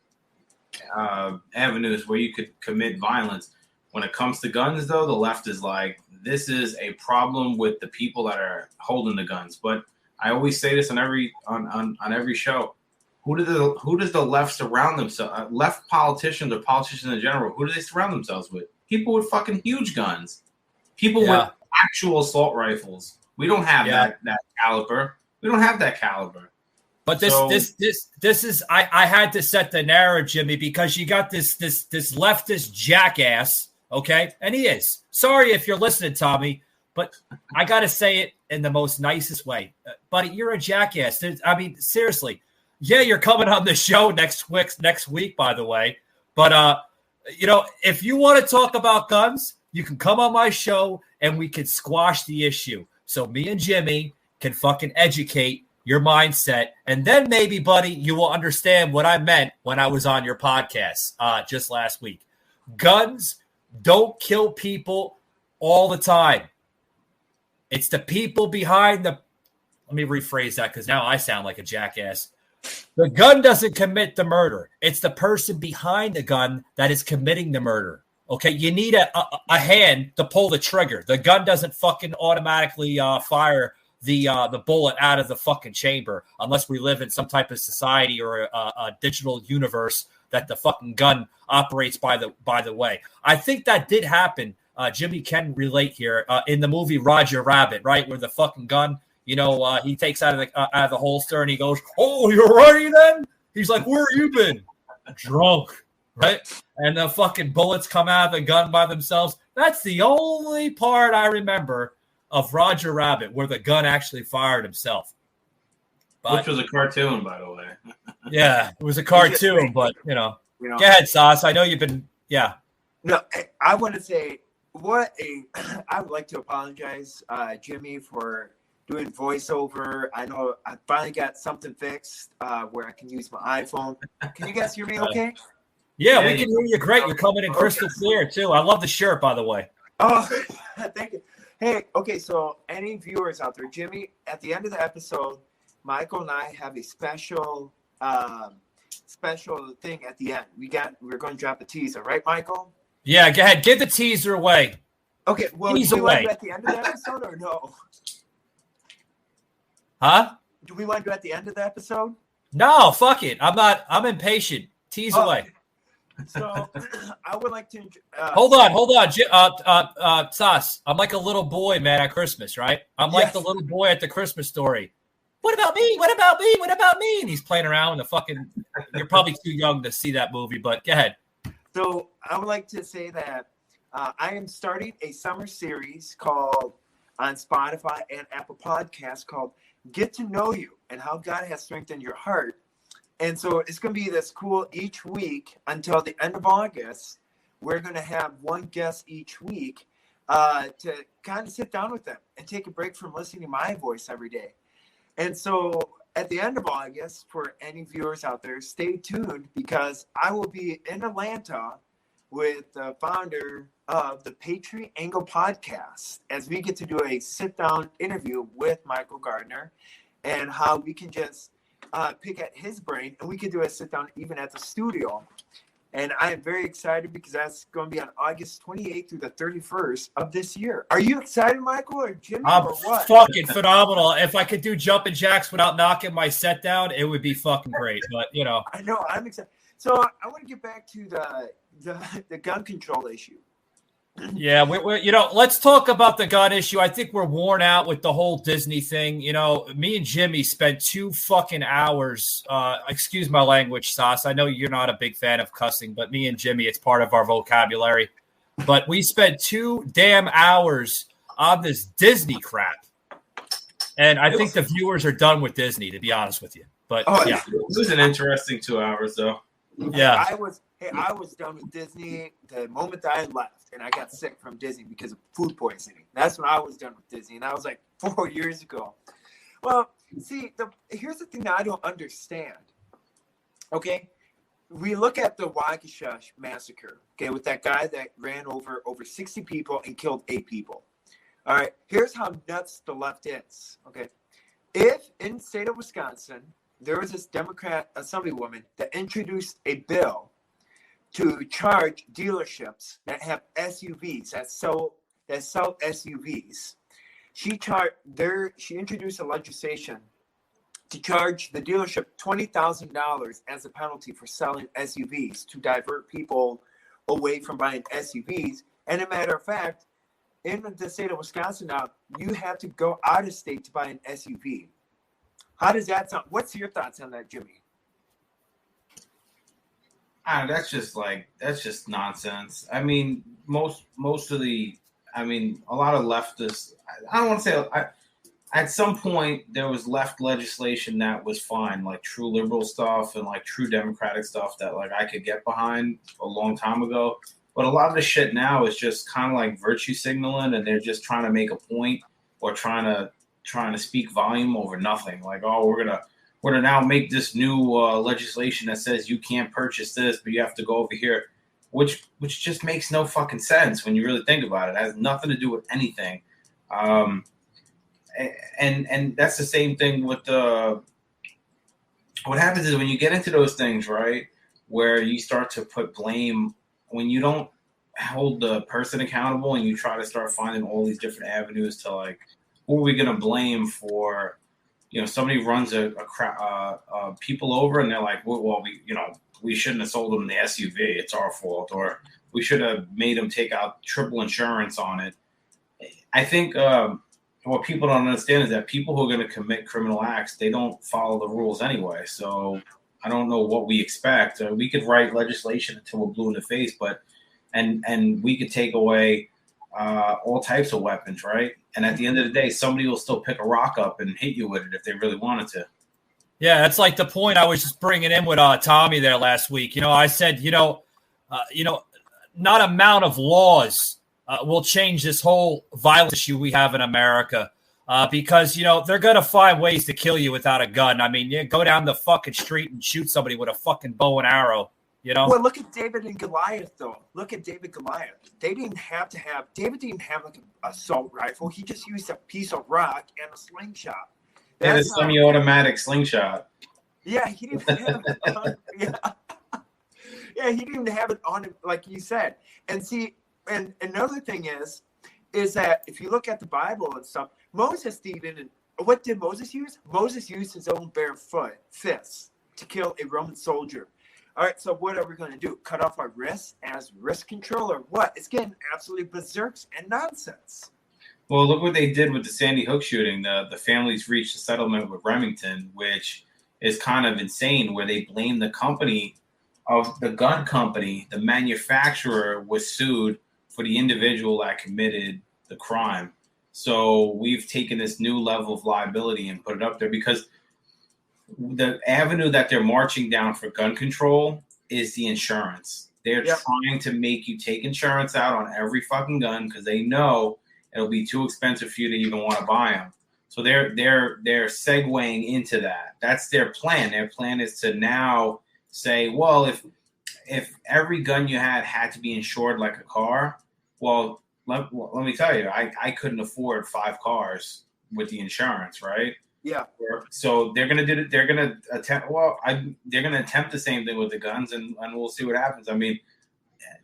avenues where you could commit violence. When it comes to guns, though, the left is like, this is a problem with the people that are holding the guns. But I always say this on every show. Who does the left surround themselves? Left politicians or politicians in general, who do they surround themselves with? People with fucking huge guns. People with actual assault rifles. We don't have that caliber. We don't have that caliber. But this is I had to set the narrative, Jimmy, because you got this leftist jackass, Okay. And he is. Sorry if you're listening, Tommy, but I got to say it in the most nicest way. Buddy, you're a jackass. I mean, seriously. Yeah, you're coming on the show next week, by the way. But, if you want to talk about guns, you can come on my show and we can squash the issue. So me and Jimmy can fucking educate your mindset. And then maybe, buddy, you will understand what I meant when I was on your podcast just last week. Guns don't kill people all the time. It's the people behind the – let me rephrase that because now I sound like a jackass. The gun doesn't commit the murder. It's the person behind the gun that is committing the murder. Okay, you need a hand to pull the trigger. The gun doesn't fucking automatically fire the bullet out of the fucking chamber unless we live in some type of society or a digital universe that the fucking gun operates by the way. I think that did happen. Jimmy can relate here in the movie Roger Rabbit, right, where the fucking gun. He takes out of the holster and he goes, "Oh, you're ready then?" He's like, "Where you been?" Drunk, right? And the fucking bullets come out of the gun by themselves. That's the only part I remember of Roger Rabbit where the gun actually fired himself. Which was a cartoon, by the way. Yeah, it was a cartoon, but go ahead, Sauce. I know you've been, yeah. No, I want to say I would like to apologize, Jimmy, for doing voiceover. I know I finally got something fixed where I can use my iPhone. Can you guys hear me okay? Yeah, we can hear you great. You're coming in crystal clear, too. I love the shirt, by the way. Oh, thank you. Hey, okay, so any viewers out there, Jimmy, at the end of the episode, Michael and I have a special thing at the end. We're going to drop a teaser, right, Michael? Yeah, go ahead. Give the teaser away. Okay, well, do we want to do it at the end of the episode or no? Huh? Do we want to do it at the end of the episode? No, fuck it. I'm impatient. Tease away. So I would like to hold on. Sauce. I'm like a little boy, man, at Christmas, right? I'm like the little boy at the Christmas story. What about me? What about me? What about me? And he's playing around with the fucking you're probably too young to see that movie, but go ahead. So I would like to say that I am starting a summer series called on Spotify and Apple Podcasts called Get to Know You and How God Has Strengthened Your Heart. And so it's going to be this cool each week until the end of August. We're going to have one guest each week to kind of sit down with them and take a break from listening to my voice every day. And so at the end of August, for any viewers out there, stay tuned because I will be in Atlanta with the founder of the Patriot Angle podcast as we get to do a sit-down interview with Michael Gardner and how we can just pick at his brain and we can do a sit-down even at the studio. And I am very excited because that's going to be on August 28th through the 31st of this year. Are you excited, Michael, or Jimmy, or what? Fucking phenomenal. If I could do jumping jacks without knocking my set down, it would be fucking great. But, I know, I'm excited. So I want to get back to the gun control issue. Yeah, we're let's talk about the gun issue. I think we're worn out with the whole Disney thing. Me and Jimmy spent 2 fucking hours. Excuse my language, Sauce. I know you're not a big fan of cussing, but me and Jimmy, it's part of our vocabulary. But we spent 2 damn hours on this Disney crap. And I think the viewers are done with Disney, to be honest with you. But yeah. It was an interesting 2 hours, though. Yeah. I was done with Disney the moment that I left, and I got sick from Disney because of food poisoning. That's when I was done with Disney, and that was like 4 years ago. Well, see, here's the thing that I don't understand. Okay, we look at the Waukesha massacre. Okay, with that guy that ran over 60 people and killed 8 people. All right, here's how nuts the left is. Okay, if in the state of Wisconsin there was this Democrat assemblywoman that introduced a bill to charge dealerships that have SUVs that sell SUVs. She introduced a legislation to charge the dealership $20,000 as a penalty for selling SUVs to divert people away from buying SUVs. And a matter of fact, in the state of Wisconsin now, you have to go out of state to buy an SUV. How does that sound? What's your thoughts on that, Jimmy? That's just nonsense. I mean, most of the, I mean, a lot of leftists. I don't want to say. At some point, there was left legislation that was fine, like true liberal stuff and like true democratic stuff that like I could get behind a long time ago. But a lot of the shit now is just kind of like virtue signaling, and they're just trying to make a point or trying to speak volume over nothing. Like, oh, we're gonna now make this new legislation that says you can't purchase this, but you have to go over here, which just makes no fucking sense when you really think about it. It has nothing to do with anything. And that's the same thing with what happens is when you get into those things, right, where you start to put blame, when you don't hold the person accountable and you try to start finding all these different avenues to like, who are we going to blame for, somebody runs people over and they're like, well, we shouldn't have sold them the SUV. It's our fault. Or we should have made them take out triple insurance on it. I think, what people don't understand is that people who are going to commit criminal acts, they don't follow the rules anyway. So I don't know what we expect. We could write legislation until we're blue in the face, but and we could take away all types of weapons, right? And at the end of the day, somebody will still pick a rock up and hit you with it if they really wanted to. Yeah, that's like the point I was just bringing in with Tommy there last week. I said, not amount of laws will change this whole violence issue we have in America because, they're going to find ways to kill you without a gun. I mean, you go down the fucking street and shoot somebody with a fucking bow and arrow, Well, look at David and Goliath, though. Look at David Goliath. David didn't have like an assault rifle. He just used a piece of rock and a slingshot. And a semi-automatic slingshot. Yeah, he didn't have it on, he didn't even have it on him, like you said. And see, and another thing is that if you look at the Bible and stuff, Moses didn't. What did Moses use? Moses used his own bare fists to kill a Roman soldier. All right, so what are we going to do? Cut off our wrists as wrist control or what? It's getting absolutely berserks and nonsense. Well, look what they did with the Sandy Hook shooting. The families reached a settlement with Remington, which is kind of insane, where they blame the company of the gun company. The manufacturer was sued for the individual that committed the crime. So we've taken this new level of liability and put it up there because the avenue that they're marching down for gun control is the insurance. They're trying to make you take insurance out on every fucking gun because they know it'll be too expensive for you to even want to buy them. So they're segueing into that. That's their plan. Their plan is to now say, well, if every gun you had to be insured like a car, well, let me tell you, I couldn't afford 5 cars with the insurance, right? Yeah. So they're gonna do it. They're gonna attempt. Well, they're gonna attempt the same thing with the guns, and we'll see what happens. I mean,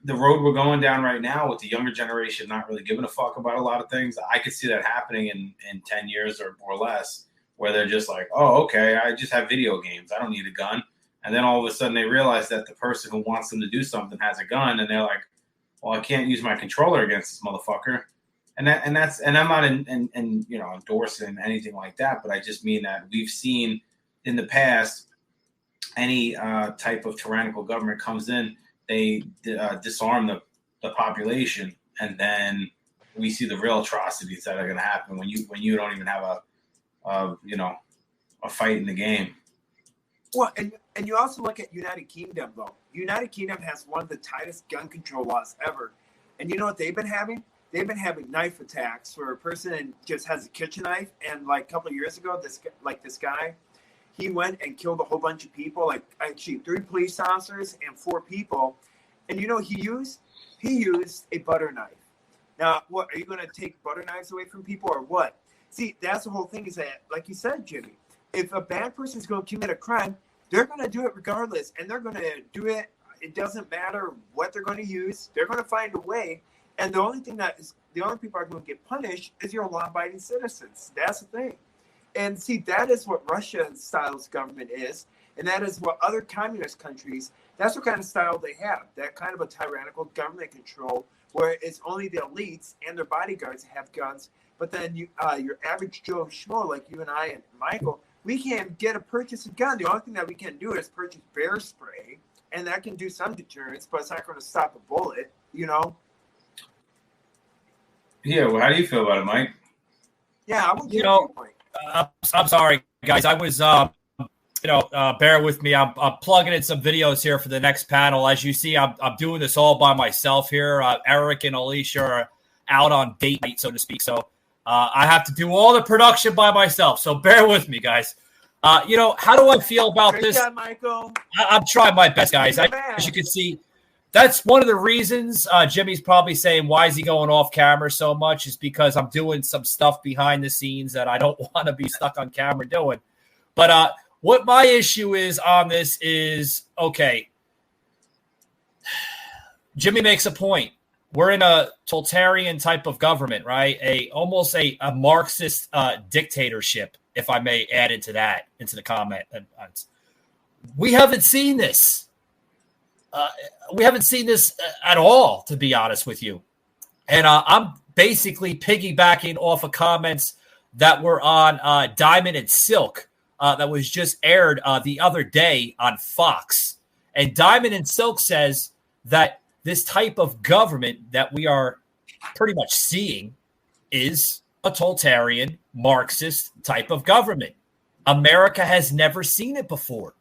the road we're going down right now with the younger generation not really giving a fuck about a lot of things, I could see that happening in 10 years or less, where they're just like, oh, okay, I just have video games. I don't need a gun. And then all of a sudden they realize that the person who wants them to do something has a gun, and they're like, well, I can't use my controller against this motherfucker. And I'm not endorsing anything like that, but I just mean that we've seen in the past any type of tyrannical government comes in, they disarm the population, and then we see the real atrocities that are going to happen when you don't even have a fight in the game. Well, and you also look at United Kingdom, though. United Kingdom has one of the tightest gun control laws ever. And you know what they've been having? They've been having knife attacks where a person just has a kitchen knife. And like a couple of years ago, this guy, he went and killed a whole bunch of people, like actually 3 police officers and 4 people. And you know what he used? He used a butter knife. Now, what, are you going to take butter knives away from people or what? See, that's the whole thing is that, like you said, Jimmy, if a bad person is going to commit a crime, they're going to do it regardless. And they're going to do it. It doesn't matter what they're going to use. They're going to find a way. And the only people are going to get punished is your law-abiding citizens. That's the thing. And see, that is what Russia-style government is. And that is what other communist countries, that's what kind of style they have. That kind of a tyrannical government control where it's only the elites and their bodyguards that have guns. But then your average Joe Schmo, like you and I and Michael, we can't purchase a gun. The only thing that we can do is purchase bear spray and that can do some deterrence, but it's not going to stop a bullet, you know? Yeah, well, how do you feel about it, Mike? Yeah, I'm I'm sorry, guys. I was, bear with me. I'm plugging in some videos here for the next panel. As you see, I'm doing this all by myself here. Eric and Alicia are out on date night, so to speak. So I have to do all the production by myself. So bear with me, guys. How do I feel about Great this? job, Michael. I'm trying my best, guys. As you can see, that's one of the reasons Jimmy's probably saying, why is he going off camera so much? Is because I'm doing some stuff behind the scenes that I don't want to be stuck on camera doing. But what my issue is on this is, okay, Jimmy makes a point. We're in a totalitarian type of government, right? Almost a Marxist dictatorship, if I may add into the comment. We haven't seen this. We haven't seen this at all, to be honest with you. And I'm basically piggybacking off of comments that were on Diamond and Silk that was just aired the other day on Fox. And Diamond and Silk says that this type of government that we are pretty much seeing is a totalitarian, Marxist type of government. America has never seen it before.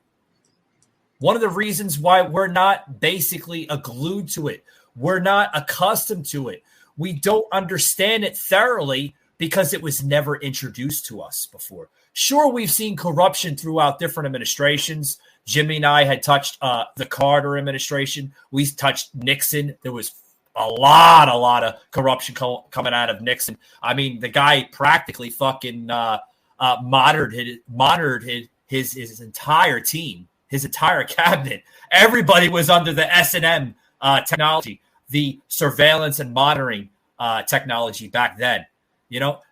One of the reasons why we're not basically glued to it, we're not accustomed to it, we don't understand it thoroughly because it was never introduced to us before. Sure, we've seen corruption throughout different administrations. Jimmy and I had touched the Carter administration. We touched Nixon. There was a lot of corruption coming out of Nixon. I mean, the guy practically fucking monitored his entire team, his entire cabinet. Everybody was under the S&M technology, the surveillance and monitoring technology back then.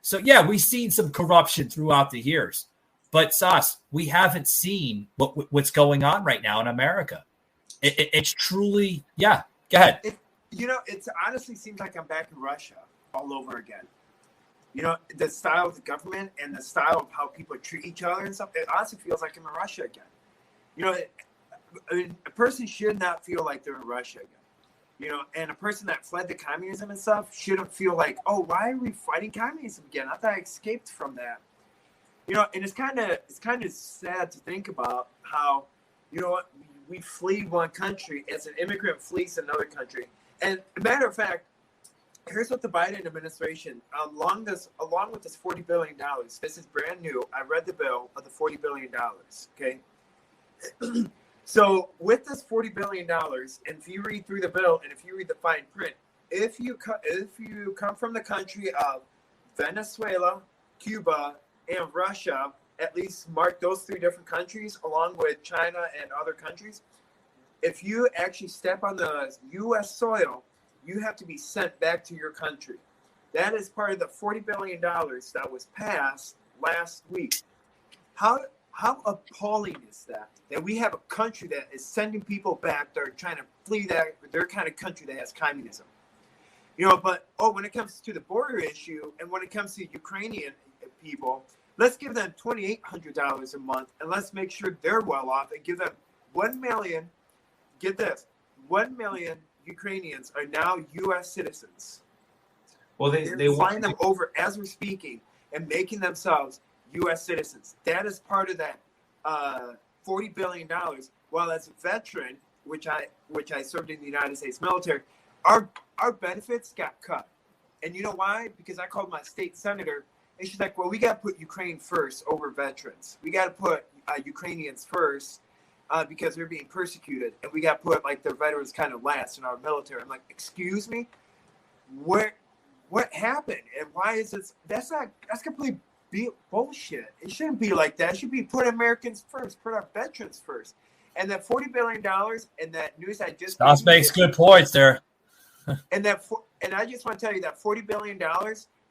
So yeah, we've seen some corruption throughout the years, but Sas, we haven't seen what's going on right now in America. It's truly, yeah. Go ahead. It honestly seems like I'm back in Russia all over again. The style of the government and the style of how people treat each other and stuff. It honestly feels like I'm in Russia again. A person should not feel like they're in Russia again. And a person that fled the communism and stuff shouldn't feel like, oh, why are we fighting communism again? I thought I escaped from that. And it's kind of sad to think about how, we flee one country as an immigrant flees another country. And a matter of fact, here's what the Biden administration, along with this $40 billion, this is brand new. I read the bill of the $40 billion. Okay. So with this $40 billion, and if you read through the bill and if you read the fine print, if you come from the country of Venezuela, Cuba, and Russia, at least mark those three different countries along with China and other countries, if you actually step on the U.S. soil, you have to be sent back to your country. That is part of the $40 billion that was passed last week. How appalling is that we have a country that is sending people back that are trying to flee their kind of country that has communism. But when it comes to the border issue and when it comes to Ukrainian people, let's give them $2,800 a month and let's make sure they're well off and give them 1 million. Get this, 1 million Ukrainians are now U.S. citizens. Well, they're flying them over as we're speaking and making themselves U.S. citizens. That is part of that $40 billion. Well, as a veteran, which I served in the United States military, our benefits got cut. And you know why? Because I called my state senator, and she's like, well, we got to put Ukraine first over veterans. We got to put Ukrainians first because they're being persecuted. And we got to put, their veterans kind of last in our military. I'm like, excuse me? What happened? And why is this? That's completely bullshit. It shouldn't be like that. It should be put Americans first, put our veterans first. And that $40 billion and that news I just Stas makes good points there. and I just want to tell you that $40 billion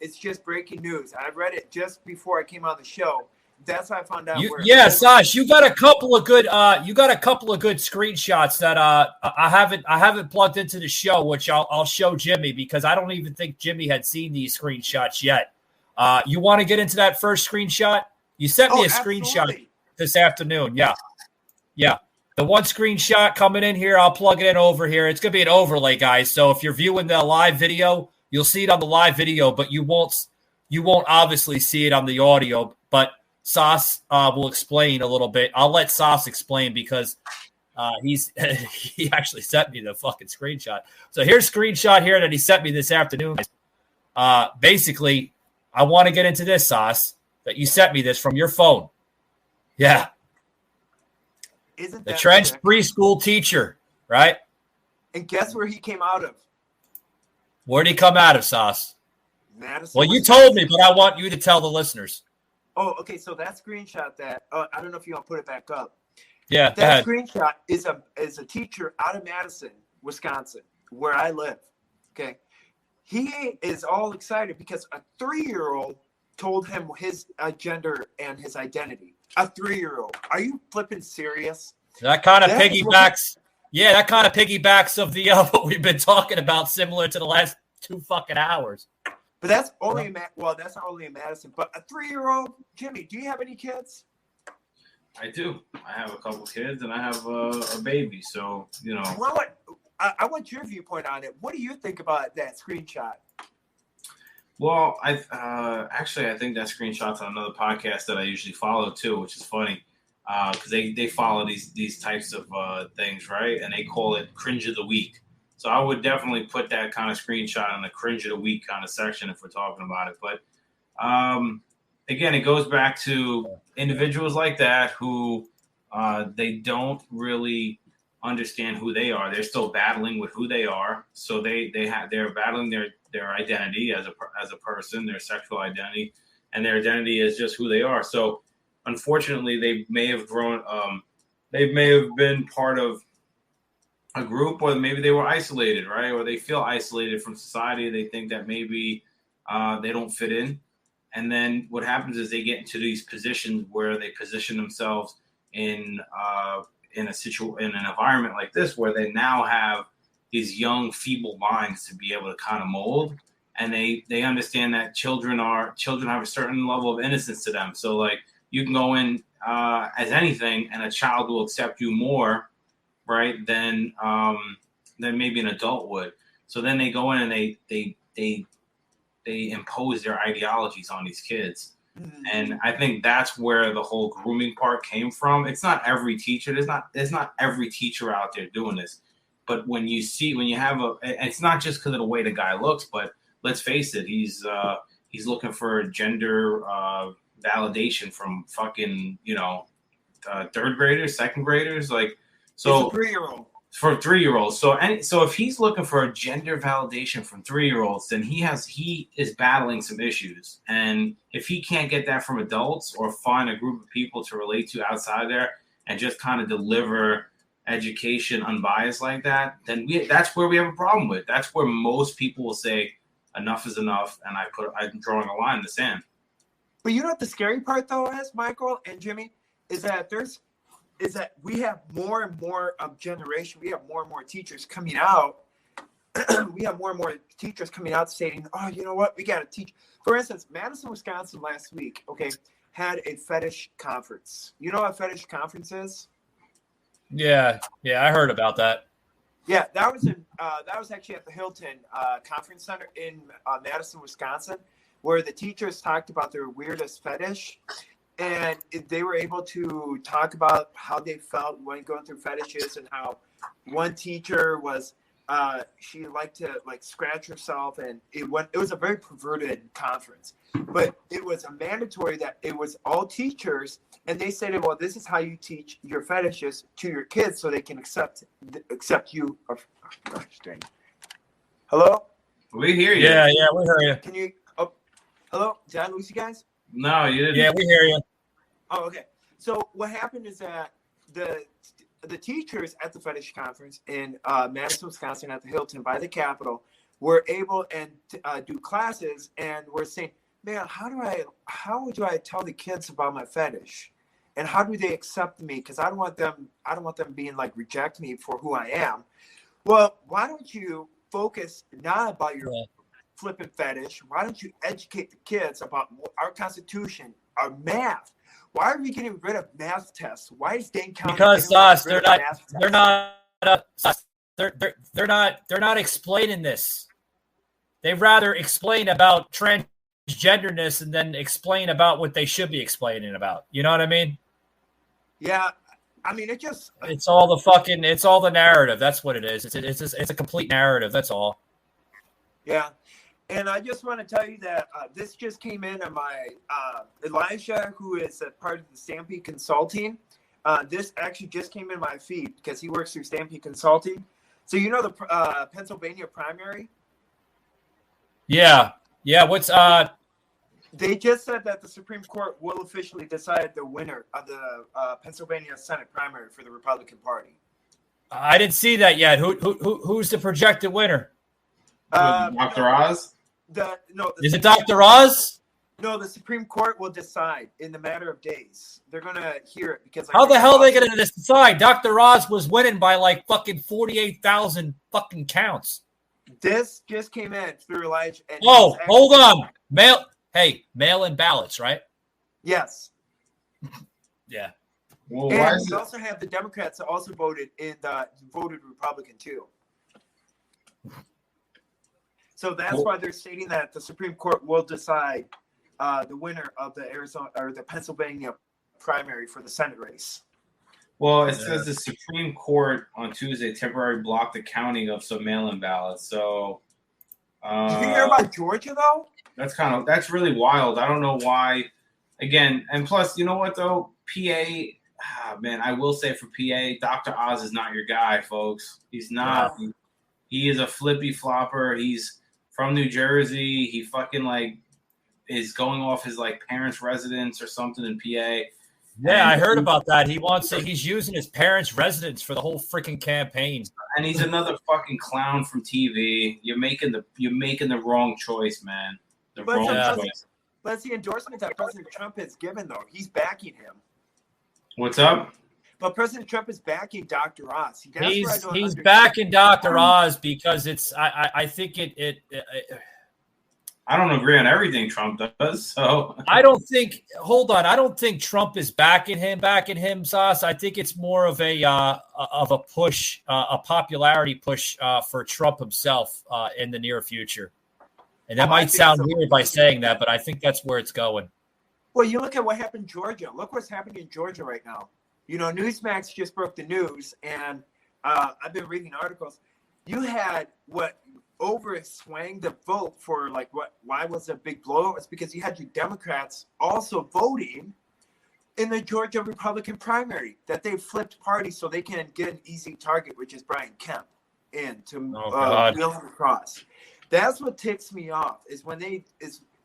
is just breaking news. I read it just before I came on the show. That's how I found out. Sash, you got a couple of good screenshots that I haven't plugged into the show, which I'll show Jimmy because I don't even think Jimmy had seen these screenshots yet. You want to get into that first screenshot? You sent me a screenshot this afternoon. Yeah. The one screenshot coming in here, I'll plug it in over here. It's going to be an overlay, guys. So if you're viewing the live video, you'll see it on the live video, but you won't obviously see it on the audio. But Sauce will explain a little bit. I'll let Sauce explain because he actually sent me the fucking screenshot. So here's a screenshot here that he sent me this afternoon. Basically, I want to get into this, Sauce, that you sent me this from your phone. Yeah. Isn't the that trench sick? preschool teacher, right? And guess where he came out of? Where'd he come out of, Sauce? Madison. Well, you told me, but I want you to tell the listeners. Oh, okay. So that screenshot that I don't know if you want to put it back up. Yeah, that screenshot is a teacher out of Madison, Wisconsin, where I live. Okay, he is all excited because a 3-year-old told him his gender and his identity. A 3-year-old. Are you flipping serious? That kind of piggybacks. Yeah, that kind of piggybacks of the what we've been talking about, similar to the last 2 fucking hours. But that's only that's not only in Madison. But a 3-year-old, Jimmy, do you have any kids? I do. I have a couple kids and I have a baby. So Well, I want your viewpoint on it. What do you think about that screenshot? Well, I think that screenshot's on another podcast that I usually follow too, which is funny because they follow these types of things, right? And they call it cringe of the week. So I would definitely put that kind of screenshot in the cringe of the week kind of section if we're talking about it. But again, it goes back to individuals like that who they don't really understand who they are. They're still battling with who they are. So they're battling their identity as a person, their sexual identity, and their identity is just who they are. So unfortunately, they may have grown. They may have been part of a group, or maybe they were isolated, right? Or they feel isolated from society. They think that maybe they don't fit in. And then what happens is they get into these positions where they position themselves in an environment like this, where they now have these young, feeble minds to be able to kind of mold. And they understand that children have a certain level of innocence to them. So like you can go in as anything, and a child will accept you more, right, than maybe an adult would. So then they go in and they impose their ideologies on these kids. Mm-hmm. And I think that's where the whole grooming part came from. It's not every teacher. There's not every teacher out there doing this. But when you have it's not just because of the way the guy looks, but let's face it, he's looking for gender validation from fucking, third graders, second graders. Like, so it's a 3-year-old. For 3-year-olds. So if he's looking for a gender validation from 3-year-olds, then he is battling some issues. And if he can't get that from adults or find a group of people to relate to outside there and just kind of deliver education unbiased like that, then that's where we have a problem with. That's where most people will say enough is enough, and I'm drawing a line in the sand. But you know what the scary part though is, Michael and Jimmy, is that we have more and more of generation. We have more and more teachers coming out. We have more and more teachers coming out stating, "Oh, you know what? We got to teach." For instance, Madison, Wisconsin last week, had a fetish conference. You know what a fetish conference is? Yeah, I heard about that. Yeah, that was actually at the Hilton Conference Center in Madison, Wisconsin, where the teachers talked about their weirdest fetish, and they were able to talk about how they felt when going through fetishes, and how one teacher was she liked to scratch herself, and it was a very perverted conference, but it was a mandatory that it was all teachers. And they said, well, this is how you teach your fetishes to your kids so they can accept you. Oh, gosh, dang. Hello? We hear you. Yeah, we hear you. Can you? Oh, hello? Did I lose you guys? No, you didn't. Yeah, we hear you. Oh, okay. So what happened is that the teachers at the fetish conference in Madison, Wisconsin, at the Hilton by the Capitol, were able to do classes, and were saying, man, how do I tell the kids about my fetish? And how do they accept me? Because I don't want them being reject me for who I am. Well, why don't you focus not about your flipping fetish? Why don't you educate the kids about our Constitution, our math, Why are we getting rid of math tests? Why is Dane County Because getting rid of math tests? they're not explaining this. They'd rather explain about transgenderness and then explain about what they should be explaining about. You know what I mean? Yeah. I mean, it's all the narrative. That's what it is. It's a complete narrative. That's all. Yeah. And I just want to tell you that this just came in on my Elijah, who is a part of the Stampede Consulting. This actually just came in my feed because he works through Stampede Consulting. So you know the Pennsylvania primary? Yeah. What's They just said that the Supreme Court will officially decide the winner of the Pennsylvania Senate primary for the Republican Party. I didn't see that yet. Who's the projected winner? Dr. Oz? Is it Dr. Oz? No, the Supreme Court will decide in the matter of days. They're going to hear it because how the hell are they going to decide? Dr. Oz was winning by like fucking 48,000 fucking counts. This just came in through Elijah. Hold on. Mail-in ballots, right? Yes. Yeah. Well, and we also have the Democrats that also voted Republican too. So that's why they're stating that the Supreme Court will decide the winner of the Arizona or the Pennsylvania primary for the Senate race. Well, it says the Supreme Court on Tuesday temporarily blocked the counting of some mail-in ballots. So, did you hear about Georgia though? That's really wild. I don't know why. Again, and plus, you know what though, PA. Man, I will say for PA, Dr. Oz is not your guy, folks. He's not. Yeah. He is a flippy flopper. He's from New Jersey. He fucking is going off his parents' residence or something in PA. Yeah, I heard about that. He's using his parents' residence for the whole freaking campaign. And he's another fucking clown from TV. You're making the wrong choice, man. The wrong choice. But it's the endorsement that President Trump has given, though. He's backing him. What's up? But President Trump is backing Dr. Oz. He's backing Dr. Oz because I think it I don't agree on everything Trump does. So I don't think Trump is backing him, Sauce. I think it's more of a push, a popularity push for Trump himself in the near future. And that might sound weird by saying that, but I think that's where it's going. Well, you look at what happened in Georgia. Look what's happening in Georgia right now. You know, Newsmax just broke the news, and I've been reading articles. You had what overswang the vote for why was it a big blowout? It's because you had your Democrats also voting in the Georgia Republican primary, that they flipped parties so they can get an easy target, which is Brian Kemp, in to wheel him across. That's what ticks me off is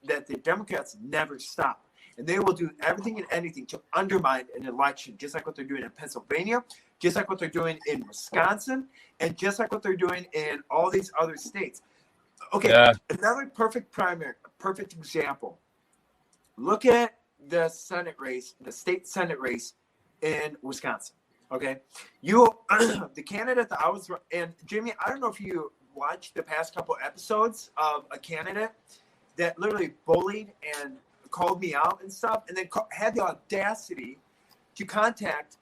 that the Democrats never stop. And they will do everything and anything to undermine an election, just like what they're doing in Pennsylvania, just like what they're doing in Wisconsin, and just like what they're doing in all these other states. Okay, Another perfect example. Look at the Senate race, the state Senate race in Wisconsin. Okay, the candidate that I was, and Jimmy, I don't know if you watched the past couple episodes of a candidate that literally bullied and called me out and stuff, and then had the audacity to contact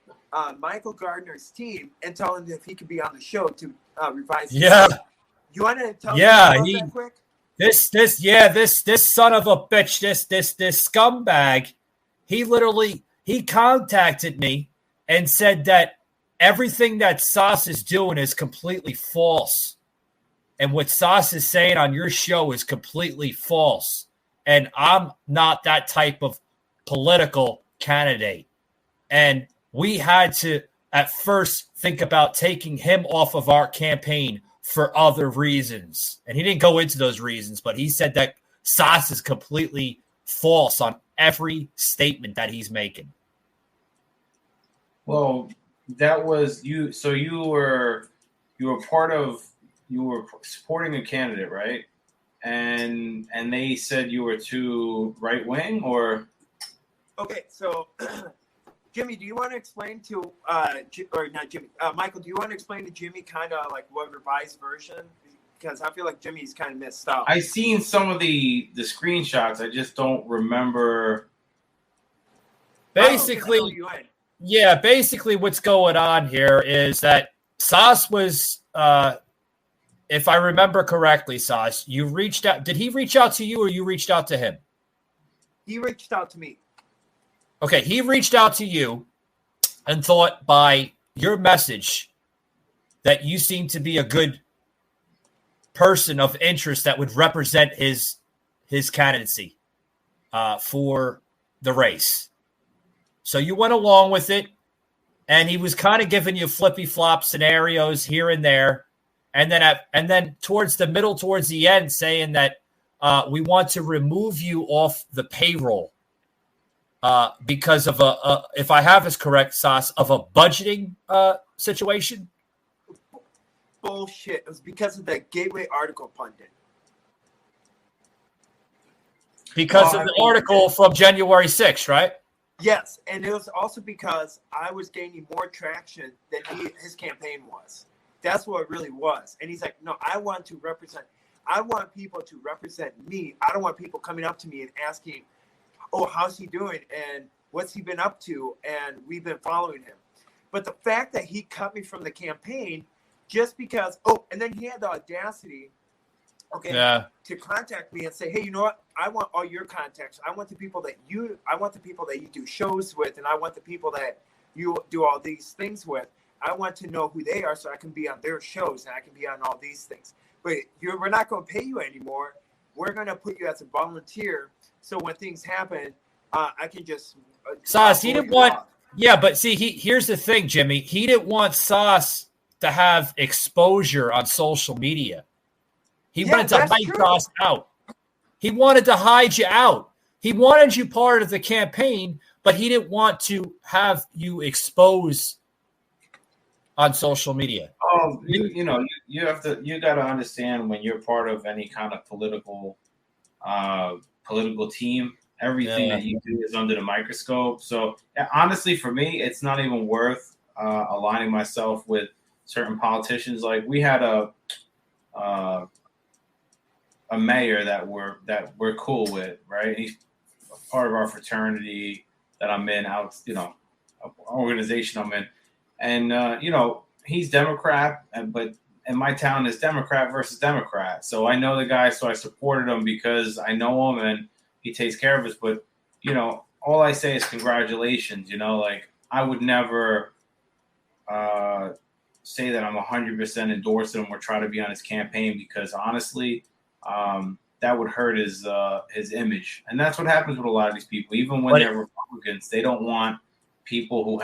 Michael Gardner's team and tell him if he could be on the show to revise. Yeah. You want to tell me about that quick? This son of a bitch, this scumbag, he contacted me and said that everything that Sauce is doing is completely false. And what Sauce is saying on your show is completely false. And I'm not that type of political candidate. And we had to, at first, think about taking him off of our campaign for other reasons. And he didn't go into those reasons, but he said that Sauce is completely false on every statement that he's making. Well, that was you. So you were supporting a candidate, right? And they said you were too right wing, or okay. So, Jimmy, do you want to explain to or not Jimmy, Michael? Do you want to explain to Jimmy kind of what revised version? Because I feel like Jimmy's kind of messed up. I've seen some of the screenshots. I just don't remember. Basically, what's going on here is that Sauce was, if I remember correctly, Sauce, you reached out. Did he reach out to you or you reached out to him? He reached out to me. Okay, he reached out to you and thought by your message that you seem to be a good person of interest that would represent his candidacy for the race. So you went along with it, and he was kind of giving you flippy-flop scenarios here and there, and then towards the end, saying that we want to remove you off the payroll because of if I have this correct, Sauce, of a budgeting situation. Bullshit! It was because of that Gateway article pundit. Because of the article from January 6th, right? Yes, and it was also because I was gaining more traction than his campaign was. That's what it really was. And he's like, no, I want people to represent me. I don't want people coming up to me and asking, oh, how's he doing? And what's he been up to? And we've been following him. But the fact that he cut me from the campaign just because, and then he had the audacity, to contact me and say, hey, you know what? I want all your contacts. I want the people that you do shows with, and I want the people that you do all these things with. I want to know who they are so I can be on their shows and I can be on all these things. But we're not going to pay you anymore. We're going to put you as a volunteer. So when things happen, I can just. Sauce, he didn't want. Yeah, but see, here's the thing, Jimmy. He didn't want Sauce to have exposure on social media. He wanted to hide Sauce out. He wanted to hide you out. He wanted you part of the campaign, but he didn't want to have you expose on social media. Oh, you got to understand when you're part of any kind of political team, everything that you do is under the microscope. So honestly, for me, it's not even worth aligning myself with certain politicians. Like we had a mayor that we're cool with, right? He's part of our fraternity that I'm in, organization I'm in. And, he's Democrat, but in my town is Democrat versus Democrat. So I know the guy, so I supported him because I know him and he takes care of us. But, all I say is congratulations. Like I would never say that I'm 100% endorsing him or try to be on his campaign because honestly, that would hurt his image. And that's what happens with a lot of these people. Even when they're Republicans, they don't want people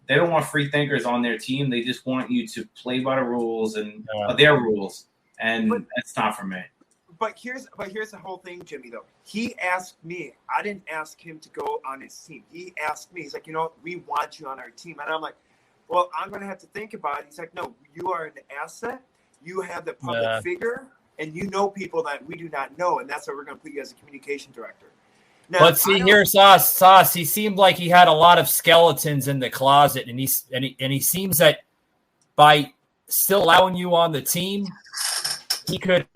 they don't want free thinkers on their team. They just want you to play by the rules and their rules. And that's not for me. But here's the whole thing, Jimmy, though. He asked me. I didn't ask him to go on his team. He asked me. He's like, we want you on our team. And I'm like, well, I'm going to have to think about it. He's like, no, you are an asset. You have the public figure, and you know people that we do not know. And that's why we're going to put you as a communication director. Now, but see, here's Sauce. He seemed like he had a lot of skeletons in the closet, and he seems that by still allowing you on the team, he could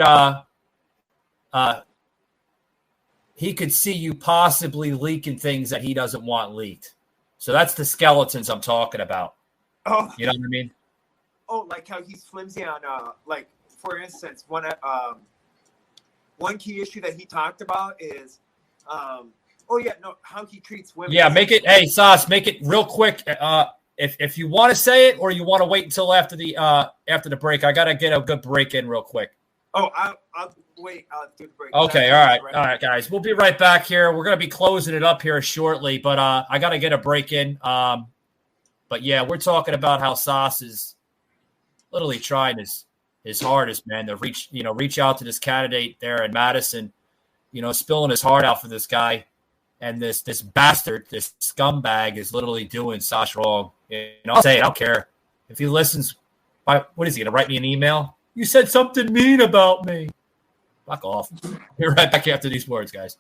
see you possibly leaking things that he doesn't want leaked. So that's the skeletons I'm talking about. Oh, you know what I mean? Oh, like how he's flimsy on for instance, one key issue that he talked about is how he treats women. Yeah, Sauce, make it real quick. If you want to say it or you want to wait until after the break, I gotta get a good break in real quick. Oh, I'll wait. I'll do the break. Okay, all right, guys. We'll be right back here. We're gonna be closing it up here shortly, but I gotta get a break in. But yeah, we're talking about how Sauce is literally trying his hardest, man, to reach out to this candidate there in Madison, spilling his heart out for this guy. And this bastard, this scumbag is literally doing Sauce wrong. I'll say it, I don't care. If he listens, what is he going to write me an email? You said something mean about me. Fuck off. We're right back after these words, guys.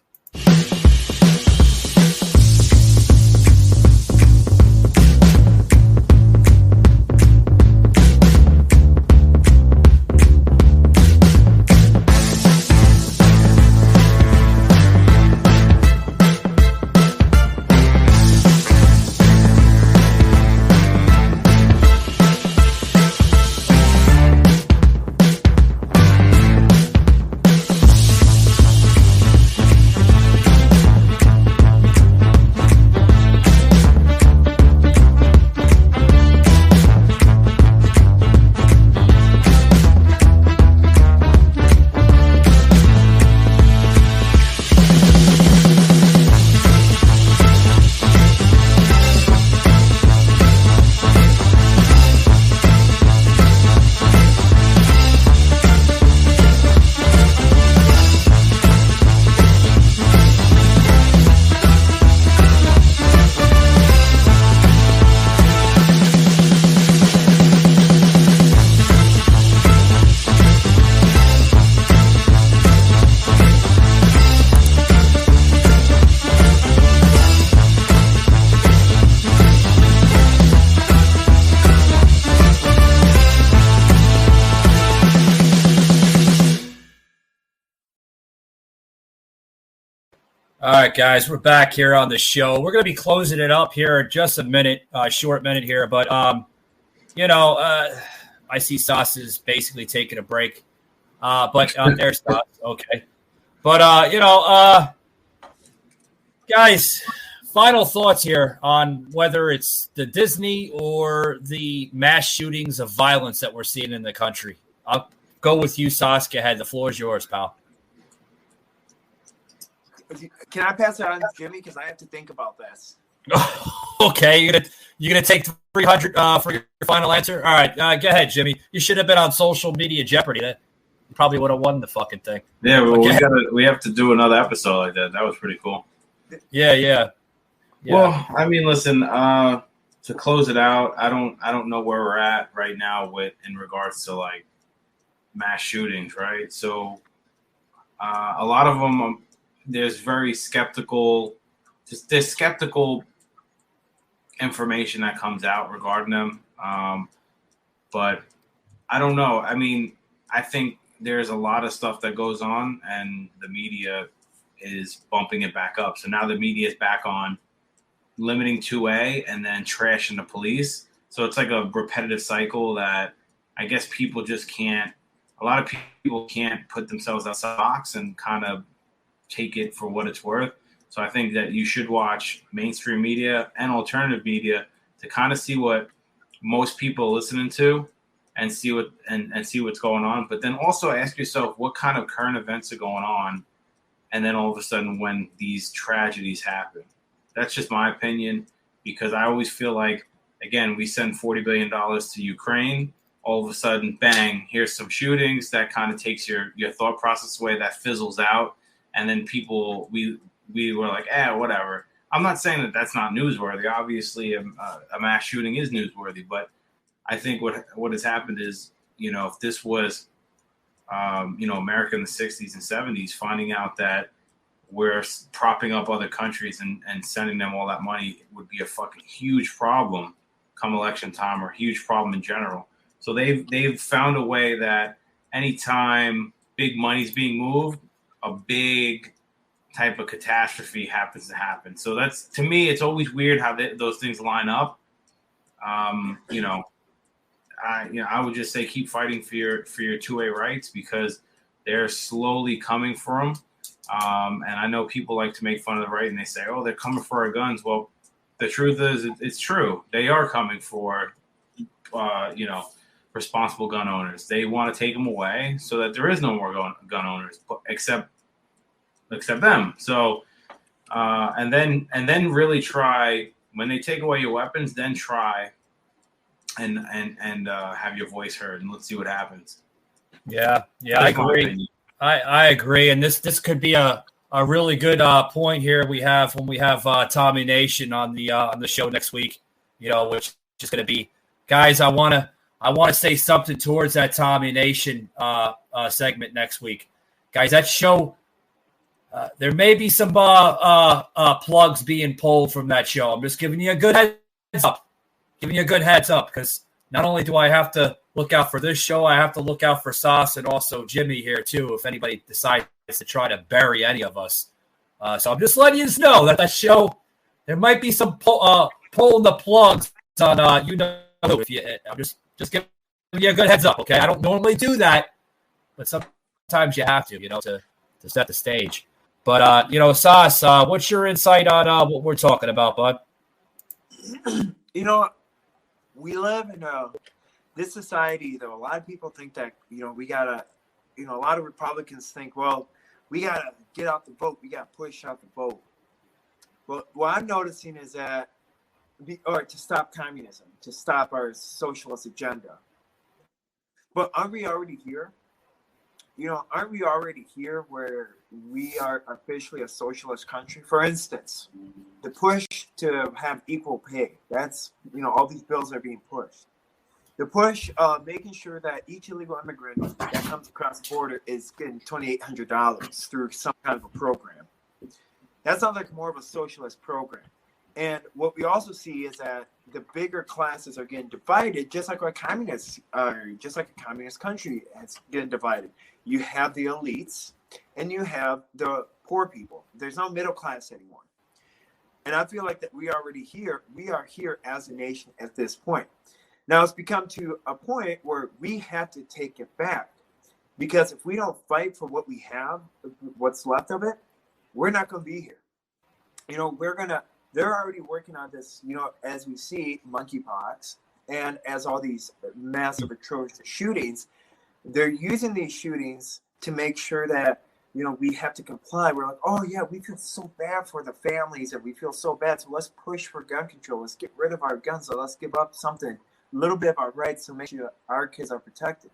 All right, guys, we're back here on the show. We're going to be closing it up here in just a minute, short minute here. But, I see Sauce is basically taking a break. But there's Sauce. Okay. But, guys, final thoughts here on whether it's the Disney or the mass shootings of violence that we're seeing in the country. I'll go with you, Sauce. Go ahead. The floor is yours, pal. Can I pass it on to Jimmy? Because I have to think about this. Okay, you're gonna take 300 for your final answer. All right, go ahead, Jimmy. You should have been on social media Jeopardy. That you probably would have won the fucking thing. Yeah, well, we have to do another episode like that. That was pretty cool. Yeah. Well, I mean, listen. To close it out, I don't know where we're at right now in regards to like mass shootings, right? So, a lot of them. There's very skeptical, there's skeptical information that comes out regarding them. But I don't know. I mean, I think there's a lot of stuff that goes on and the media is bumping it back up. So now the media is back on limiting 2A and then trashing the police. So it's like a repetitive cycle that I guess people just can't, a lot of people can't put themselves outside the box and kind of take it for what it's worth. So I think that you should watch mainstream media and alternative media to kind of see what most people are listening to and see what and see what's going on. But then also ask yourself what kind of current events are going on, and then all of a sudden when these tragedies happen. That's just my opinion, because I always feel like, again, we send $40 billion to Ukraine. All of a sudden, bang, here's some shootings. That kind of takes your thought process away. That fizzles out. And then people, we were like, whatever. I'm not saying that that's not newsworthy. Obviously, a mass shooting is newsworthy. But I think what has happened is, if this was, America in the 60s and 70s, finding out that we're propping up other countries and sending them all that money would be a fucking huge problem come election time, or a huge problem in general. So they've found a way that anytime big money's being moved, a big type of catastrophe happens to happen. So that's, to me, it's always weird how those things line up. I would just say keep fighting for your 2A rights, because they're slowly coming for them. And I know people like to make fun of the right, and they say, "Oh, they're coming for our guns." Well, the truth is, it's true. They are coming for, responsible gun owners. They want to take them away so that there is no more gun owners, except them. So, and then really try, when they take away your weapons, then try and have your voice heard, and let's see what happens. Yeah, I agree. I agree, and this could be a really good point here when we have Tommy Nation on the show next week. Which is going to be, guys. I want to say something towards that Tommy Nation segment next week, guys. That show, there may be some plugs being pulled from that show. I'm just giving you a good heads up. Because not only do I have to look out for this show, I have to look out for Sauce and also Jimmy here too, if anybody decides to try to bury any of us. So I'm just letting you know that show, there might be some pulling the plugs on, if you, I'm just giving you a good heads up, okay? I don't normally do that, but sometimes you have to, to set the stage. But, Sauce, what's your insight on what we're talking about, bud? We live in this society, though. A lot of people think that, we gotta, a lot of Republicans think, well, we gotta get out the vote. We gotta push out the vote. Well, what I'm noticing is that, to stop communism, to stop our socialist agenda. But aren't we already here? Aren't we already here where we are officially a socialist country? For instance, the push to have equal pay. That's, all these bills are being pushed. The push of making sure that each illegal immigrant that comes across the border is getting $2,800 through some kind of a program. That sounds like more of a socialist program. And what we also see is that the bigger classes are getting divided, just like a communist country is getting divided. You have the elites, and you have the poor people. There's no middle class anymore. And I feel like that we are here as a nation at this point. Now it's become to a point where we have to take it back, because if we don't fight for what we have, what's left of it, we're not going to be here. They're already working on this, as we see monkeypox and as all these massive atrocious shootings, they're using these shootings to make sure that, we have to comply. We're like, oh yeah, we feel so bad for the families and we feel so bad. So let's push for gun control. Let's get rid of our guns. So let's give up something, a little bit of our rights to make sure our kids are protected.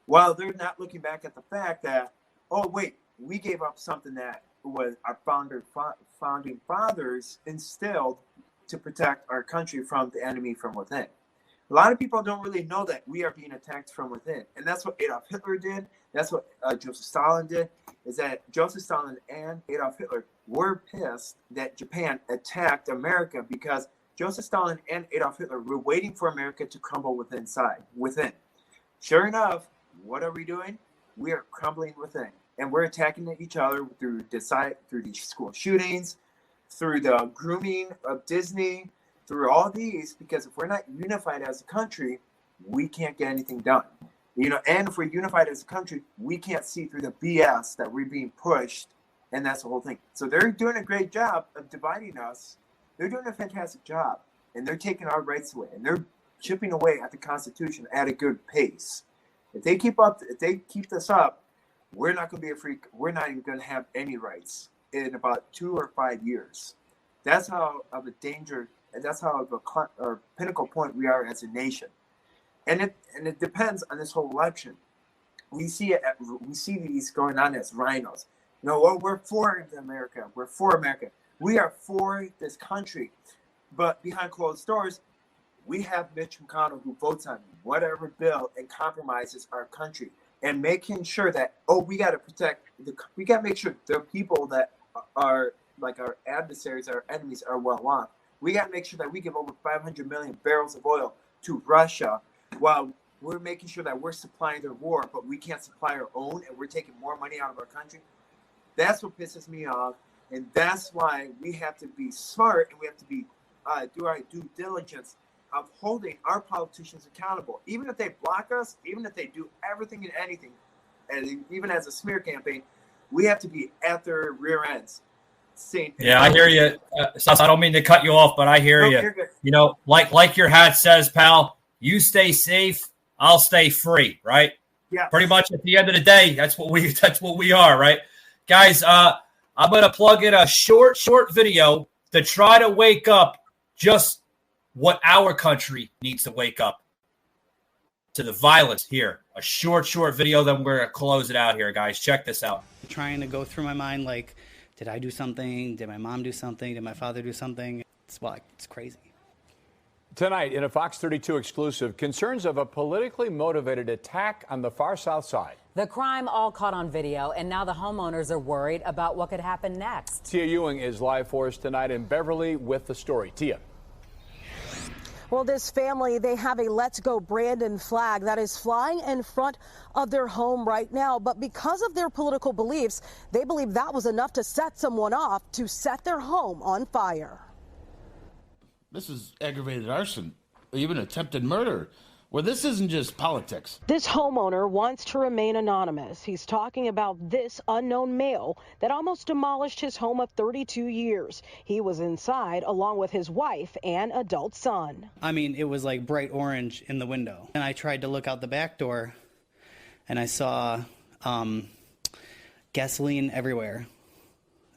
While they're not looking back at the fact that, oh wait, we gave up something that was our founding fathers instilled to protect our country from the enemy from within. A lot of people don't really know that we are being attacked from within. And that's what Adolf Hitler did. That's what Joseph Stalin did, is that Joseph Stalin and Adolf Hitler were pissed that Japan attacked America because Joseph Stalin and Adolf Hitler were waiting for America to crumble within. Sure enough, what are we doing? We are crumbling within. And we're attacking each other through these school shootings, through the grooming of Disney, through all these, because if we're not unified as a country, we can't get anything done. And if we're unified as a country, we can't see through the BS that we're being pushed, and that's the whole thing. So they're doing a great job of dividing us. They're doing a fantastic job, and they're taking our rights away, and they're chipping away at the Constitution at a good pace. If they keep this up, we're not going to be we're not even going to have any rights in about 2 or 5 years. That's how of a danger, and that's how of a pinnacle point we are as a nation. And it depends on this whole election. We see these going on as rhinos. We're for America. We're for America. We are for this country. But behind closed doors, we have Mitch McConnell who votes on whatever bill and compromises our country, and making sure that, we got to make sure the people that are like our adversaries, our enemies, are well off. We got to make sure that we give over 500 million barrels of oil to Russia, while we're making sure that we're supplying their war, but we can't supply our own, and we're taking more money out of our country. That's what pisses me off, and that's why we have to be smart, and we have to be do our due diligence of holding our politicians accountable. Even if they block us, even if they do everything and anything, and even as a smear campaign, we have to be at their rear ends. I hear you. Sus, I don't mean to cut you off, but I hear you. Like your hat says, pal, you stay safe, I'll stay free, right? Yeah. Pretty much at the end of the day, that's what we are, right? Guys, I'm going to plug in a short video to try to wake up just what our country needs to wake up to, the violence here. A short video, then we're going to close it out here, guys. Check this out. Trying to go through my mind, like, did I do something? Did my mom do something? Did my father do something? It's crazy. Tonight, in a Fox 32 exclusive, concerns of a politically motivated attack on the far south side. The crime all caught on video, and now the homeowners are worried about what could happen next. Tia Ewing is live for us tonight in Beverly with the story. Tia. Well, this family, they have a Let's Go Brandon flag that is flying in front of their home right now. But because of their political beliefs, they believe that was enough to set someone off to set their home on fire. This is aggravated arson, even attempted murder, where this isn't just politics. This homeowner wants to remain anonymous. He's talking about this unknown male that almost demolished his home of 32 years. He was inside along with his wife and adult son. I mean, it was like bright orange in the window. And I tried to look out the back door, and I saw gasoline everywhere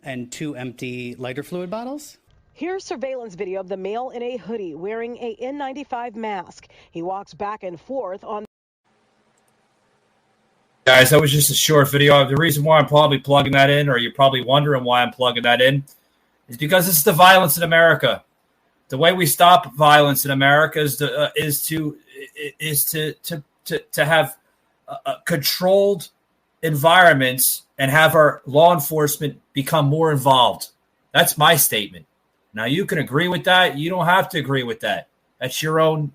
and 2 empty lighter fluid bottles. Here's surveillance video of the male in a hoodie wearing a N95 mask. He walks back and forth on. Guys, that was just a short video. The reason why I'm probably plugging that in, or you're probably wondering why I'm plugging that in, is because this is the violence in America. The way we stop violence in America is to have controlled environments and have our law enforcement become more involved. That's my statement. Now, you can agree with that. You don't have to agree with that. That's your own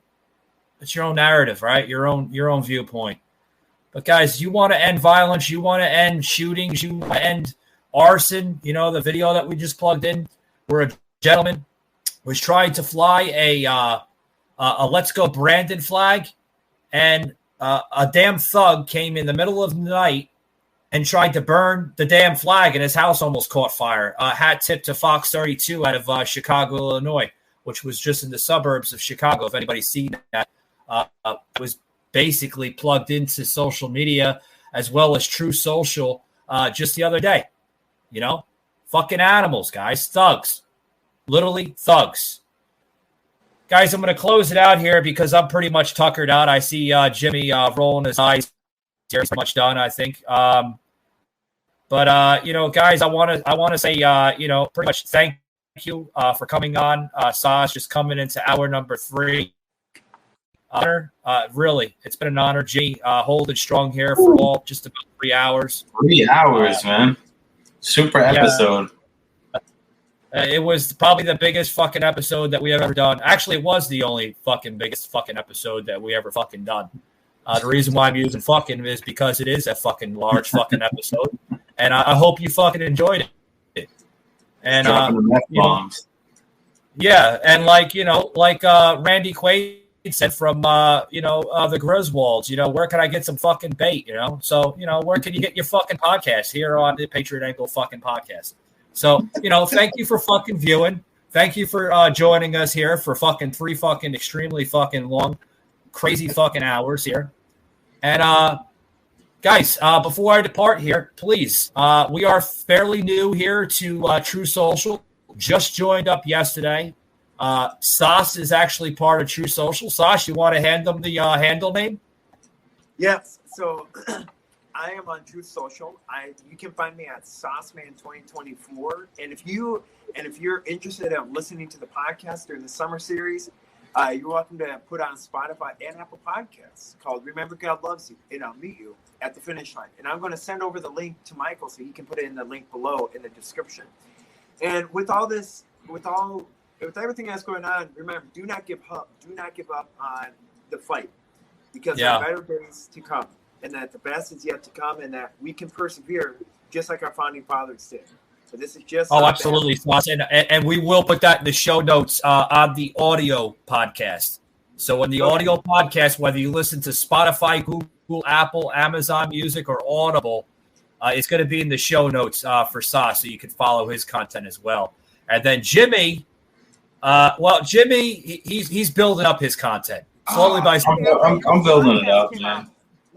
narrative, right? Your own viewpoint. But guys, you want to end violence, you want to end shootings, you want to end arson. You know, the video that we just plugged in where a gentleman was trying to fly a Let's Go Brandon flag, and a damn thug came in the middle of the night and tried to burn the damn flag, and his house almost caught fire. Hat tip to Fox 32 out of Chicago, Illinois, which was just in the suburbs of Chicago. If anybody's seen that, was basically plugged into social media as well as True Social just the other day. You know, fucking animals, guys, thugs, literally thugs. Guys, I'm going to close it out here because I'm pretty much tuckered out. I see Jimmy rolling his eyes. He's pretty much done, I think. But you know, guys, I want to say, you know, pretty much thank you for coming on. Saj just coming into hour number 3. Honor, really, it's been an honor. Jimmy holding strong here for all just about 3 hours. 3 hours, man. Super episode. It was probably the biggest fucking episode that we have ever done. Actually, it was the only fucking biggest fucking episode that we ever fucking done. The reason why I'm using fucking is because it is a fucking large fucking episode. And I hope you fucking enjoyed it. And, you know, yeah, and like, you know, like Randy Quaid said from, you know, the Griswolds, you know, where can I get some fucking bait, you know? So, you know, where can you get your fucking podcast? Here on the Patriot Angle fucking podcast. So, you know, thank you for fucking viewing. Thank you for joining us here for fucking 3 fucking extremely fucking long, crazy fucking hours here. And, guys, before I depart here, please, we are fairly new here to True Social. Just joined up yesterday. Sas is actually part of True Social. Sas, you want to hand them the handle name? Yes. So I am on True Social. You can find me at Sauceman2024. And if you're interested in listening to the podcast during the summer series, you're welcome to put on Spotify and Apple Podcasts called Remember God Loves You, and I'll meet you at the finish line. And I'm going to send over the link to Michael so he can put it in the link below in the description. And with all this, with everything that's going on, remember, do not give up. Do not give up on the fight, because there are better days to come, and that the best is yet to come, and that we can persevere just like our founding fathers did. So this is just absolutely, and we will put that in the show notes on the audio podcast. So in the audio podcast, whether you listen to Spotify, Google, Apple, Amazon Music, or Audible, it's going to be in the show notes for Sas, so you can follow his content as well. And then Jimmy, Jimmy, he's building up his content slowly by slowly. I'm building it up, man.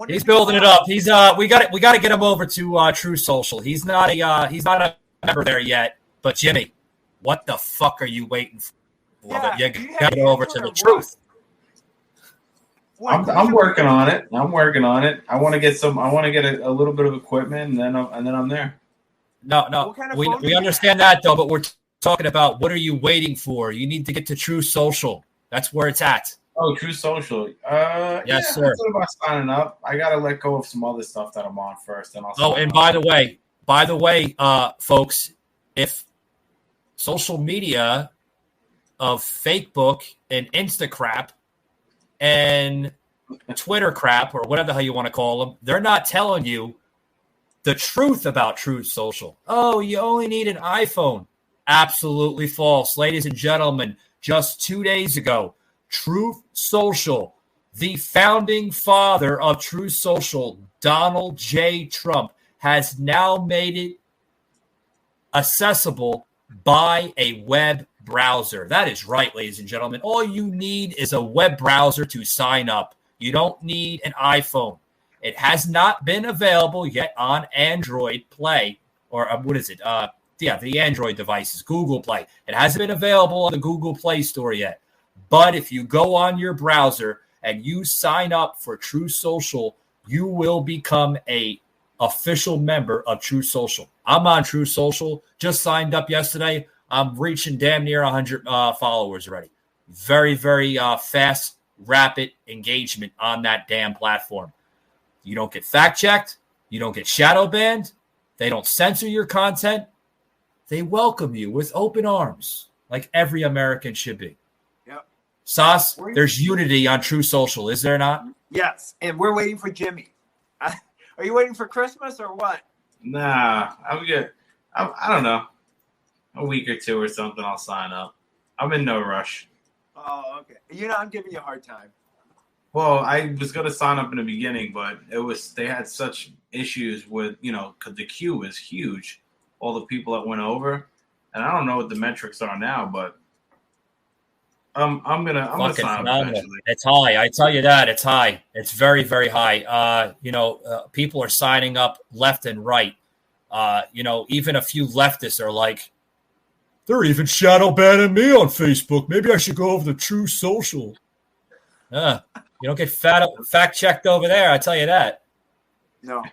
He's building it up. He's we got to get him over to True Social. He's not a member there yet. But Jimmy, what the fuck are you waiting for? You got to get over to the truth. I'm working on it. I want to get a little bit of equipment, and then I'm there. No. We understand that though, but we're talking about what are you waiting for? You need to get to True Social. That's where it's at. Oh, True Social. Yes, sir. I thought about signing up. I gotta let go of some other stuff that I'm on first, and I'll. Oh, and by the way, folks, if social media of Facebook and Instacrap and Twitter crap, or whatever the hell you want to call them, they're not telling you the truth about True Social. Oh, you only need an iPhone. Absolutely false. Ladies and gentlemen, just 2 days ago, True Social, the founding father of True Social, Donald J. Trump, has now made it accessible by a web browser. That is right, ladies and gentlemen. All you need is a web browser to sign up. You don't need an iPhone. It has not been available yet on Android Play, or what is it? The Android devices, Google Play. It hasn't been available on the Google Play Store yet. But if you go on your browser and you sign up for True Social, you will become a official member of True Social. I'm on True Social. Just signed up yesterday. I'm reaching damn near 100 followers already. Very, very fast, rapid engagement on that damn platform. You don't get fact-checked. You don't get shadow banned. They don't censor your content. They welcome you with open arms, like every American should be. Yep. Sauce, there's unity on True Social, is there not? Yes, and we're waiting for Jimmy. Are you waiting for Christmas or what? Nah, I'm good. I don't know. A week or two or something, I'll sign up. I'm in no rush. Oh, okay. You know, I'm giving you a hard time. Well, I was going to sign up in the beginning, but they had such issues with, because the queue was huge. All the people that went over. And I don't know what the metrics are now, but I'm gonna sign up eventually. It's high. I tell you that it's high. It's very, very high. People are signing up left and right. Even a few leftists are like, they're even shadow banning me on Facebook. Maybe I should go over to True Social. You don't get fact checked over there. I tell you that. No.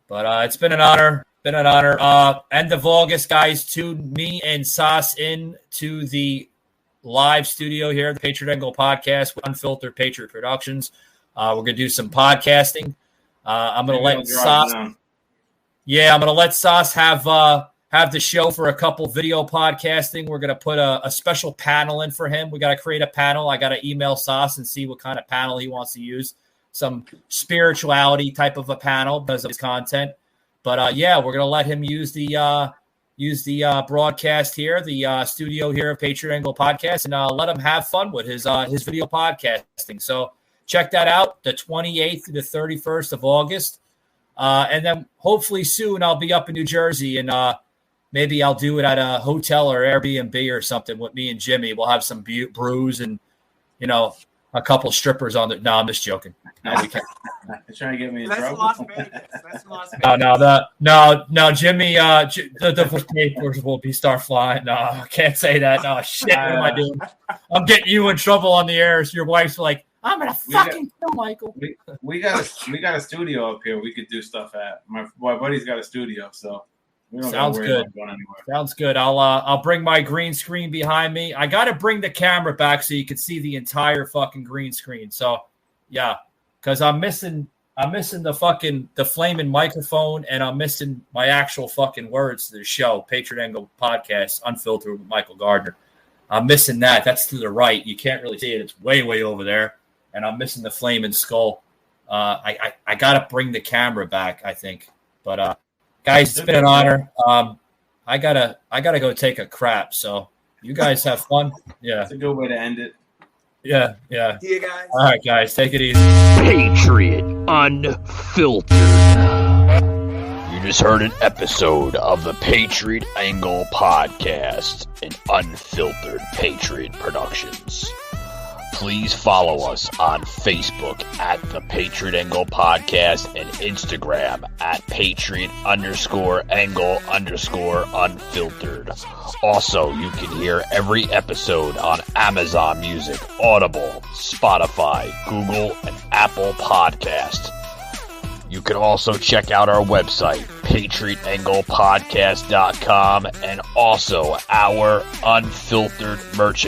But it's been an honor. End of August, guys. Tune me and Sauce in to the live studio here at the Patriot Angle Podcast with Unfiltered Patriot Productions. We're gonna do some podcasting. I'm gonna let Sauce. Yeah, I'm gonna let Sauce have the show for a couple video podcasting. We're gonna put a special panel in for him. We gotta create a panel. I gotta email Sauce and see what kind of panel he wants to use. Some spirituality type of a panel because of his content. But we're gonna let him use the broadcast here, the studio here of Patriot Angle Podcast, and let him have fun with his video podcasting. So check that out, the 28th to the 31st of August, and then hopefully soon I'll be up in New Jersey, and maybe I'll do it at a hotel or Airbnb or something with me and Jimmy. We'll have some brews and a couple strippers on the. No, I'm just joking. No, we can't. They're trying to get me in That's trouble. Las Vegas. That's Las Vegas. No, Jimmy. The papers will start flying. No, I can't say that. No, shit. What am I doing? I'm getting you in trouble on the air. So your wife's like, I'm gonna fucking kill Michael. We got a studio up here. We could do stuff at. My buddy's got a studio, so we don't Sounds worry good. about going anywhere. Sounds good. I'll bring my green screen behind me. I got to bring the camera back so you can see the entire fucking green screen. So yeah, because I'm missing the flaming microphone, and I'm missing my actual fucking words to the show, Patriot Angle Podcast, Unfiltered with Michael Gardner. I'm missing that. That's to the right. You can't really see it. It's way, way over there. And I'm missing the flaming skull. I got to bring the camera back, I think. But guys, it's been an honor. I gotta go take a crap. So you guys have fun. Yeah, it's a good way to end it. Yeah. See you guys. All right, guys, take it easy. Patriot Unfiltered. You just heard an episode of the Patriot Angle Podcast, an Unfiltered Patriot Productions. Please follow us on Facebook at the Patriot Angle Podcast and Instagram at Patriot_Angle_Unfiltered. Also, you can hear every episode on Amazon Music, Audible, Spotify, Google, and Apple Podcasts. You can also check out our website, PatriotAnglePodcast.com, and also our Unfiltered merchandise.